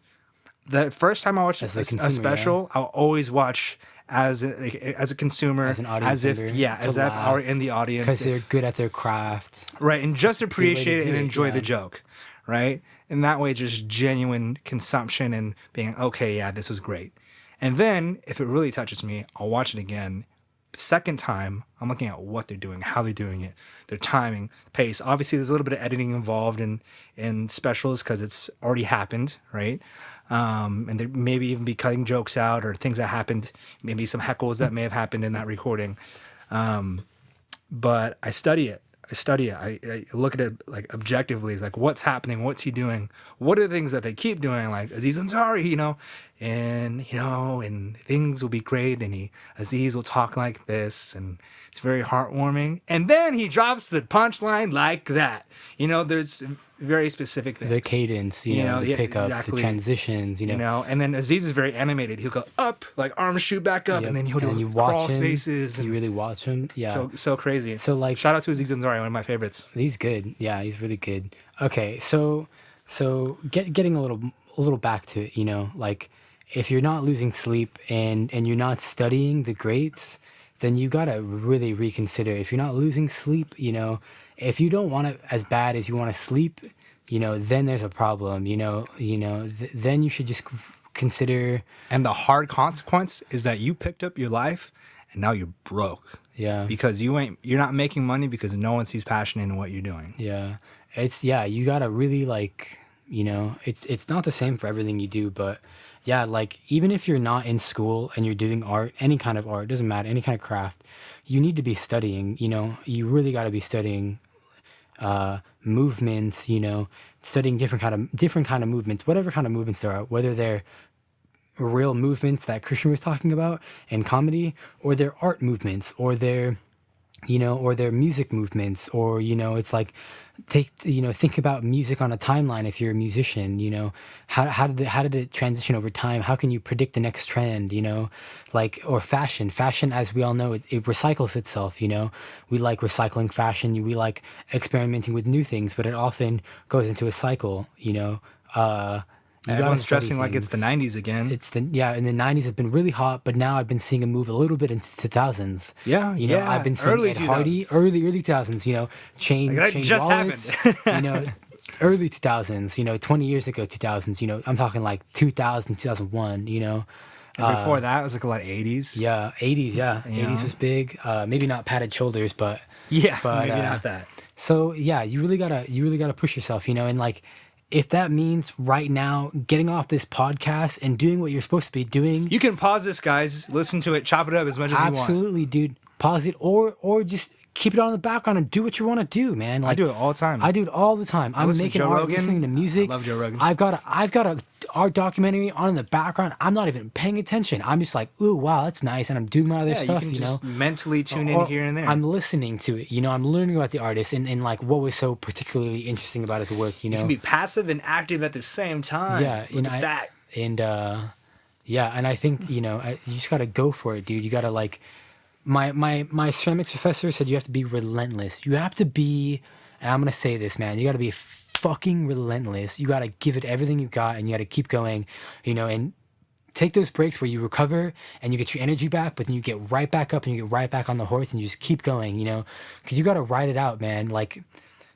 the first time I watch a special, I'll always watch as a consumer, as an audience member, as if I were in the audience, because they're good at their craft, right? And just appreciate it and enjoy the joke, right? And that way, just genuine consumption and being okay, yeah, this was great. And then if it really touches me, I'll watch it again. Second time, I'm looking at what they're doing, how they're doing it, their timing, pace. Obviously, there's a little bit of editing involved in specials because it's already happened, right? And they maybe even be cutting jokes out or things that happened, maybe some heckles that may have happened in that recording. But I study it. I look at it like objectively, like what's happening, what's he doing, what are the things that they keep doing, like Aziz Ansari, and things will be great, and Aziz will talk like this, and it's very heartwarming, and then he drops the punchline like that. There's very specific things. The cadence, the pickup, exactly. The transitions, and then Aziz is very animated. He'll go up, like arms shoot back up, and then he'll do crawl spaces. You really watch him, yeah. So crazy. So like, shout out to Aziz Ansari, one of my favorites. He's good, yeah. He's really good. Okay, so getting a little back to it, like if you're not losing sleep and you're not studying the greats, then you gotta really reconsider. If you're not losing sleep, if you don't want it as bad as you want to sleep, then there's a problem. Then you should just consider. And the hard consequence is that you picked up your life and now you're broke. Yeah. Because you're not making money because no one sees passion in what you're doing. Yeah. You gotta really it's not the same for everything you do, but yeah, like even if you're not in school and you're doing art, any kind of art, doesn't matter, any kind of craft, you need to be studying, you really gotta be studying movements, studying different kind of movements, whatever kind of movements there are, whether they're real movements that Christian was talking about in comedy, or they're art movements, or they're music movements, or it's like think about music on a timeline. If you're a musician, how did it transition over time? How can you predict the next trend? Or fashion, as we all know, it recycles itself. We like recycling fashion. We like experimenting with new things, but it often goes into a cycle. Everyone's dressing like it's the 90s again. And the 90s have been really hot, but now I've been seeing a move a little bit into 2000s. Yeah, I've been seeing early Ed Hardy, early 2000s, chain wallets, happened. Early 2000s, 20 years ago 2000s, I'm talking like 2000, 2001, And before that, it was like a lot of 80s. Yeah, 80s, yeah. 80s was big. Maybe not padded shoulders, but maybe not that. So yeah, you really gotta push yourself, and like, if that means right now getting off this podcast and doing what you're supposed to be doing. You can pause this, guys. Listen to it. Chop it up as much as you want. Absolutely, dude. pause it, or just keep it on in the background and do what you want to do, man. Like, I do it all the time. I do it all the time. I'm listen to making Joe art, Rogan. listening to music. I love Joe Rogan. I've got a art documentary on in the background. I'm not even paying attention. I'm just like, ooh, wow, that's nice, and I'm doing my other stuff. You can you know, just mentally tune in Or here and there. I'm listening to it. You know, I'm learning about the artist and like what was so particularly interesting about his work. You know, You can be passive and active at the same time. yeah, Look at that. and yeah, and I think you just gotta go for it, dude. You gotta like, my ceramics professor said you have to be relentless. You have to be, and I'm gonna say this, man. You gotta be fucking relentless. You gotta give it everything you got, and you gotta keep going. You know, and take those breaks where you recover and you get your energy back, but then you get right back up and you get right back on the horse and you just keep going. You know, because you gotta ride it out, man. Like,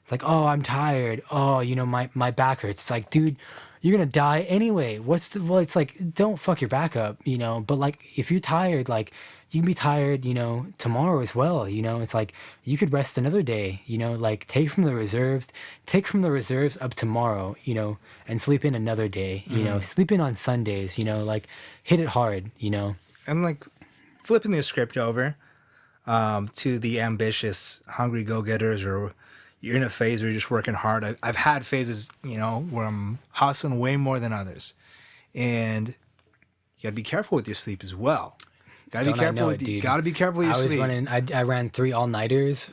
it's like, oh, I'm tired. Oh, you know, my back hurts. It's like, dude, you're gonna die anyway. Well, it's like, don't fuck your back up, you know. But like, if you're tired, like, you can be tired, you know, tomorrow as well. You know, it's like you could rest another day. You know, like take from the reserves of tomorrow. You know, and sleep in another day. You know, sleep in on Sundays. You know, like hit it hard. You know, I'm like flipping the script over to the ambitious, hungry go-getters, or you're in a phase where you're just working hard. I've had phases, you know, where I'm hustling way more than others. And you gotta be careful with your sleep as well. Gotta be careful with your sleep. I ran 3 all-nighters.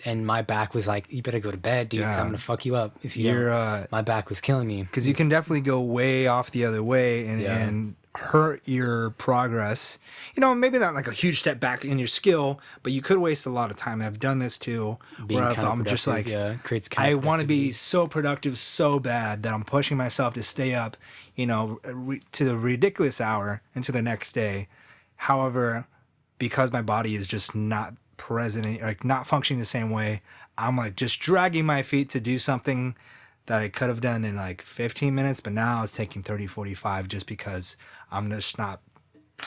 And my back was like, you better go to bed, dude, 'cause I'm gonna fuck you up if you don't. My back was killing me. Because you can definitely go way off the other way and hurt your progress. You know, maybe not like a huge step back in your skill, but you could waste a lot of time. I've done this too, where I'm just like, I want to be so productive so bad that I'm pushing myself to stay up, you know, to the ridiculous hour into the next day. However, because my body is just not present, like not functioning the same way, I'm like just dragging my feet to do something that I could have done in like 15 minutes, but now it's taking 30, 45 just because I'm not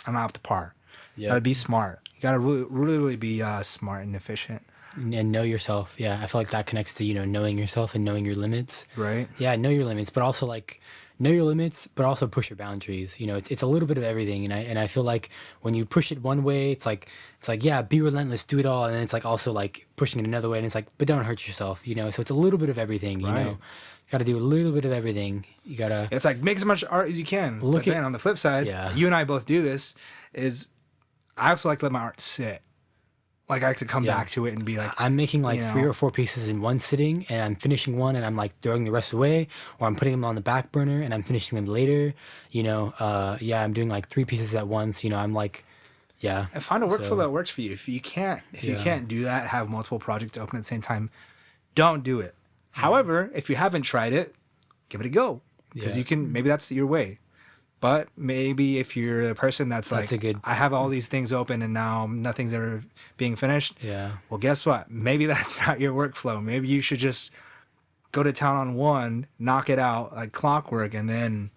up to par. You gotta be smart. You gotta really be smart and efficient. And know yourself. Yeah, I feel like that connects to, you know, knowing yourself and knowing your limits. Right. Yeah, know your limits, but also like know your limits, but also push your boundaries. You know, it's a little bit of everything. And I feel like when you push it one way, it's like yeah, be relentless, do it all, and then it's like also like pushing it another way, and it's like, but don't hurt yourself. You know, so it's a little bit of everything. You know, you got to do a little bit of everything. You gotta. It's like make as much art as you can. But then on the flip side, you and I both do this. I also like to let my art sit. Like I like to come back to it and be like, I'm making like 3 or 4 pieces in one sitting, and I'm finishing one, and I'm like throwing the rest away, or I'm putting them on the back burner, and I'm finishing them later. You know, I'm doing like 3 pieces at once. You know, I'm like, and find a workflow that works for you. If you can't do that, have multiple projects open at the same time, don't do it. However, if you haven't tried it, give it a go, because you can. Maybe that's your way. But maybe if you're the person that's like, I have all these things open and now nothing's ever being finished. Yeah. Well, guess what? Maybe that's not your workflow. Maybe you should just go to town on one, knock it out like clockwork, and then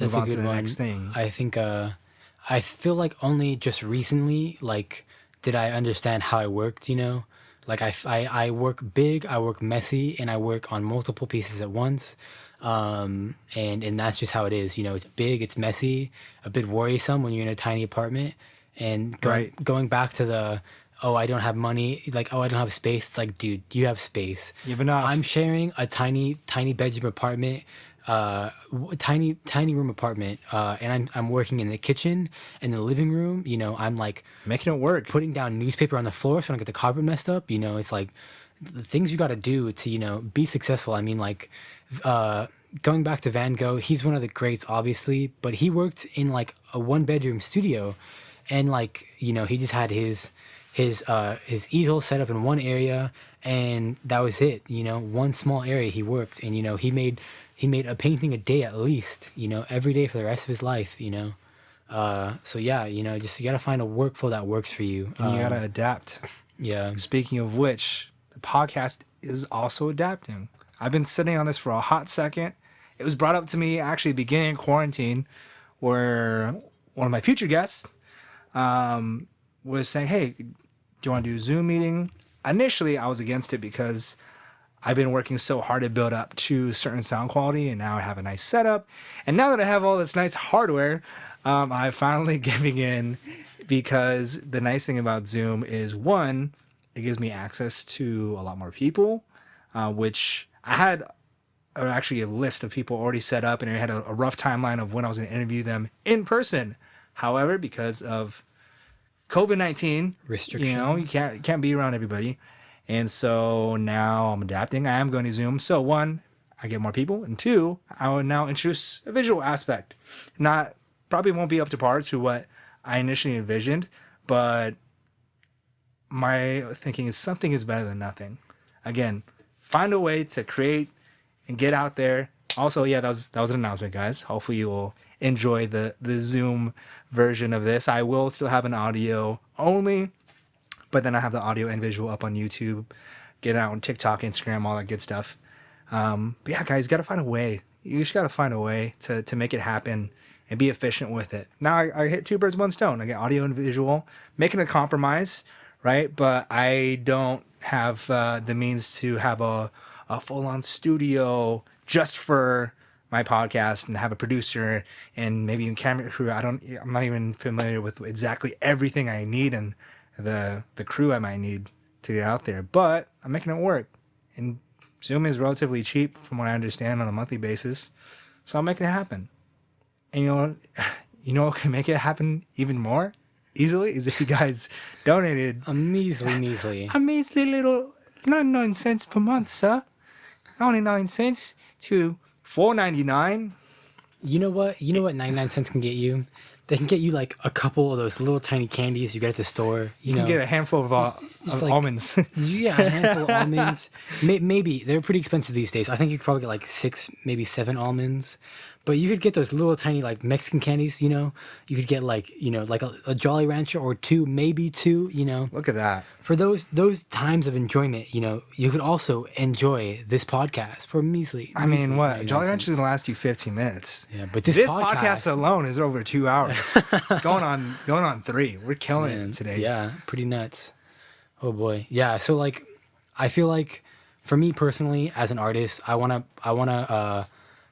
move on to the next thing. I think I feel like only just recently, like, did I understand how it worked, you know? Like I work big, I work messy, and I work on multiple pieces at once. And that's just how it is, you know. It's big, it's messy, a bit worrisome when you're in a tiny apartment, and going back to the I don't have money, like I don't have space. It's like, dude, you have space. You have enough. I'm sharing a tiny bedroom apartment, tiny room apartment, and I'm working in the kitchen and the living room. You know, I'm like making it work, putting down newspaper on the floor so I don't get the carpet messed up. You know, it's like the things you got to do to, you know, be successful. I mean, like, going back to Van Gogh, he's one of the greats, obviously, but he worked in like a 1-bedroom studio, and like, you know, he just had his easel set up in one area, and that was it. You know, one small area he worked, and you know, he made a painting a day at least, you know, every day for the rest of his life, you know. So yeah, you know, just you gotta find a workflow that works for you, and you gotta adapt. Yeah. Speaking of which, the podcast is also adapting. I've been sitting on this for a hot second. It was brought up to me actually beginning of quarantine, where one of my future guests was saying, hey, do you want to do a Zoom meeting? Initially, I was against it because I've been working so hard to build up to certain sound quality, and now I have a nice setup. And now that I have all this nice hardware, I'm finally giving in because the nice thing about Zoom is, one, it gives me access to a lot more people, which I had actually a list of people already set up, and I had a rough timeline of when I was going to interview them in person. However, because of COVID-19 restrictions, you can't be around everybody, and so now I'm adapting. I am going to Zoom. So one, I get more people, and two, I will now introduce a visual aspect. Not probably won't be up to par to what I initially envisioned, but my thinking is something is better than nothing. Again, find a way to create and get out there. Also, yeah, that was an announcement, guys. Hopefully you will enjoy the Zoom version of this. I will still have an audio only, but then I have the audio and visual up on YouTube, get it out on TikTok, Instagram, all that good stuff. But yeah, guys, got to find a way. You just got to find a way to make it happen and be efficient with it. Now I hit two birds, one stone. I get audio and visual, making a compromise, right? But I don't have the means to have a full-on studio just for my podcast and have a producer and maybe even camera crew. I'm not even familiar with exactly everything I need and the crew I might need to get out there, but I'm making it work. And Zoom is relatively cheap from what I understand on a monthly basis. So I'm making it happen. And you know what can make it happen even more easily is if you guys donated a measly little 99 cents per month, sir. Only 9 cents to $4.99. You know what 99 cents can get you? They can get you like a couple of those little tiny candies you get at the store. You know, get a handful of almonds. Yeah, a handful of almonds. Maybe they're pretty expensive these days. I think you could probably get like 6, maybe 7 almonds. But you could get those little tiny like Mexican candies. You know, you could get like like a Jolly Rancher or 2, maybe 2. You know, look at that. For those times of enjoyment, you could also enjoy this podcast for measly. I mean, what? Jolly Rancher is gonna last you 15 minutes. Yeah, but this podcast alone is over 2 hours. It's going on 3. We're killing it today. Yeah, pretty nuts. Oh boy. Yeah. So like, I feel like for me personally, as an artist, I wanna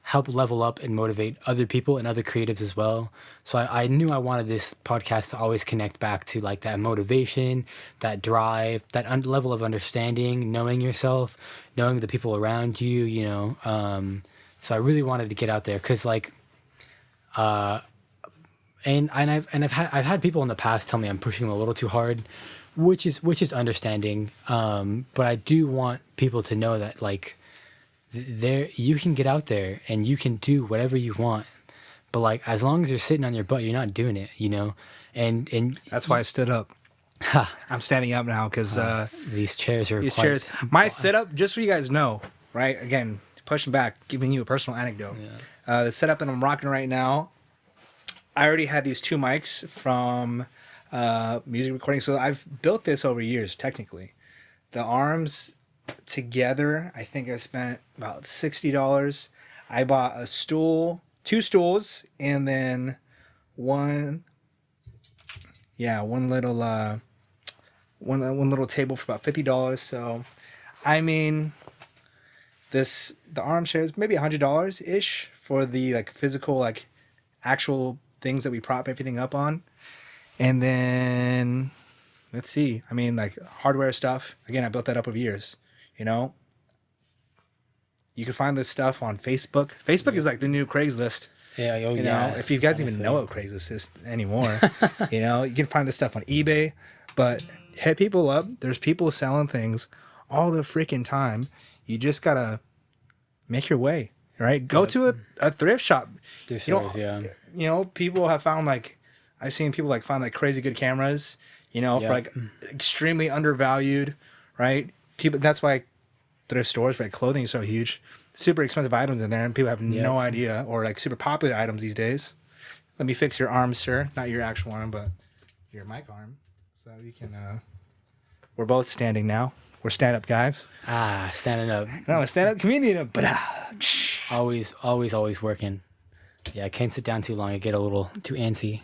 help level up and motivate other people and other creatives as well. So I knew I wanted this podcast to always connect back to like that motivation, that drive, that level of understanding, knowing yourself, knowing the people around you, so I really wanted to get out there because like, and I've had people in the past tell me I'm pushing them a little too hard, which is understanding. But I do want people to know that like, you can get out there and you can do whatever you want, but like as long as you're sitting on your butt, you're not doing it, and that's why I stood up. I'm standing up now because these chairs are my setup, just so you guys know, right? Again, pushing back, giving you a personal anecdote. The setup that I'm rocking right now, I already had these 2 mics from music recording, so I've built this over years. Technically, the arms together, I think I spent about $60. I bought a stool, 2 stools, and then one little table for about $50. So, I mean, the armchair is maybe $100 ish for the like physical, like actual things that we prop everything up on, and then let's see. I mean, like hardware stuff. Again, I built that up over years. You can find this stuff on Facebook. Facebook is like the new Craigslist. Yeah, if you guys even know what Craigslist is anymore, you can find this stuff on eBay. But hit people up. There's people selling things all the freaking time. You just gotta make your way, right? Go to a thrift shop. People have found like I've seen people like find like crazy good cameras, for like extremely undervalued, right? That's why thrift stores for like clothing is so huge. Super expensive items in there, and people have no idea, or like super popular items these days. Let me fix your arm, sir. Not your actual arm, but your mic arm, so we can. We're both standing now. We're stand-up guys. Standing up. No, a stand-up comedian. But always working. Yeah, I can't sit down too long. I get a little too antsy.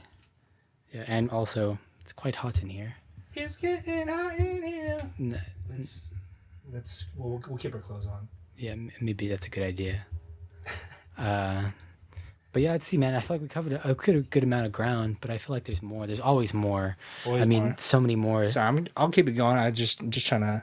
Yeah, and also it's quite hot in here. It's getting hot in here. We'll keep our clothes on. Yeah, maybe that's a good idea. But But yeah, let's see, man. I feel like we covered a good amount of ground, but I feel like there's more. There's always more. Always I mean, more. so many more. So I'll keep it going. I just trying to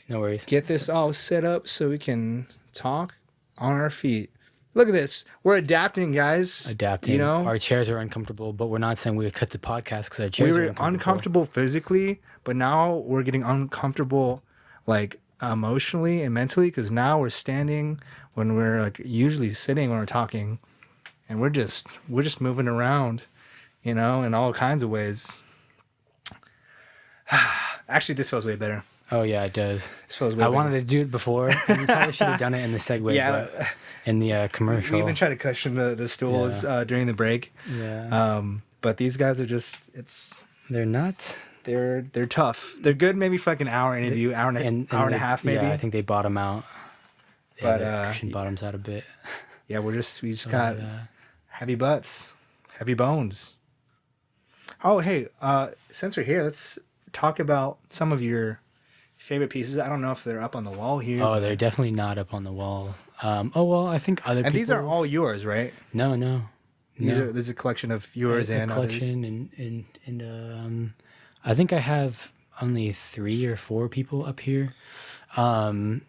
No worries. get this all set up so we can talk on our feet. Look at this. We're adapting, guys. Adapting. You know, Our chairs are uncomfortable, but we're not saying we would cut the podcast because our chairs we are were uncomfortable physically, but now we're getting uncomfortable, like emotionally and mentally, because now we're standing when we're like usually sitting when we're talking, and we're just moving around, you know, in all kinds of ways. Actually, this feels way better. Oh yeah, it does. This feels way I better. wanted to do it before. And we probably should have done it in the segue, Yeah. but in the commercial. We even tried to cushion the stools during the break. Yeah. But these guys are just They're nuts. they're tough. They're good maybe for like an hour interview, hour and a half maybe. Yeah, I think they bottom out. But, Christian bottoms out a bit. Yeah, we just got heavy butts, heavy bones. Oh, hey, since we're here, let's talk about some of your favorite pieces. I don't know if they're up on the wall here. Oh, they're definitely not up on the wall. I think other. And these are all yours, right? No. There's a collection of yours and others. Collection and I think I have only 3 or 4 people up here. 4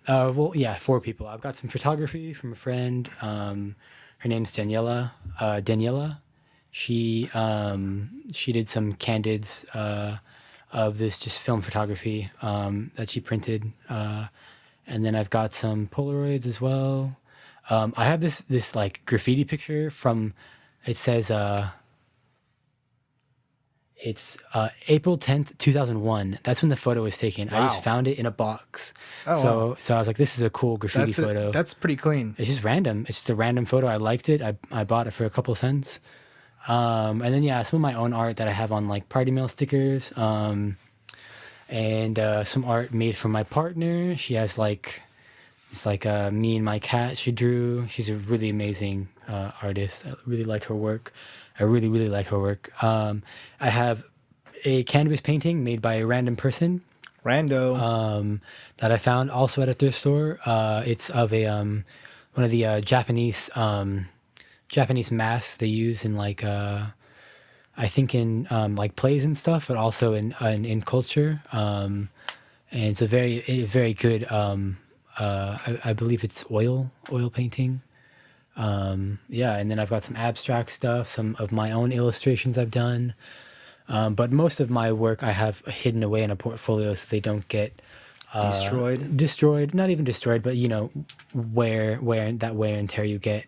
people. I've got some photography from a friend. Her name's Daniela. She did some candids of this just film photography that she printed, and then I've got some Polaroids as well. I have this like graffiti picture from. It says it's April 10th, 2001. That's when the photo was taken. Wow. I just found it in a box. Oh, So I was like, this is a cool graffiti photo. That's pretty clean. It's just random. It's just a random photo. I liked it. I bought it for a couple cents. And then some of my own art that I have on like party mail stickers. And some art made from my partner. She has it's like me and my cat she drew. She's a really amazing artist. I really like her work. I really, really like her work. I have a canvas painting made by a random person. Rando. That I found also at a thrift store. It's of a one of the Japanese masks they use in like I think in like plays and stuff, but also in culture. And it's a very good. I believe it's oil painting. And then I've got some abstract stuff, some of my own illustrations I've done. But most of my work I have hidden away in a portfolio so they don't get destroyed. Not even destroyed, but wear and tear you get.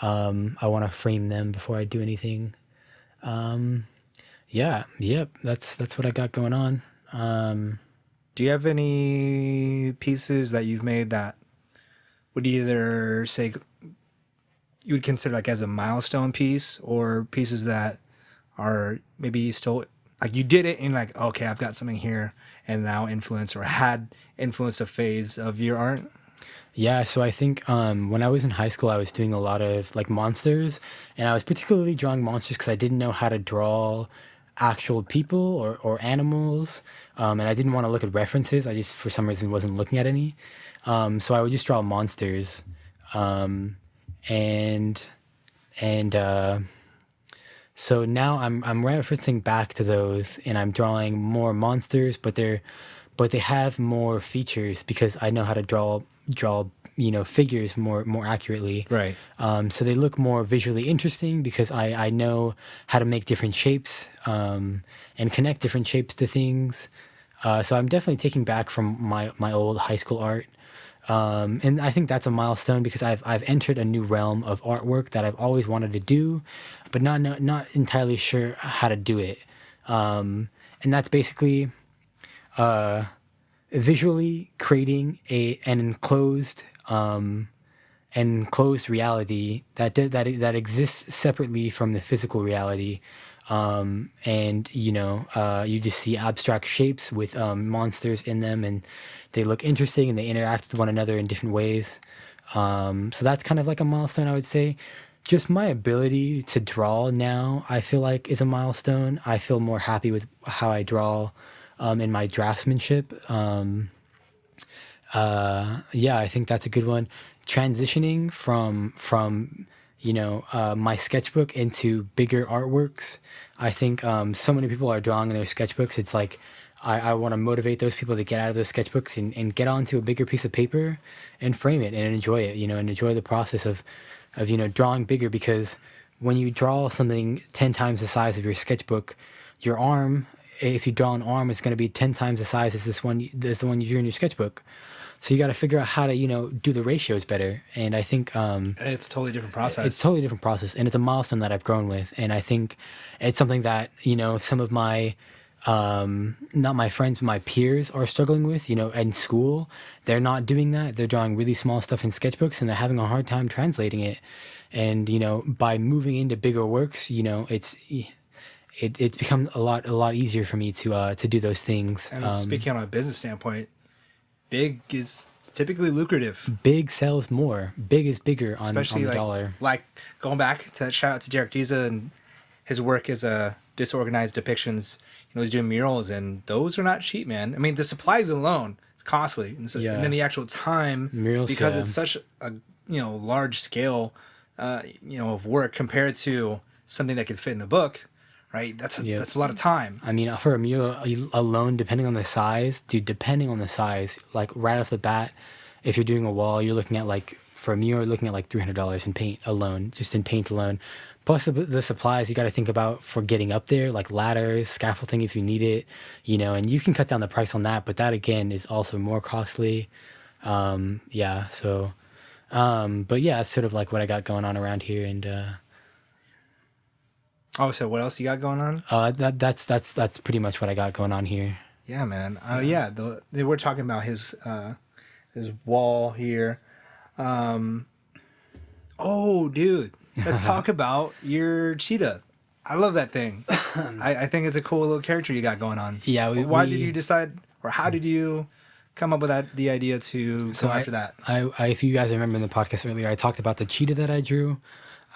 I want to frame them before I do anything. That's what I got going on. Do you have any pieces that you've made that would either say you would consider like as a milestone piece, or pieces that are maybe still like you did it and like, okay, I've got something here and now influenced or had influenced a phase of your art? Yeah, so I think when I was in high school, I was doing a lot of like monsters, and I was particularly drawing monsters because I didn't know how to draw actual people or animals, and I didn't want to look at references. I just for some reason wasn't looking at any, so I would just draw monsters, so now I'm referencing back to those, and I'm drawing more monsters, but they have more features because I know how to draw figures more accurately. Right. So they look more visually interesting because I know how to make different shapes and connect different shapes to things. So I'm definitely taking back from my old high school art. And I think that's a milestone because I've entered a new realm of artwork that I've always wanted to do, but not entirely sure how to do it. And that's basically visually creating an enclosed reality that exists separately from the physical reality. You just see abstract shapes with monsters in them, and they look interesting and they interact with one another in different ways. So that's kind of like a milestone, I would say. Just my ability to draw now, I feel like is a milestone. I feel more happy with how I draw in my draftsmanship. I think that's a good one. Transitioning from my sketchbook into bigger artworks. I think so many people are drawing in their sketchbooks. It's like I want to motivate those people to get out of those sketchbooks and get onto a bigger piece of paper and frame it and enjoy it, and enjoy the process of drawing bigger, because when you draw something 10 times the size of your sketchbook, your arm, if you draw an arm, is going to be 10 times the size as the one you drew in your sketchbook. So you got to figure out how to, do the ratios better. And I think it's a totally different process. It's a totally different process, and it's a milestone that I've grown with. And I think it's something that some of my not my friends, but my peers are struggling with. In school, they're not doing that. They're drawing really small stuff in sketchbooks, and they're having a hard time translating it. And by moving into bigger works, it's become a lot easier for me to do those things. And speaking on a business standpoint, big is typically lucrative. Big sells more. Big is bigger on the dollar. Like going back to shout out to Derek Giza and his work as disorganized depictions. He's doing murals, and those are not cheap, man. I mean, the supplies alone, it's costly, and then the actual time, murals, because it's such a large scale of work compared to something that could fit in a book, right? That's a lot of time. I mean, for a mural alone, depending on the size, like right off the bat, if you're doing a wall, you're looking at for a mural, you're looking at $300 in paint alone, just in paint alone. Plus the supplies you got to think about for getting up there, like ladders, scaffolding if you need it, and you can cut down the price on that, but that again is also more costly. But yeah, it's sort of like what I got going on around here. And so what else you got going on? That's pretty much what I got going on here. Yeah, man. They were talking about his wall here. Dude. Let's talk about your cheetah. I love that thing. I think it's a cool little character you got going on. Yeah. Why did you decide, or how did you come up with the idea to go after that? If you guys remember in the podcast earlier, I talked about the cheetah that I drew,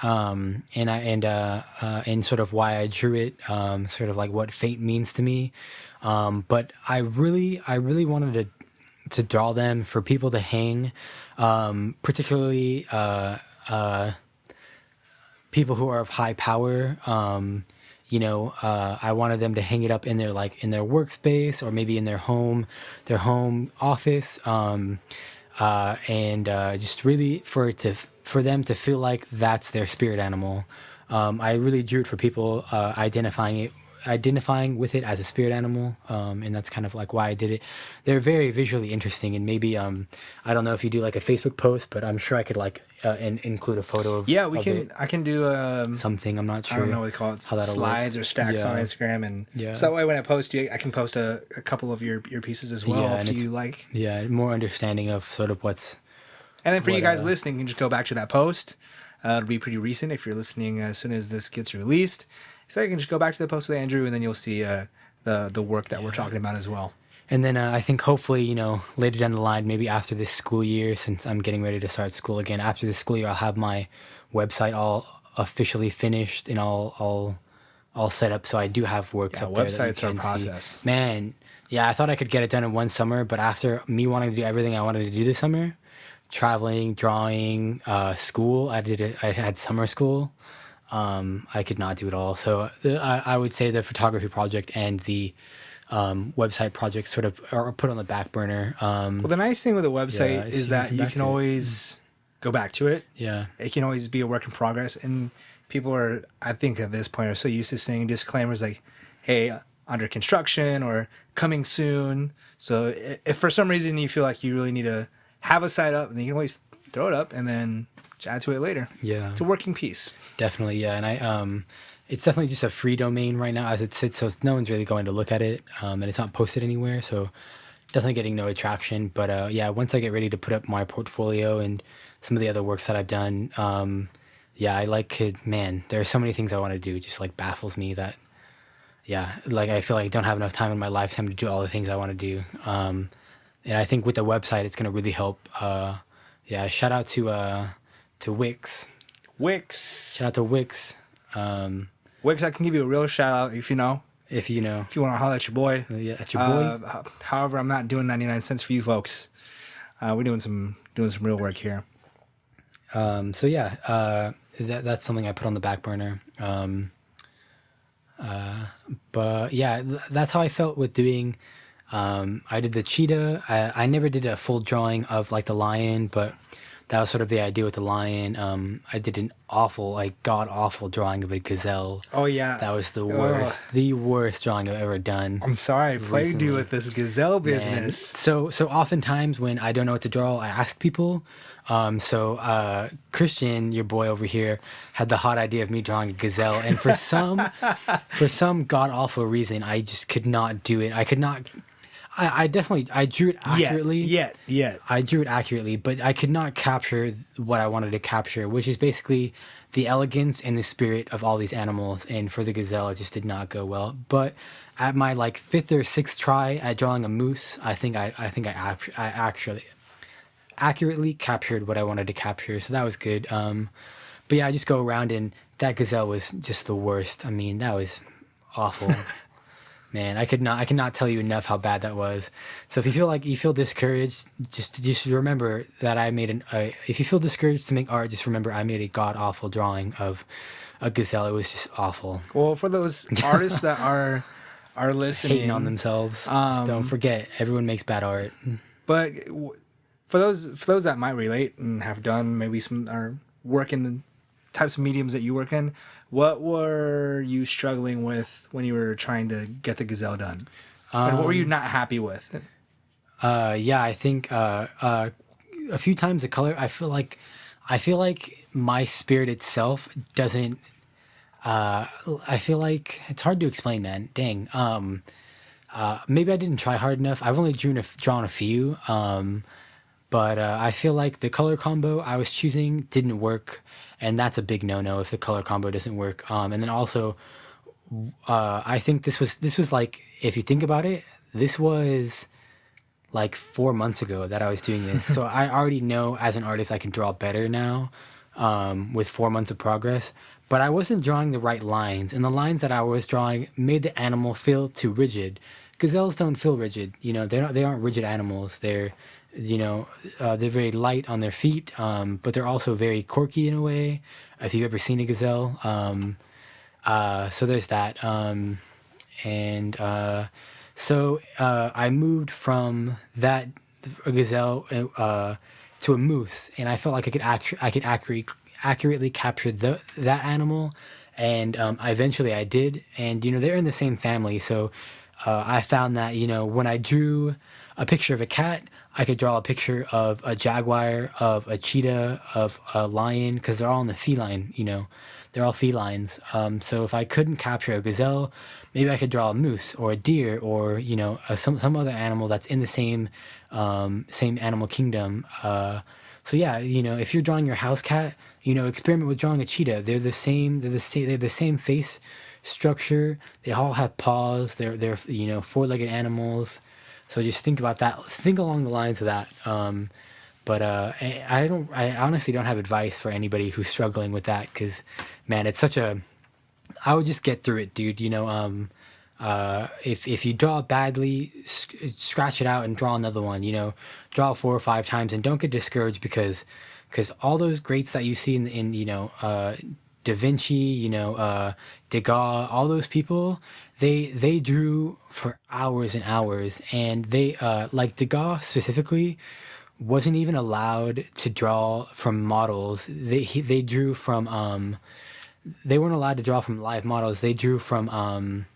and sort of why I drew it, sort of like what fate means to me. But I really wanted to draw them for people to hang, particularly people who are of high power. I wanted them to hang it up in their workspace, or maybe in their home office, just really for them to feel like that's their spirit animal. I really drew it for people identifying with it as a spirit animal, and that's kind of like why I did it. They're very visually interesting, and maybe I don't know if you do like a Facebook post, but I'm sure I could include a photo of I can do something. I'm not sure. I don't know what they call it, slides or stacks on Instagram, and so that way when I post you, I can post a couple of your pieces as well if you like. Yeah, more understanding of sort of what's. And then for you guys listening, you can just go back to that post. It'll be pretty recent if you're listening as soon as this gets released. So you can just go back to the post with Andrew, and then you'll see the work that we're talking about as well. And then I think hopefully, later down the line, maybe after this school year, since I'm getting ready to start school again, after this school year, I'll have my website all officially finished and all set up. So I do have works up there. Websites are a process. Man, yeah, I thought I could get it done in one summer, but after me wanting to do everything I wanted to do this summer, traveling, drawing, school, I had summer school. I could not do it all. So I would say the photography project and the website project sort of are put on the back burner. Well, the nice thing with a website is that you can always go back to it. Yeah. It can always be a work in progress. And people are, I think at this point, are so used to seeing disclaimers like, hey, under construction or coming soon. So if for some reason you feel like you really need to have a site up, then you can always throw it up and then add to it later. Yeah. It's a working piece. Definitely, yeah. And it's definitely just a free domain right now as it sits, so no one's really going to look at it, and it's not posted anywhere, so definitely getting no attraction. But once I get ready to put up my portfolio and some of the other works that I've done, there are so many things I want to do. It just baffles me that, I feel like I don't have enough time in my lifetime to do all the things I want to do. And I think with the website, it's going to really help. Shout out to Wix. Shout out to Wix. Wix, I can give you a real shout out if you know. If you want to holler at your boy. Yeah, at your boy. However, I'm not doing 99 cents for you folks. We're doing some real work here. So yeah, that's something I put on the back burner. But yeah, that's how I felt with doing. I did the cheetah. I never did a full drawing of like the lion, but that was sort of the idea with the lion. I did an awful, like god awful drawing of a gazelle. Oh yeah, That was the worst drawing I've ever done. I'm sorry, I plagued you with this gazelle business. Man. So oftentimes when I don't know what to draw, I ask people. Christian, your boy over here, had the hot idea of me drawing a gazelle, and for some god awful reason, I just could not do it. I could not. I definitely drew it accurately. Yet. I drew it accurately, but I could not capture what I wanted to capture, which is basically the elegance and the spirit of all these animals. And for the gazelle, it just did not go well. But at my like fifth or sixth try at drawing a moose, I think I actually accurately captured what I wanted to capture. So that was good. But yeah, I just go around, and that gazelle was just the worst. I mean, that was awful. Man, I cannot tell you enough how bad that was. So if you feel discouraged, just remember that I made if you feel discouraged to make art, just remember I made a god awful drawing of a gazelle. It was just awful. Well, for those artists that are listening, Hating on themselves, just don't forget everyone makes bad art. But for those that might relate and have done maybe some or work in the types of mediums that you work in, what were you struggling with when you were trying to get the gazelle done? And what were you not happy with? Yeah, I think a few times the color. I feel like my spirit itself doesn't. I feel like it's hard to explain, man. Dang. Maybe I didn't try hard enough. I've only drawn a few. But I feel like the color combo I was choosing didn't work, and that's a big no-no if the color combo doesn't work. And then also, I think this was like, if you think about it, this was like 4 months ago that I was doing this. So I already know as an artist I can draw better now, with 4 months of progress. But I wasn't drawing the right lines, and the lines that I was drawing made the animal feel too rigid. Gazelles don't feel rigid, they aren't rigid animals. They're very light on their feet, but they're also very quirky in a way, if you've ever seen a gazelle. So there's that. So I moved from that gazelle to a moose, and I felt like I could accurately capture that animal, and eventually I did. And they're in the same family, so I found that when I drew a picture of a cat, I could draw a picture of a jaguar, of a cheetah, of a lion, because they're all in the feline, they're all felines. So if I couldn't capture a gazelle, maybe I could draw a moose or a deer or, some other animal that's in the same animal kingdom. So yeah, if you're drawing your house cat, experiment with drawing a cheetah. They have the same face structure. They all have paws. They're four-legged animals. So just think about that. Think along the lines of that. But I honestly don't have advice for anybody who's struggling with that, because, man, it's I would just get through it, dude. If you draw badly, scratch it out and draw another one. Draw 4 or 5 times, and don't get discouraged because all those greats that you see in Da Vinci, Degas, all those people, they drew for hours and hours, and they like Degas specifically wasn't even allowed to draw from models. They drew from they weren't allowed to draw from live models. They drew from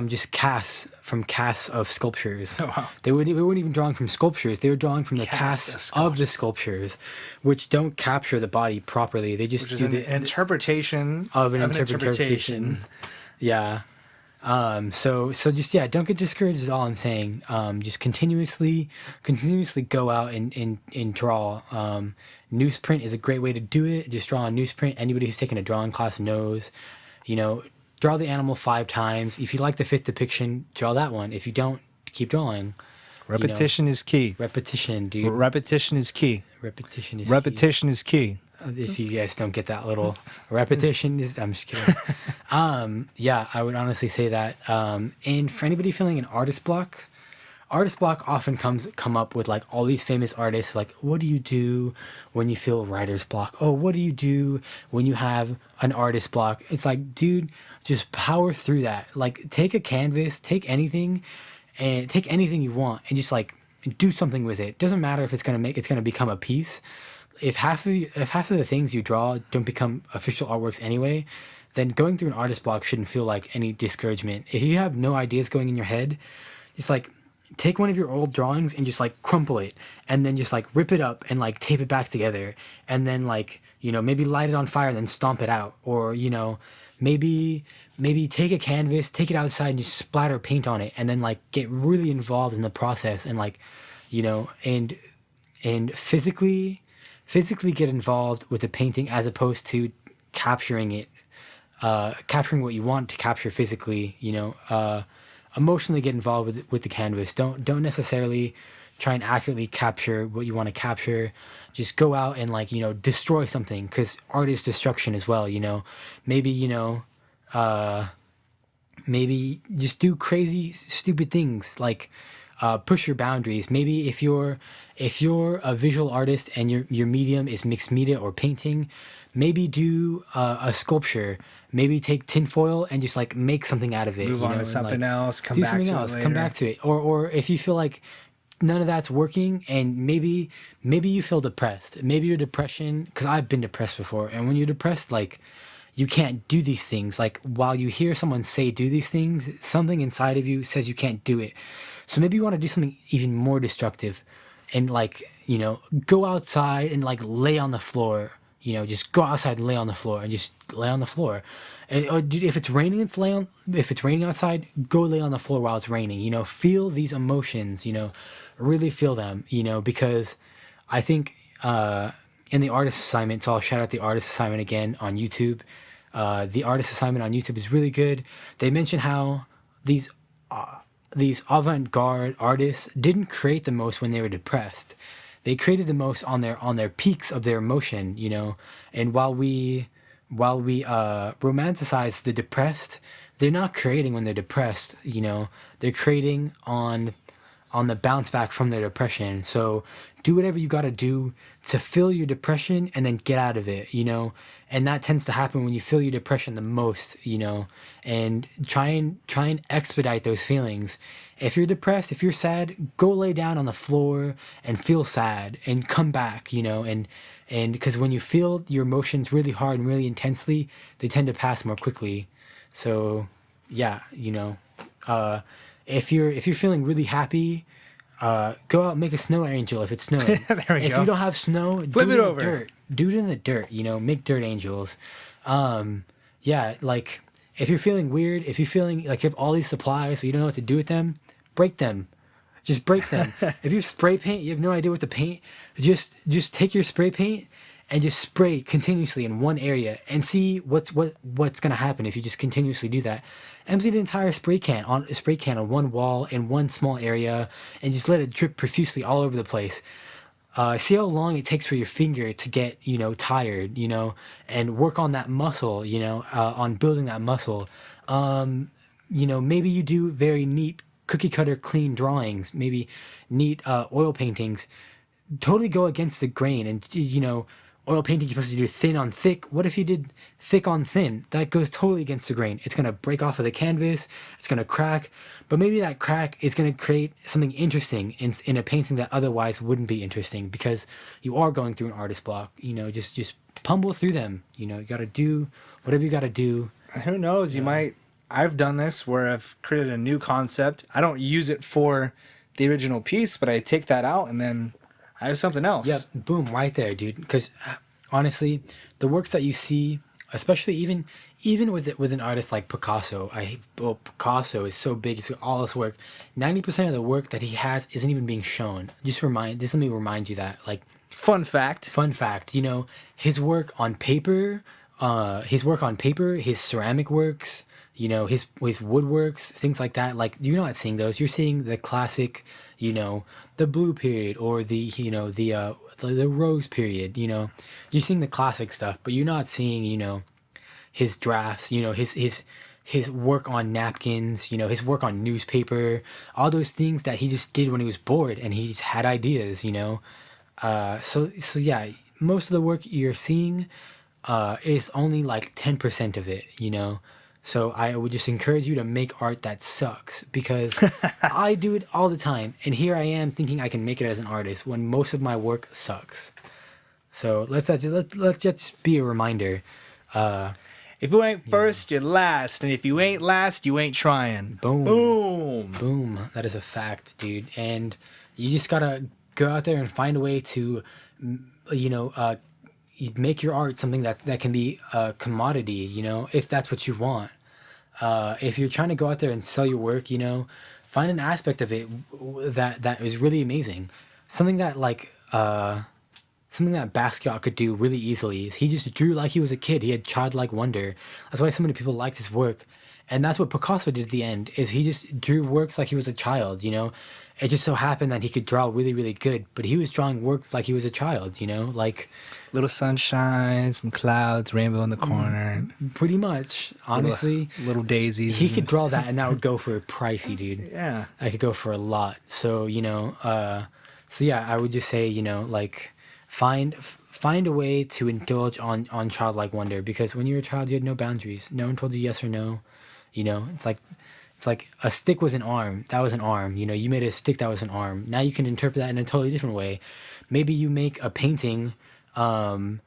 just casts of sculptures. Oh, wow. They weren't even drawing from sculptures. They were drawing from the casts of the sculptures, which don't capture the body properly. They just do the interpretation of an interpretation. Yeah. So just, yeah, don't get discouraged is all I'm saying. Just continuously go out and draw. Newsprint is a great way to do it. Just draw on newsprint. Anybody who's taken a drawing class knows, draw the animal 5 times. If you like the 5th depiction, draw that one. If you don't, keep drawing. Repetition is key. Repetition, dude. Repetition is key. Repetition is key. If you guys don't get that little repetition is, I'm just kidding. Yeah, I would honestly say that. And for anybody feeling an artist block artist block often come up with like all these famous artists. Like, what do you do when you feel writer's block? Oh, what do you do when you have an artist block? It's like, dude, just power through that. Like, take a canvas, take anything you want, and just like do something with it. Doesn't matter if it's gonna become a piece. If half of the things you draw don't become official artworks anyway, then going through an artist block shouldn't feel like any discouragement. If you have no ideas going in your head, just like take one of your old drawings and just like crumple it, and then just like rip it up and like tape it back together, and then like, you know, maybe light it on fire and then stomp it out. Or, you know, maybe take a canvas, take it outside and just splatter paint on it, and then like get really involved in the process, and like, you know, and physically get involved with the painting, as opposed to capturing it, capturing what you want to capture physically. You know, emotionally get involved with the canvas. Don't necessarily try and accurately capture what you want to capture. Just go out and, like, you know, destroy something, because art is destruction as well. You know, maybe, you know, maybe just do crazy stupid things, like push your boundaries. Maybe if you're a visual artist and your medium is mixed media or painting, maybe do a sculpture. Maybe take tinfoil and just like make something out of it. Move on to something else. Come do back something to else. it later. Come back to it. Or if you feel like none of that's working, and maybe you feel depressed. Maybe your depression, because I've been depressed before, and when you're depressed, like, you can't do these things. Like, while you hear someone say do these things, something inside of you says you can't do it. So maybe you want to do something even more destructive, and, like, you know, go outside and like lay on the floor. You know, just go outside and lay on the floor, and just lay on the floor. Or if it's raining, if it's raining outside, go lay on the floor while it's raining. You know, feel these emotions. You know, really feel them. You know, because I think in the artist assignment, so I'll shout out the artist assignment again on YouTube. The artist assignment on YouTube is really good. They mention how these avant-garde artists didn't create the most when they were depressed. They created the most on their peaks of their emotion, you know. And while we romanticize the depressed, they're not creating when they're depressed, you know. They're creating on the bounce back from their depression. So do whatever you got to do to feel your depression and then get out of it, you know. And that tends to happen when you feel your depression the most, you know. And try and expedite those feelings. If you're depressed, if you're sad, go lay down on the floor and feel sad and come back, you know. And because when you feel your emotions really hard and really intensely, they tend to pass more quickly. So yeah, you know, if you're feeling really happy, go out and make a snow angel if it's snowing. There we if go. you don't have snow, Flip it over. Dirt. Do it in the dirt, you know, make dirt angels. Yeah, like, if you're feeling weird, if you're feeling like you have all these supplies but you don't know what to do with them, break them. Just break them. If you spray paint, you have no idea what to paint, just take your spray paint and just spray continuously in one area and see what's gonna happen if you just continuously do that. Empty the entire spray can on one wall in one small area and just let it drip profusely all over the place. See how long it takes for your finger to get, you know, tired, you know, and work on that muscle, you know, on building that muscle. You know, maybe you do very neat cookie cutter clean drawings, maybe neat oil paintings. Totally go against the grain. And, you know, oil painting, you're supposed to do thin on thick. What if you did thick on thin? That goes totally against the grain. It's going to break off of the canvas. It's going to crack. But maybe that crack is going to create something interesting in a painting that otherwise wouldn't be interesting, because you are going through an artist block. You know, just pummel through them. You know, you got to do whatever you got to do. Who knows? You might. I've done this where I've created a new concept. I don't use it for the original piece, but I take that out and then I have something else. Yep, boom, right there, dude. Because honestly, the works that you see, especially even with an artist like Picasso, Picasso is so big. It's got all this work. 90% of the work that he has isn't even being shown. Just let me remind you that. Like, Fun fact. You know, his work on paper, his ceramic works, you know, his woodworks, things like that. Like, you're not seeing those. You're seeing the classic, you know, the blue period, or the, you know, the rose period. You know, you're seeing the classic stuff, but you're not seeing, you know, his drafts. You know, his his work on napkins, you know, his work on newspaper, all those things that he just did when he was bored and he just had ideas, you know. So yeah, most of the work you're seeing is only like 10% of it, you know. So I would just encourage you to make art that sucks, because I do it all the time, and here I am thinking I can make it as an artist when most of my work sucks. So let's just be a reminder. If you ain't first, you're last, and if you ain't last, you ain't trying. Boom. Boom. Boom. That is a fact, dude. And you just gotta go out there and find a way to, you know, you make your art something that can be a commodity, you know, if that's what you want. If you're trying to go out there and sell your work, you know, find an aspect of it that is really amazing. Something that Basquiat could do really easily is he just drew like he was a kid. He had childlike wonder. That's why so many people liked his work. And that's what Picasso did at the end, is he just drew works like he was a child, you know. It just so happened that he could draw really, really good, but he was drawing works like he was a child, you know, like little sunshine, some clouds, rainbow in the corner. Pretty much, honestly. Little daisies. He could draw that, and that would go for pricey, dude. Yeah. I could go for a lot. So, you know, so yeah, I would just say, you know, like find a way to indulge on childlike wonder, because when you were a child, you had no boundaries. No one told you yes or no. You know, it's like a stick was an arm. That was an arm. You know, you made a stick that was an arm. Now you can interpret that in a totally different way. Maybe you make a painting, and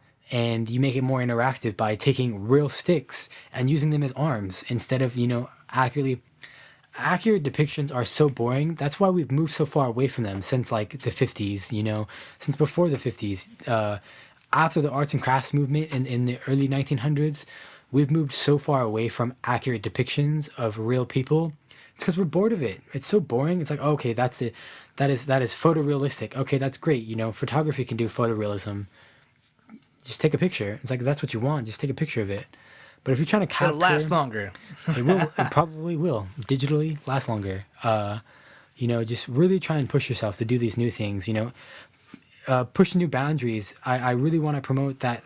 you make it more interactive by taking real sticks and using them as arms instead of, you know, accurate depictions are so boring. That's why we've moved so far away from them since like the 50s, you know, since before the 50s. After the arts and crafts movement in the early 1900s, we've moved so far away from accurate depictions of real people. It's because we're bored of it. It's so boring. It's like, oh, okay, that's it. That is photorealistic. Okay, that's great. You know, photography can do photorealism. Just take a picture. It's like, that's what you want. Just take a picture of it. But if you're trying to capture, it'll last longer. It will. It probably will. Digitally last longer. You know, just really try and push yourself to do these new things. You know, push new boundaries. I really want to promote that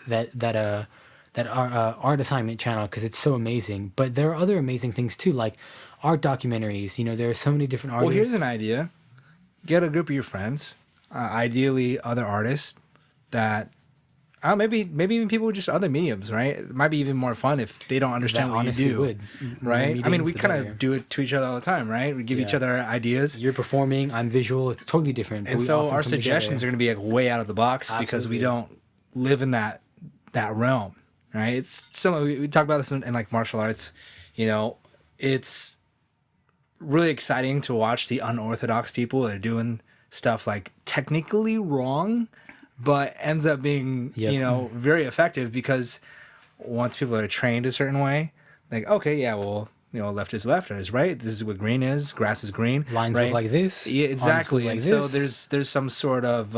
our art assignment channel, because it's so amazing. But there are other amazing things too, like art documentaries. You know, there are so many different artists. Well, here's an idea: get a group of your friends, ideally other artists that. Maybe even people with just other mediums, right? It might be even more fun if they don't understand what you do, right? I mean, we kind of do it to each other all the time, right? We give each other ideas. You're performing, I'm visual. It's totally different. And so our suggestions are going to be like way out of the box. Absolutely. Because we don't live in that realm, right? It's similar. We talk about this in like martial arts. You know, it's really exciting to watch the unorthodox people that are doing stuff like technically wrong, but ends up being, you know, very effective, because once people are trained a certain way, like, okay, yeah, well, you know, left is left, right is right. This is what green is. Grass is green. Lines right? look like this. Yeah, exactly. Like and this. so there's some sort of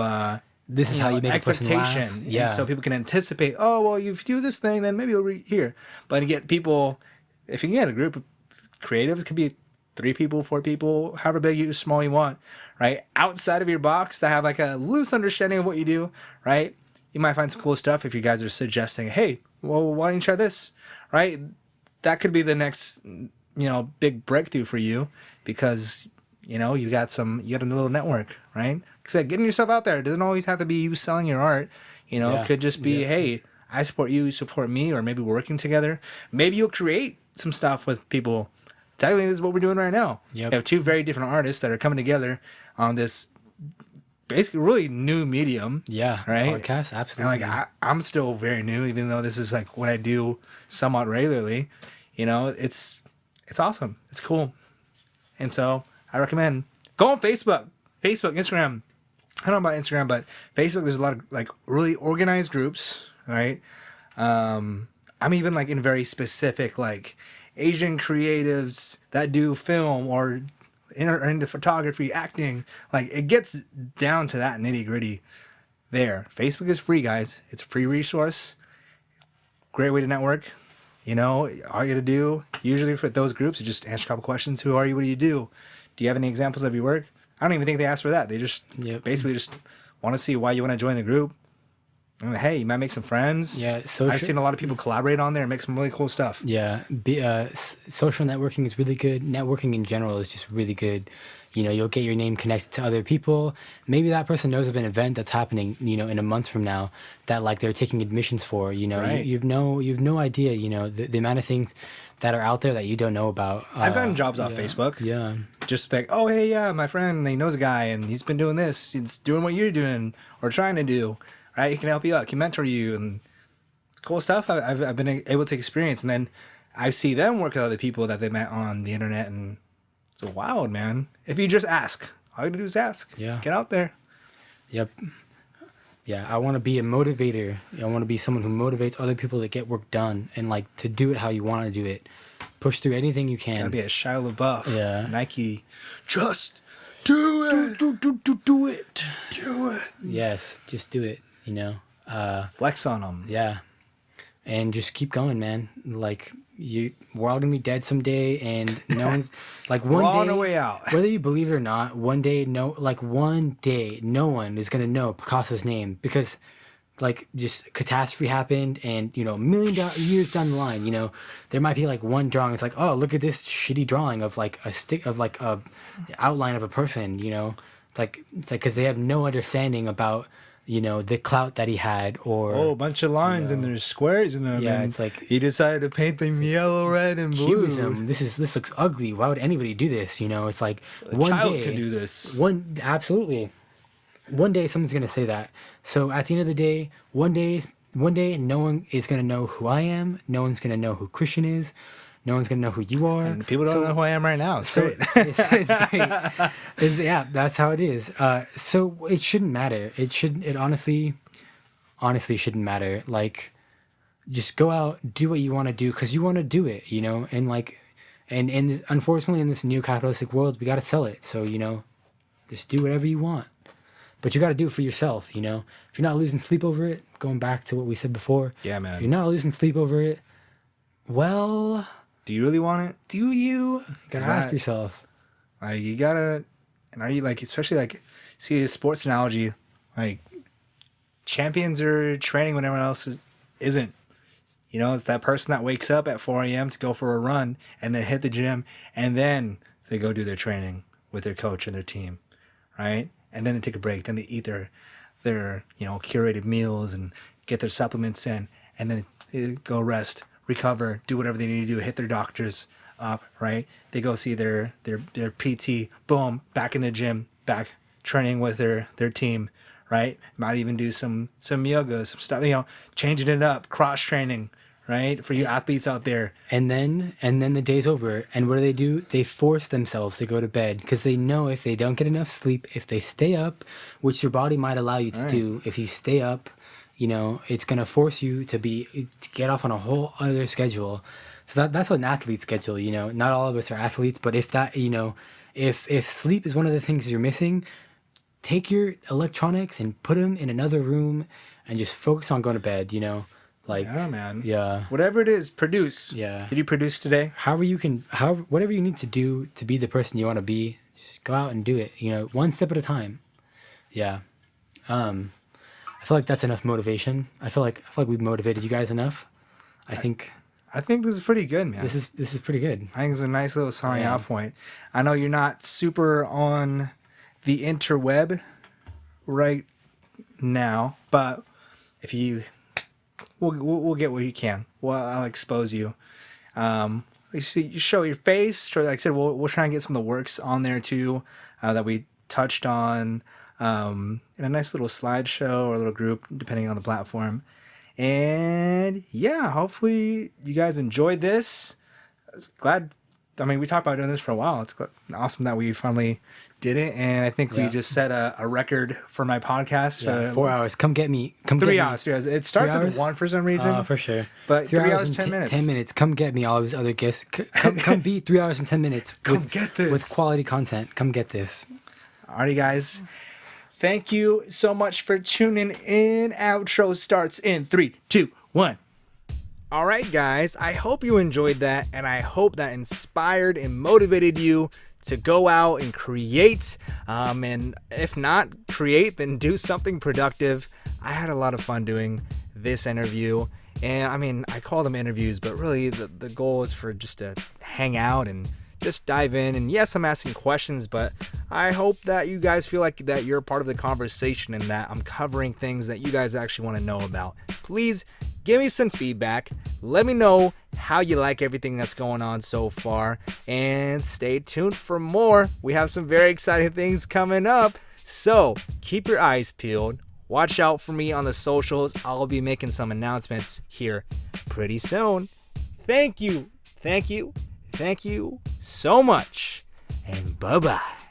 this is how you make expectation. A person laugh. Yeah. And so people can anticipate, oh, well, if you do this thing, then maybe over here. But to get people, if you can get a group of creatives, it could be 3 people, 4 people, however big you small you want, right? Outside of your box, that have like a loose understanding of what you do, right? You might find some cool stuff if you guys are suggesting, hey, well, why don't you try this, right? That could be the next, you know, big breakthrough for you, because, you know, you got a little network, right? Like I said, getting yourself out there. It doesn't always have to be you selling your art. You know, it could just be, hey, I support you, you support me, or maybe we're working together. Maybe you'll create some stuff with people. Technically, this is what we're doing right now. Yep. We have 2 very different artists that are coming together on this basically really new medium. Yeah, right? Podcast, absolutely. And like I'm still very new, even though this is like what I do somewhat regularly. You know, it's awesome. It's cool. And so I recommend go on Facebook, Instagram. I don't know about Instagram, but Facebook, there's a lot of like really organized groups, right? I'm even like in very specific like Asian creatives that do film or into photography, acting. Like, it gets down to that nitty gritty there. Facebook is free, guys. It's a free resource. Great way to network. You know, all you got to do, usually for those groups, is just answer a couple questions. Who are you? What do you do? Do you have any examples of your work? I don't even think they ask for that. They just basically just want to see why you want to join the group. And hey, you might make some friends. Yeah, I've seen a lot of people collaborate on there and make some really cool stuff. Yeah, social networking is really good. Networking in general is just really good. You know, you'll get your name connected to other people. Maybe that person knows of an event that's happening, you know, in a month from now that like they're taking admissions for. You know, Right. you've no idea. You know, the amount of things that are out there that you don't know about. I've gotten jobs off Facebook. Yeah. Just like, oh, hey, yeah, my friend, he knows a guy and he's been doing this. He's doing what you're doing or trying to do, right? He can help you out, can mentor you, and it's cool stuff I've been able to experience. And then I see them work with other people that they met on the internet, and it's wild, man. If you just ask, all you gotta do is ask. Yeah. Get out there. Yep. Yeah, I want to be a motivator. I want to be someone who motivates other people to get work done and like to do it how you want to do it. Push through anything you can. Gotta be a Shia LaBeouf. Yeah. Nike. Just do it. Do it. Do it. Yes, just do it. You know. Flex on them. Yeah. And just keep going, man. Like we're all gonna be dead someday, and no one's like one We're all day. on our way out. Whether you believe it or not, one day no one is gonna know Picasso's name because, like, just catastrophe happened, and you know, years down the line, you know, there might be like one drawing. It's like, oh, look at this shitty drawing of like a outline of a person. You know, it's like because they have no understanding about, you know, the clout that he had, or a bunch of lines and there's squares in them. Yeah, and it's like he decided to paint them yellow, red, and blue. Cubism. This looks ugly. Why would anybody do this? You know, it's like A one child day could do this. Absolutely. One day someone's gonna say that. So at the end of the day, one day no one is gonna know who I am. No one's gonna know who Christian is. No one's gonna know who you are. And people don't know who I am right now. It's So great. it's great. Yeah, that's how it is. So it shouldn't matter. It honestly shouldn't matter. Like, just go out, do what you want to do because you want to do it, you know. And like, and unfortunately, in this new capitalistic world, we got to sell it. So, you know, just do whatever you want, but you got to do it for yourself. You know, if you're not losing sleep over it, going back to what we said before. Yeah, man. If you're not losing sleep over it, well, Do you really want it? do you? You gotta ask yourself. Like, you gotta, and are you like, especially like, see a sports analogy, like, champions are training when everyone else isn't. You know, it's that person that wakes up at 4 a.m. to go for a run and then hit the gym, and then they go do their training with their coach and their team, right? And then they take a break, then they eat their you know, curated meals and get their supplements in, and then they go rest, recover, do whatever they need to do, hit their doctors up, right? They go see their PT, boom, back in the gym, back training with their team, right? Might even do some yoga, some stuff, you know, changing it up, cross training, right? For you athletes out there. And then the day's over. And what do? They force themselves to go to bed because they know if they don't get enough sleep, if they stay up, which your body might allow you to do, if you stay up, you know, it's gonna force you to get off on a whole other schedule. So that's an athlete schedule. You know, not all of us are athletes, but if that, you know, if sleep is one of the things you're missing, take your electronics and put them in another room and just focus on going to bed. You know. Like, Yeah, man. Yeah. Whatever it is, produce. Yeah. Did you produce today? Whatever you need to do to be the person you want to be, just go out and do it. You know, one step at a time. Yeah. I feel like that's enough motivation. I feel like we've motivated you guys enough. I think this is pretty good, man. this is pretty good. I think it's a nice little signing out point. I know you're not super on the interweb right now, but if you, we'll get what you can. Well, I'll expose you. You show your face. Like I said, we'll try and get some of the works on there too that we touched on in a nice little slideshow or a little group, depending on the platform. And yeah, hopefully you guys enjoyed this. I was glad. I mean, we talked about doing this for a while. It's awesome that we finally did it, and I think we just set a record for my podcast. Yeah, 4 hours. Come get me. 3 hours. 3 hours. It starts at 1 for some reason. For sure. But 3 hours, 10 minutes. 10 minutes. Come get me. All of his other guests. Come beat 3 hours and 10 minutes. Come get this. With quality content. Come get this. Alrighty, guys. Thank you so much for tuning in. Outro starts in 3, 2, 1. All right, guys. I hope you enjoyed that, and I hope that inspired and motivated you to go out and create. And if not create, then do something productive. I had a lot of fun doing this interview. And I mean, I call them interviews, but really the goal is for just to hang out and just dive in. And yes, I'm asking questions, but I hope that you guys feel like that you're a part of the conversation and that I'm covering things that you guys actually want to know about. Please give me some feedback. Let me know how you like everything that's going on so far. And stay tuned for more. We have some very exciting things coming up. So keep your eyes peeled. Watch out for me on the socials. I'll be making some announcements here pretty soon. Thank you so much. And bye-bye.